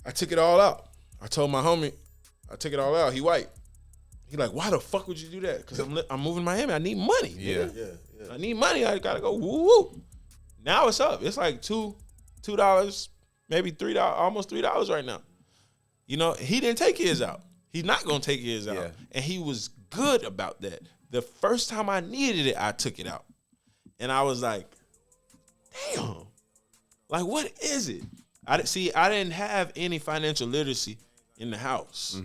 I took it all out. I told my homie, I took it all out. He white. He like, why the fuck would you do that? Because I'm moving to Miami. I need money. yeah. I need money. I gotta go. Woo woo. Now it's up. It's like $2, maybe $3, almost $3 right now. You know, he didn't take his out. He's not gonna take his out, and he was good about that. The first time I needed it, I took it out, and I was like, damn, like what is it? I didn't have any financial literacy in the house.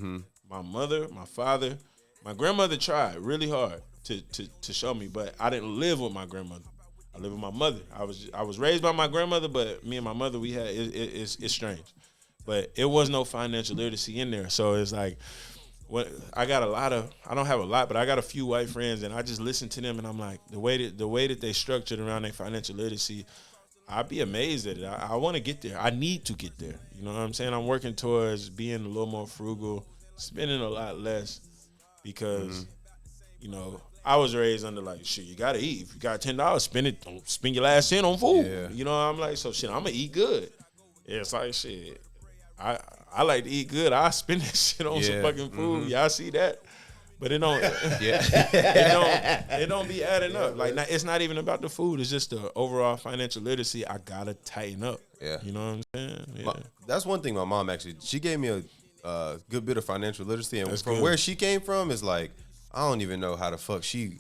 My mother, my father, my grandmother tried really hard to show me, but I didn't live with my grandmother. I lived with my mother. I was raised by my grandmother, but me and my mother, we had it's strange. But it was no financial literacy in there. So it's like, I don't have a lot, but I got a few white friends, and I just listen to them, and I'm like, the way that they structured around their financial literacy, I'd be amazed at it. I want to get there. I need to get there. You know what I'm saying? I'm working towards being a little more frugal, spending a lot less, because, you know, I was raised under like, shit, you gotta eat. If you got $10, spend it. Don't spend your last cent on food. Yeah. You know, I'm like, so shit, I'm gonna eat good. Yeah, it's like shit. I like to eat good. I spend that shit on some fucking food. Y'all see that? But it don't. it don't be adding up. Like, it's not even about the food. It's just the overall financial literacy. I gotta tighten up. Yeah. You know what I'm saying? Yeah. That's one thing my mom actually, she gave me a good bit of financial literacy, and That's from good. where she came from is like, I don't even know how the fuck she.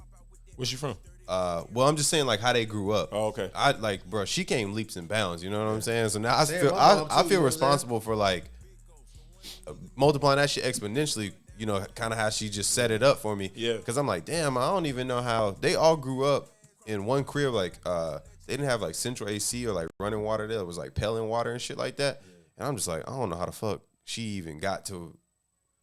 Where's she from? Well, I'm just saying like how they grew up. Oh, okay. I like, bro, she came leaps and bounds. You know what I'm saying? So now I Damn, feel my mom I too, you feel know what I'm responsible for like multiplying that shit exponentially. You know, kind of how she just set it up for me. Yeah. Because I'm like, damn, I don't even know how they all grew up in one crib. Like, they didn't have like central AC or like running water there. It was like pelling water and shit like that. And I'm just like, I don't know how the fuck she even got to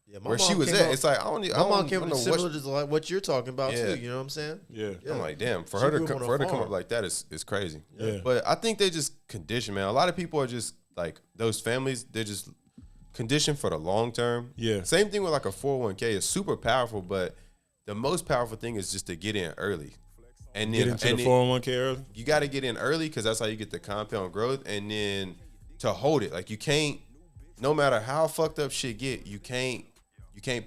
Yeah, where she was at. It's like, I my mom don't came know from similar to like what you're talking about Yeah. too. You know what I'm saying? Yeah. I'm like, damn, for She her grew to up on a come farm. up like that is crazy. Yeah. But I think they just conditioned, man. A lot of people are just like those families. They're just conditioned for the long term. Yeah. Same thing with like a 401k. It's super powerful, but the most powerful thing is just to get in early. And then Get into the 401k early. you got to get in early because that's how you get the compound growth. And then to hold it, like you can't. No matter how fucked up shit get, you can't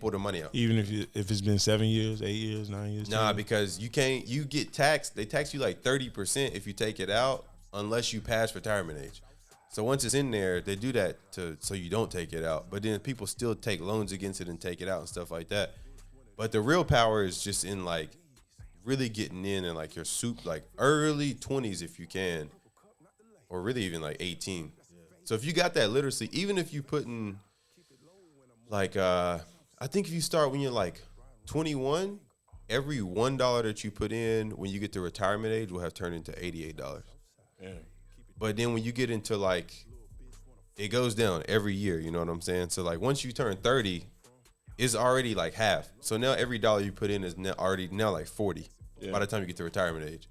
pull the money out. Even if it's been 7 years, 8 years, 9 years. 10 Nah, years. because you can't. You get taxed. They tax you like 30% if you take it out, unless you pass retirement age. So once it's in there, they do that so you don't take it out. But then people still take loans against it and take it out and stuff like that. But the real power is just in like really getting in like your like early 20s if you can, or really even like 18. So if you got that literacy, even if you put in like I think if you start when you're like 21, every $1 that you put in when you get to retirement age will have turned into $88. Yeah. But then when you get into like, it goes down every year, you know what I'm saying? So like once you turn 30, it's already like half. So now every dollar you put in is already like 40 by the time you get to retirement age.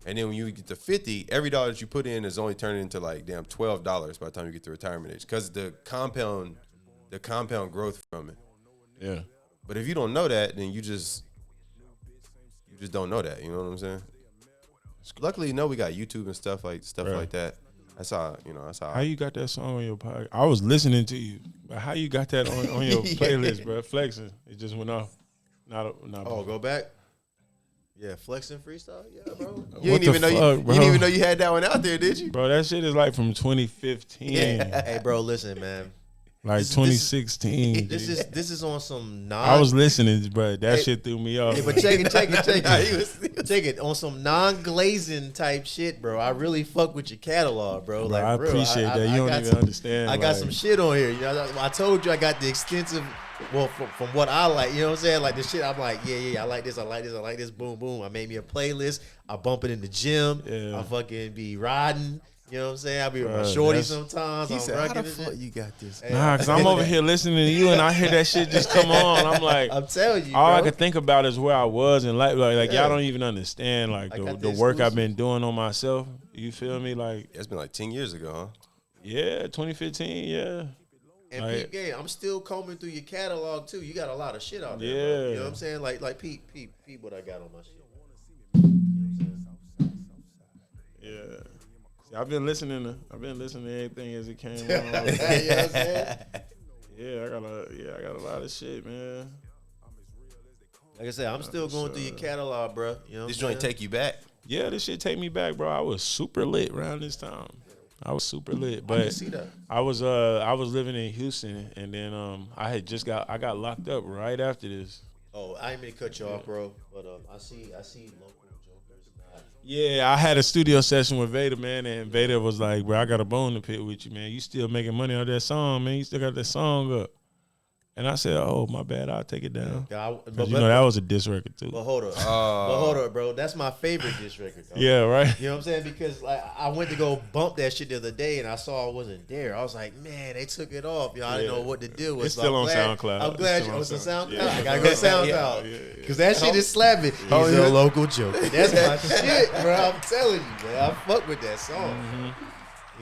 And then when you get to 50, every dollar that you put in is only turning into like damn $12 by the time you get to retirement age, because the compound growth from it. Yeah. But if you don't know that, then you just don't know that. You know what I'm saying? Luckily, we got YouTube and stuff like that. That's how How you got that song on your podcast? I was listening to you, but how you got that on your playlist, bro? Flexing, it just went off. Not Go back. Yeah, flexing freestyle. Yeah, bro. You didn't even know you had that one out there, did you? Bro, that shit is like from 2015. Hey, bro, listen, man. Like 2016. This is on some I was listening, but that shit threw me off. Hey, but check it. Check it on some non-glazing type shit, bro. I really fuck with your catalog, bro. Bro, Like, I appreciate that. You don't even understand. I got some shit on here. You know, I told you I got the extensive. Well, from what I like, you know what I'm saying? Like the shit, I'm like, yeah, I like this, I like this, boom, boom. I made me a playlist. I bump it in the gym. Yeah. I fucking be riding. You know what I'm saying? I be with my shorty sometimes. He said, how the fuck fuck you got this? Nah, because I'm over here listening to you and I hear that shit just come on. I'm like, I'm telling you, all bro. I could think about is where I was and like y'all don't even understand like the work I've been doing on myself. You feel me? Like It's been like 10 years ago, huh? yeah, 2015, yeah. And Like, peep game, I'm still combing through your catalog too. You got a lot of shit out there. Yeah. Bro. You know what I'm saying? Like peep what I got on my shit. yeah. See, I've been listening to everything as it came on. You know what I'm saying? Yeah, I got a lot of shit, man. Like I said, I'm still going through your catalog, bro. You know This what I'm joint saying? take you back. Yeah, this shit take me back, bro. I was super lit around this time. I was super lit, I can but see that. I was living in Houston, and then I got locked up right after this. Oh, I didn't mean to cut you off, bro. But I see local jokers. Yeah, I had a studio session with Vader, man, and Vader was like, bro, I got a bone to pick with you, man. You still making money on that song, man. You still got that song up. And I said, oh, my bad. I'll take it down. Yeah, Because you know that was a diss record, too. But hold up, bro. That's my favorite diss record, though. Yeah, right? You know what I'm saying? Because like I went to go bump that shit the other day, and I saw I wasn't there. I was like, man, they took it off. You know, I didn't know what to do with. It's still on SoundCloud. I'm glad It's you still it's on on SoundCloud. Yeah. I gotta go to SoundCloud because that shit is slapping. He's a local joker. That's my shit, bro. I'm telling you, man. I fuck with that song.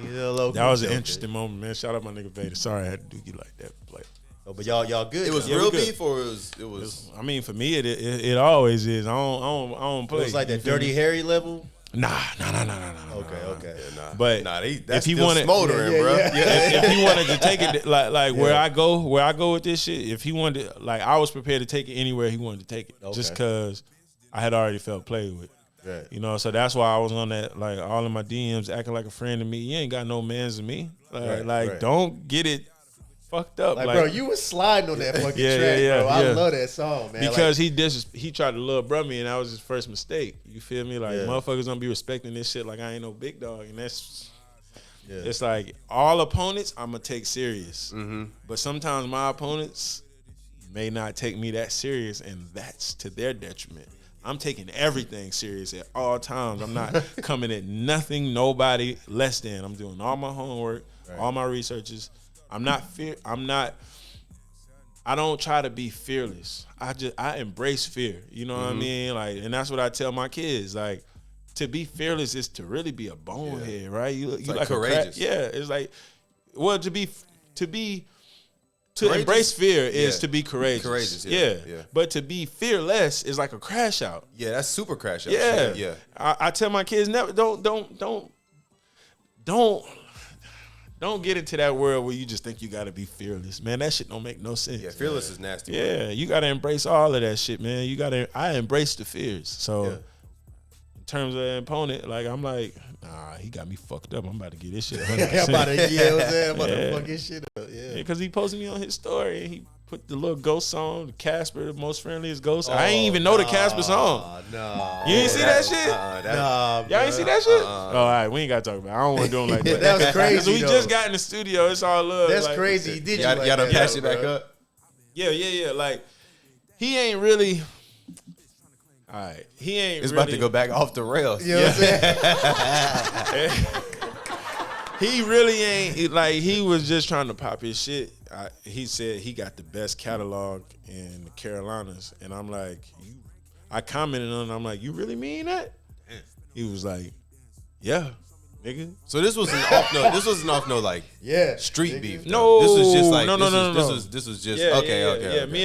He's a local. That was an joker. interesting moment, man. Shout out my nigga Vader. Sorry I had to do you like that. Like, Oh, but y'all good. It was Yeah, real we good. beef or it was I mean, for me, it always is. I don't play. It was like You that feel Dirty me? Harry level. Nah. Okay. But that's if he still wanted, smoldering, bro. if he wanted to take it like where I go with this shit, if he wanted, like I was prepared to take it anywhere he wanted to take it, just because I had already felt played with. Right. You know, so that's why I was on that, like all in my DMs, acting like a friend to me. You ain't got no mans of me. Right. Don't get it fucked up. Like, bro, you was sliding on that fucking Yeah, track, yeah, bro. I yeah. love that song, man. because he tried to love bro me, and that was his first mistake. You feel me? Like Yeah. motherfuckers don't be respecting this shit like I ain't no big dog, and that's Yeah. it's like all opponents I'm gonna take serious, Mm-hmm. but sometimes my opponents may not take me that serious, and that's to their detriment. I'm taking everything serious at all times. I'm not coming at nothing, nobody less than. I'm doing all my homework, all my researches. I don't try to be fearless. I embrace fear. You know what I mean? Like, and that's what I tell my kids. Like, to be fearless is to really be a bonehead, right? You like like courageous. it's like, well, to Courageous? embrace fear is Yeah. to be courageous. Courageous, yeah. yeah. But to be fearless is like a crash out. Yeah, that's super crash out. Yeah. Yeah. I tell my kids never don't get into that world where you just think you gotta be fearless. Man, that shit don't make no sense. Yeah, fearless is nasty. bro. Yeah, you gotta embrace all of that shit, man. I embrace the fears. So Yeah. in terms of an opponent, like I'm like, nah, he got me fucked up. I'm about to get this shit 100%. I'm about to, you know what I'm saying? I'm about Yeah. to fuck his shit up. Yeah. Because he posted me on his story and he put the little ghost song, Casper, the most friendliest ghost. I ain't even know the Casper song. Nah. You ain't see that shit? Nah, Y'all ain't see that shit? Oh, all right, we ain't got to talk about it. I don't want to do him like that. That was crazy, So we though. just got in the studio. It's all love. That's like, crazy. He did you Y'all like gotta that, patch though, it back bro. up. Yeah. Like, he ain't really. All right. He ain't It's really. about to go back off the rails. You know what I'm saying? He really ain't. Like, he was just trying to pop his shit. He said he got the best catalog in the Carolinas. And I'm like, I commented on it. I'm like, you really mean that? He was like, yeah, nigga. So this was an off note. This was an off note like Yeah. street nigga. beef. No, this was just like no. This was just okay. Yeah, me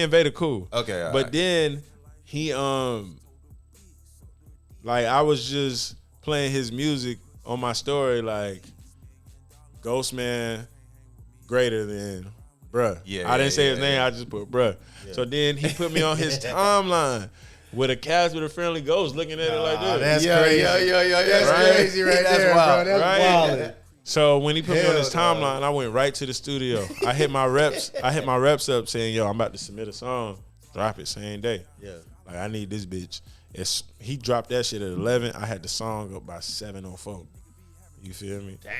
and Vader cool. Okay, all but right. then he like I was just playing his music on my story, like Ghost Man greater than bruh. Yeah, I didn't say his yeah, name, yeah. I just put bruh. So then he put me on his timeline with a cast with a friendly ghost looking at it like this. That's Yeah, crazy. yeah. That's Right? crazy right That's there, wild. bro. That's Right? wild. So when he put me on his Hell timeline, I went right to the studio. I hit my reps up saying, yo, I'm about to submit a song. Drop it same day. Yeah. Like, I need this bitch. He dropped that shit at 11. I had the song up by 7:04. You feel me? Damn.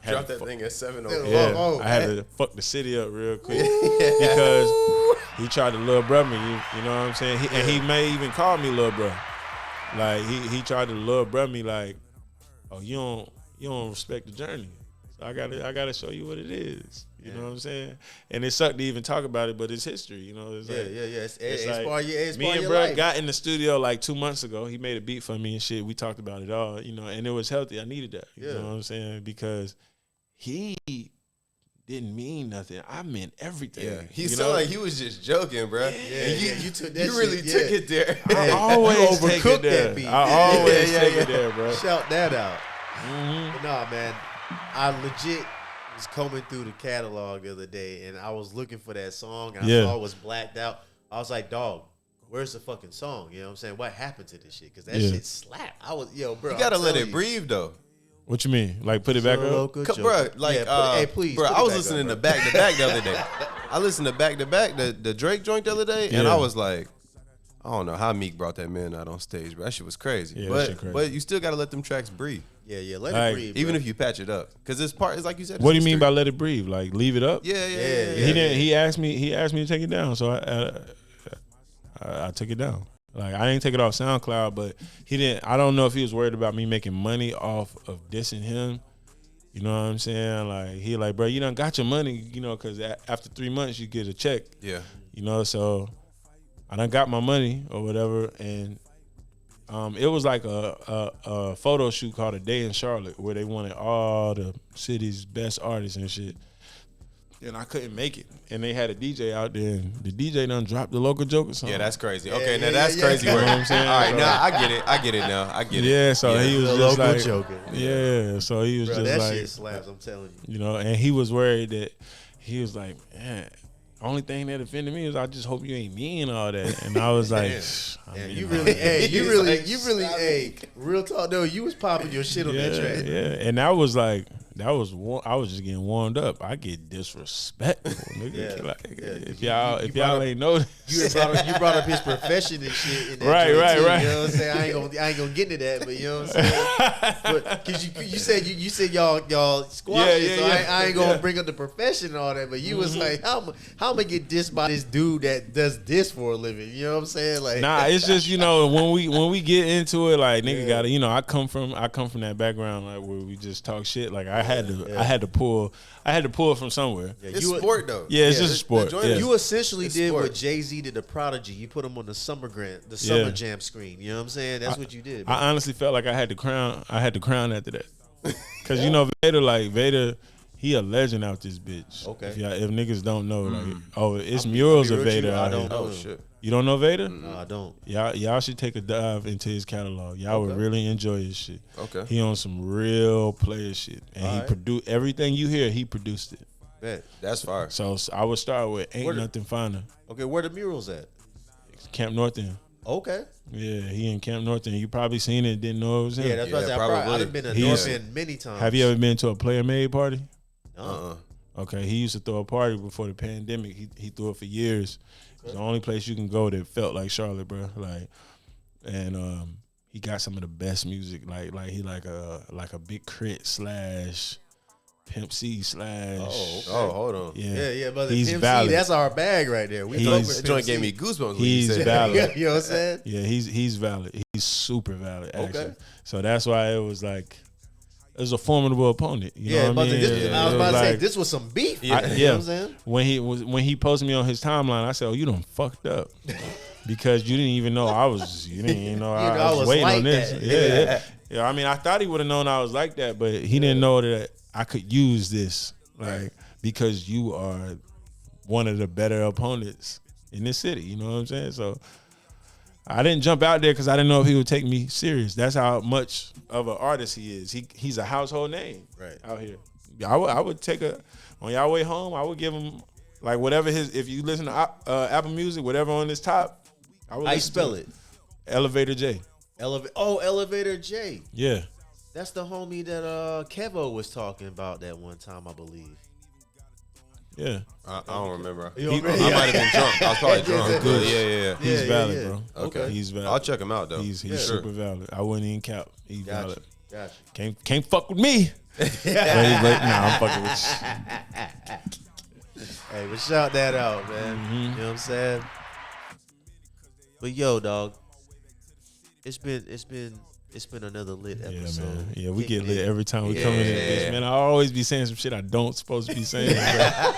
Had Drop to that fuck- thing at 7:04. Yeah, I had to fuck the city up real quick because he tried to lil' bruh me. You know what I'm saying? And he may even call me lil' bruh. Like he tried to lil' bruh me like, oh, you don't respect the journey. So I gotta show you what it is. You know what I'm saying? And it sucked to even talk about it, but it's history. You know? It's like, It's like, part of your, me and your bro life. got in the studio like 2 months ago. He made a beat for me and shit. We talked about it all, you know, and it was healthy. I needed that. You know what I'm saying? Because he didn't mean nothing. I meant everything. Yeah, he you sounded know? like he was just joking, bro. Yeah, you took that. You really shit, took it there. I You always take overcooked it there. that beat. I always Yeah, take yeah. it there, bro. Shout that out. Mm-hmm. But nah, man, I legit was combing through the catalog the other day, and I was looking for that song, and I saw it was blacked out. I was like, dog, where's the fucking song? You know what I'm saying? What happened to this shit? Because that shit slapped. I was, bro. You gotta I'm let telling it breathe, though. What you mean? Like put it back up? Bro, like, hey, please, bro, put I it was back listening up, to bro. Back to Back the other day. I listened to Back to Back, the Drake joint the other day, and Yeah. I was like, I don't know how Meek brought that man out on stage, bro. That shit was crazy. Yeah, that shit crazy. But you still gotta let them tracks breathe, Yeah, let Like, it breathe. even bro. if you patch it up, because it's like you said. What do you it's mean by history. let it breathe? Like leave it up? Yeah. He didn't. He asked me to take it down, so I took it down. Like I didn't take it off SoundCloud, but he didn't. I don't know if he was worried about me making money off of dissing him. You know what I'm saying? Like he like, bro, you done got your money. You know, because after 3 months you get a check. Yeah. You know, so I done got my money or whatever, and it was like a photo shoot called A Day in Charlotte where they wanted all the city's best artists and shit. And I couldn't make it. And they had a DJ out there, and the DJ done dropped the local joke or something. Yeah, that's crazy. Okay, now yeah, that's yeah. crazy You know work. what I'm saying? All right, So- now I get it. I get it now. I get it. Yeah, so he was The just local like, joker. yeah, so he was Bro, just that like, shit slaps. I'm telling you. you know, and he was worried that he was like, man, only thing that offended me is I just hope you ain't mean all that. And I was like, I Yeah, mean, you really, He's like, real talk. No, you was popping your shit on that track. yeah, and that was like, I was just getting warmed up. I get disrespectful, nigga. Yeah. Like, Yeah. if y'all ain't know this, You brought up his profession and shit. In that Right, joint right, too, right. You know what I'm saying? I ain't gonna get into that, but you know what I'm saying. But because you said y'all squash Yeah, it, yeah, so yeah. I ain't gonna Yeah. bring up the profession and all that. But you was like, how am I gonna get dissed by this dude that does this for a living? You know what I'm saying? Like, nah, it's just, you know, when we get into it, like nigga gotta, you know, I come from that background like where we just talk shit. Like I had to pull from somewhere. yeah, It's you, sport though. Yeah, it's Yeah, just a sport. the joint Yeah. is- You essentially It's did sport. what Jay-Z did to Prodigy. You put him on the summer jam screen. You know what I'm saying? That's what you did. I honestly felt like I had the crown after that. Cause you know Vader, he a legend out this bitch. Okay. If niggas don't know, like, it's murals of real with you, Vader I out don't here. know. Oh shit. You don't know Vader? No, I don't. Y'all should take a dive into his catalog. Y'all would really enjoy his shit. Okay. He on some real player shit, and he Alright. produced everything you hear. He produced it. Bet. That's fire. So I would start with Ain't Where the- Nothing Finer. Okay, where the murals at? Camp North End. Okay. Yeah, he in Camp North End. You probably seen it, didn't know it was him. Yeah, that's what I Yeah, said. probably. I've been to He's- North End many times. Have you ever been to a player made party? No. Okay, he used to throw a party before the pandemic. He threw it for years. It's the only place you can go that felt like Charlotte, bro. Like, and he got some of the best music. Like he like a Big Crit / Pimp C / Oh, Oh, hold on. yeah, Yeah, but he's MC, valid. that's our bag right there. We He's- fuck with That joint Pimp gave C. me goosebumps when He's you said valid. that. You know what I'm saying? Yeah, he's valid. He's super valid, actually. Okay. So that's why it was like it was a formidable opponent. You Yeah, know but what I mean? this, I was It about to say like- this was some beef. I- You know what I'm saying? when he posted me on his timeline, I said, "Oh, you done fucked up," because you didn't even know I was. You didn't even know I was waiting like on this. that. Yeah. I mean, I thought he would have known I was like that, but he didn't know that I could use this, like because you are one of the better opponents in this city. You know what I'm saying? So I didn't jump out there because I didn't know if he would take me serious. That's how much of an artist he is. He's a household name out here. I would take on y'all way home. I would give him like whatever if you listen to Apple Music, whatever on this top. I would How you listen spell to it? Elevator J. Elevator J. Yeah. That's the homie that Kevo was talking about that one time, I believe. Yeah. I don't remember. You I remember? might have been drunk. I was probably drunk. Good. Yeah. He's Yeah, valid, yeah. bro. Okay. He's valid. I'll check him out though. He's Yeah. super valid. I wouldn't even cap. He's valid. Gotcha. Can't fuck with me. but nah, I'm fucking with you. Hey, but shout that out, man. Mm-hmm. You know what I'm saying? But yo, dog, it's been another lit Yeah, episode. man. Yeah, we get Kicking lit it. every time we come in this bitch, man. I always be saying some shit I don't supposed to be saying, bro.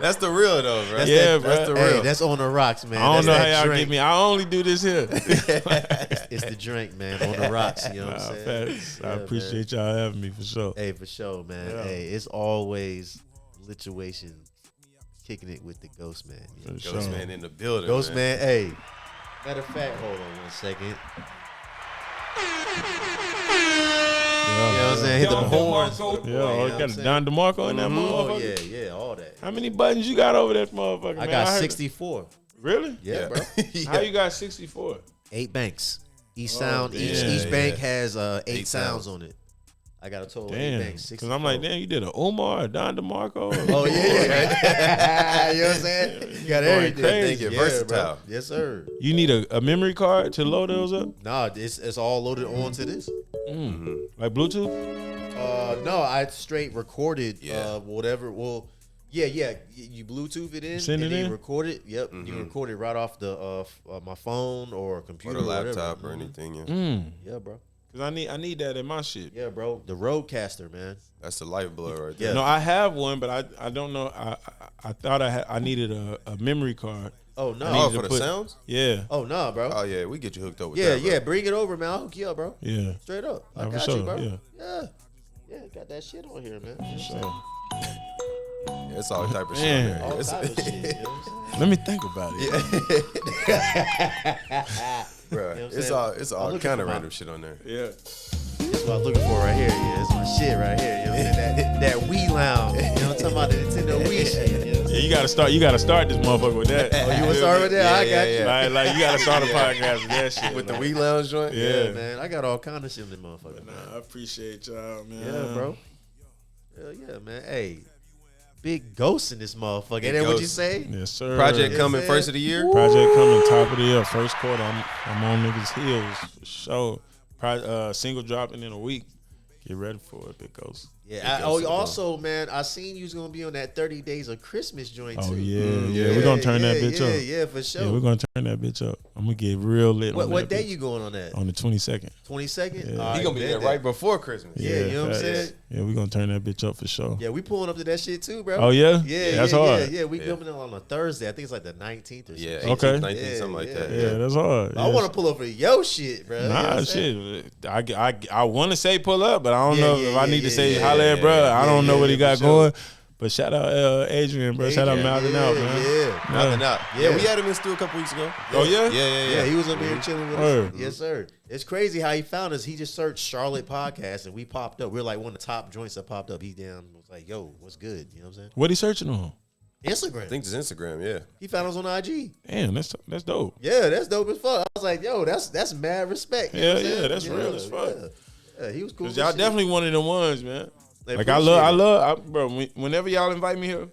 That's the real though, bro. Yeah, That's the bro. real. Hey, that's on the rocks, man. I don't That's know how that y'all drink. get me. I only do this here. It's the drink, man. On the rocks. You know what I'm saying? Facts. Yeah, I man. appreciate y'all having me for sure. Hey, for sure, man. Yeah. Hey, it's always situation kicking it with the Ghost Man. You know? For Ghost sure. man in the building. Ghost Man, hey. Matter of fact, hold on one second. You know what I'm saying? Hit them horns. Yeah, You know oh, what you I'm got a saying? Don DeMarco in that Oh, motherfucker? yeah, all that. How many buttons you got over that motherfucker, I man? got heard- 64. Really? Yeah, bro. How you got 64? 8 banks. Each Oh, sound, damn. each bank Yeah. has 8 8 sounds sounds. on it. I got a total of 8 Damn. banks. Because I'm like, 64. damn, you did a Omar, a Don DeMarco. Oh yeah. You know what I'm saying? You got Going everything. crazy. You're Yeah, versatile. bro. Yes, sir. You need a memory card to load those up? Nah, it's all loaded onto this. Like Bluetooth? No, I straight recorded Yeah. whatever. Well, yeah. You Bluetooth it in, Send and it then in? you record it. Yep, you can record it right off the my phone or Or computer the or laptop whatever. or anything. Yeah. Yeah, bro. Because I need that in my shit. Yeah, bro. The Roadcaster, man. That's the lifeblood right Yeah. there. No, I have one, but I don't know. I thought I needed a memory card. Oh no. I Oh, need for to the put- sounds? Yeah. Oh no, bro. Oh yeah, we get you hooked up with yeah, that. bro. yeah. Bring it over, man. I'll hook you up, bro. Yeah. Straight up. I Nah, for got sure, you, bro. yeah. Yeah, got that shit on here, man. So, Yeah, it's all type of shit. Man. on there. All It's- type of shit. You know what I'm saying? let me think about it. Bro, You know what I'm it's saying? all I'm looking kind for of my- random shit on there. Yeah. That's what I'm looking for right here. Yeah, that's my shit right here. You know what I'm saying? That Wii lounge. You know what I'm talking about? The Nintendo Wii shit. You know what I'm saying? Yeah, you gotta start this motherfucker with that. Oh, you want to start with that? I got you. Like you gotta start a podcast with that shit. With the like. Wii Lounge joint? Yeah. Yeah, man. I got all kind of shit in the motherfucker. Man. Nah, I appreciate y'all, man. Yeah, bro. Hell yeah, man. Hey, big ghost in this motherfucker. Big Ain't that what you ghost. say? Yes, sir. Project Yeah, coming man. first of the year? Project coming top of the year, first quarter. I'm on niggas' heels for sure. Single dropping in a week. Get ready for it, big ghost. Yeah. ghost, bro. Also, man, I seen you was gonna be on that 30 Days of Christmas joint Oh too. yeah. We're gonna turn that bitch up. Yeah, for sure. Yeah, we're gonna turn that bitch up. I'm gonna get real lit. what on what that day bitch. you going on that? On the 22nd. 22nd? Yeah. He gonna be there right before Christmas. Yeah, you know what I'm facts. saying? Yeah, we're gonna turn that bitch up for sure. Yeah, we pulling up to that shit too, bro. Oh yeah? Yeah, That's yeah, hard. Yeah, we Yeah. coming on a Thursday. I think it's like the 19th or something. Yeah, 18th, Okay. 19th, Yeah, something like yeah. that. Yeah, that's hard. I want to pull up for your shit, bro. You know what Nah, I'm saying? shit. I want to say pull up, but I don't Yeah, know yeah, if I yeah, need to yeah, say yeah, holla at bro. I don't know yeah, what he yeah, got for sure. going. But shout out Adrian, bro. Shout out Adrian, Mouthing yeah, Out, man. yeah. Nothing out. Yeah. Yeah, we had him in studio a couple weeks ago. Oh yeah? Yeah, he was up here chilling with Word. us. Yes, sir. It's crazy how he found us. He just searched Charlotte podcast and we popped up. We are like one of the top joints that popped up. He down was like, "Yo, what's good?" You know what I'm saying? What he searching on? Instagram. I think it's Instagram, yeah. He found us on IG. Damn, that's dope. Yeah, that's dope as fuck. I was like, "Yo, that's mad respect." You know Yeah, what I'm saying? yeah, that's real as fuck. Yeah, he was cool. Cause as y'all shit. definitely one of the ones, man. They Like appreciate it. bro. Whenever y'all invite me here,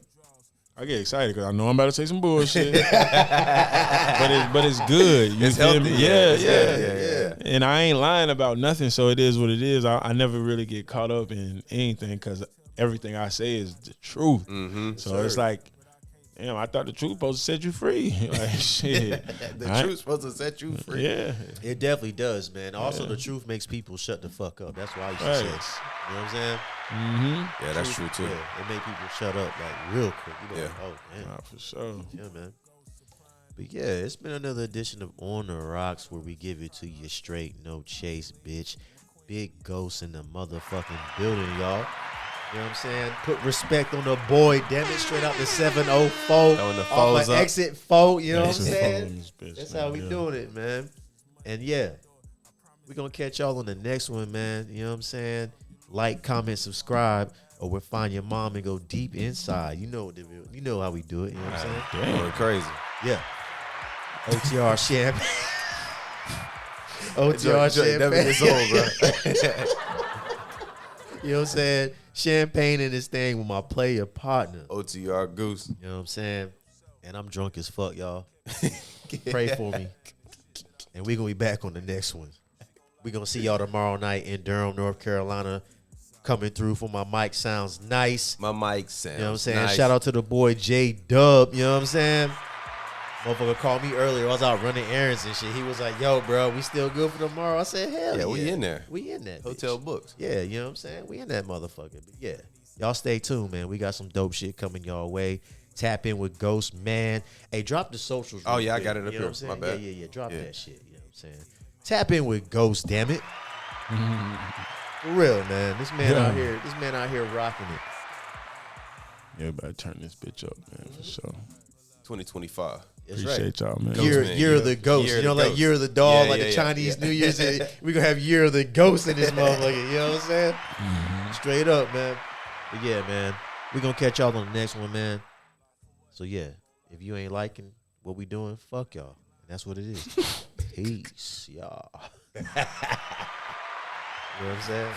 I get excited because I know I'm about to say some bullshit. but it's good. You It's feel healthy. me? Yeah. Yeah. And I ain't lying about nothing, so it is what it is. I never really get caught up in anything because everything I say is the truth. So it's like, damn, I thought the truth supposed to set you free. Like shit. The truth's supposed to set you free. Yeah. It definitely does, man. Also, the truth makes people shut the fuck up. That's why I used to say it. Facts. You know what I'm saying? Yeah, that's true too. Yeah, it make people shut up like real quick. You know, Yeah. like, oh man. Nah, for sure. Yeah, man. But yeah, it's been another edition of On the Rocks where we give it to you straight, no chase, bitch. Big Ghost in the motherfucking building, y'all. You know what I'm saying? Put respect on the boy. Damn it, straight out the 704. Throwing the Off foes of up. exit 4. You know what I'm Exit saying? four in this bitch, That's man, how we yeah. doing it, man. And yeah, we're going to catch y'all on the next one, man. You know what I'm saying? Like, comment, subscribe, or we'll find your mom and go deep inside. You know what you know how we do it. You know what I'm saying? Damn. Going crazy. Yeah. OTR champagne. OTR Joint champagne. definitely is old, bro. You know what I'm saying? Champagne in this thing with my player partner. OTR Goose. You know what I'm saying? And I'm drunk as fuck, y'all. Pray for me. And we're going to be back on the next one. We're going to see y'all tomorrow night in Durham, North Carolina. Coming through for my mic sounds nice. My mic sounds You know what I'm saying? nice. Shout out to the boy J Dub. You know what I'm saying? Motherfucker called me earlier. I was out running errands and shit. He was like, yo, bro, we still good for tomorrow? I said, hell yeah. We in there. We in that Hotel bitch. books. Yeah, you know what I'm saying? We in that motherfucker. But yeah, y'all stay tuned, man. We got some dope shit coming y'all way. Tap in with Ghost, man. Hey, drop the socials. Oh, yeah, I quick. got it up you know here. What I'm My saying? bad. Yeah. Drop that shit. You know what I'm saying? Tap in with Ghost, damn it. For real, man. This man out here rocking it. Yeah, better turn this bitch up, man, for sure. 2025. That's Appreciate y'all, man. Year of the Ghost. Year You know, of the like Ghost. Year of the Dog, Yeah, like yeah, the yeah, Chinese yeah. New Year's. We gonna have Year of the Ghost in this motherfucker. You know what I'm saying? Straight up, man. But yeah, man. We gonna catch y'all on the next one, man. So yeah, if you ain't liking what we doing, fuck y'all. And that's what it is. Peace, y'all. You know what I'm saying?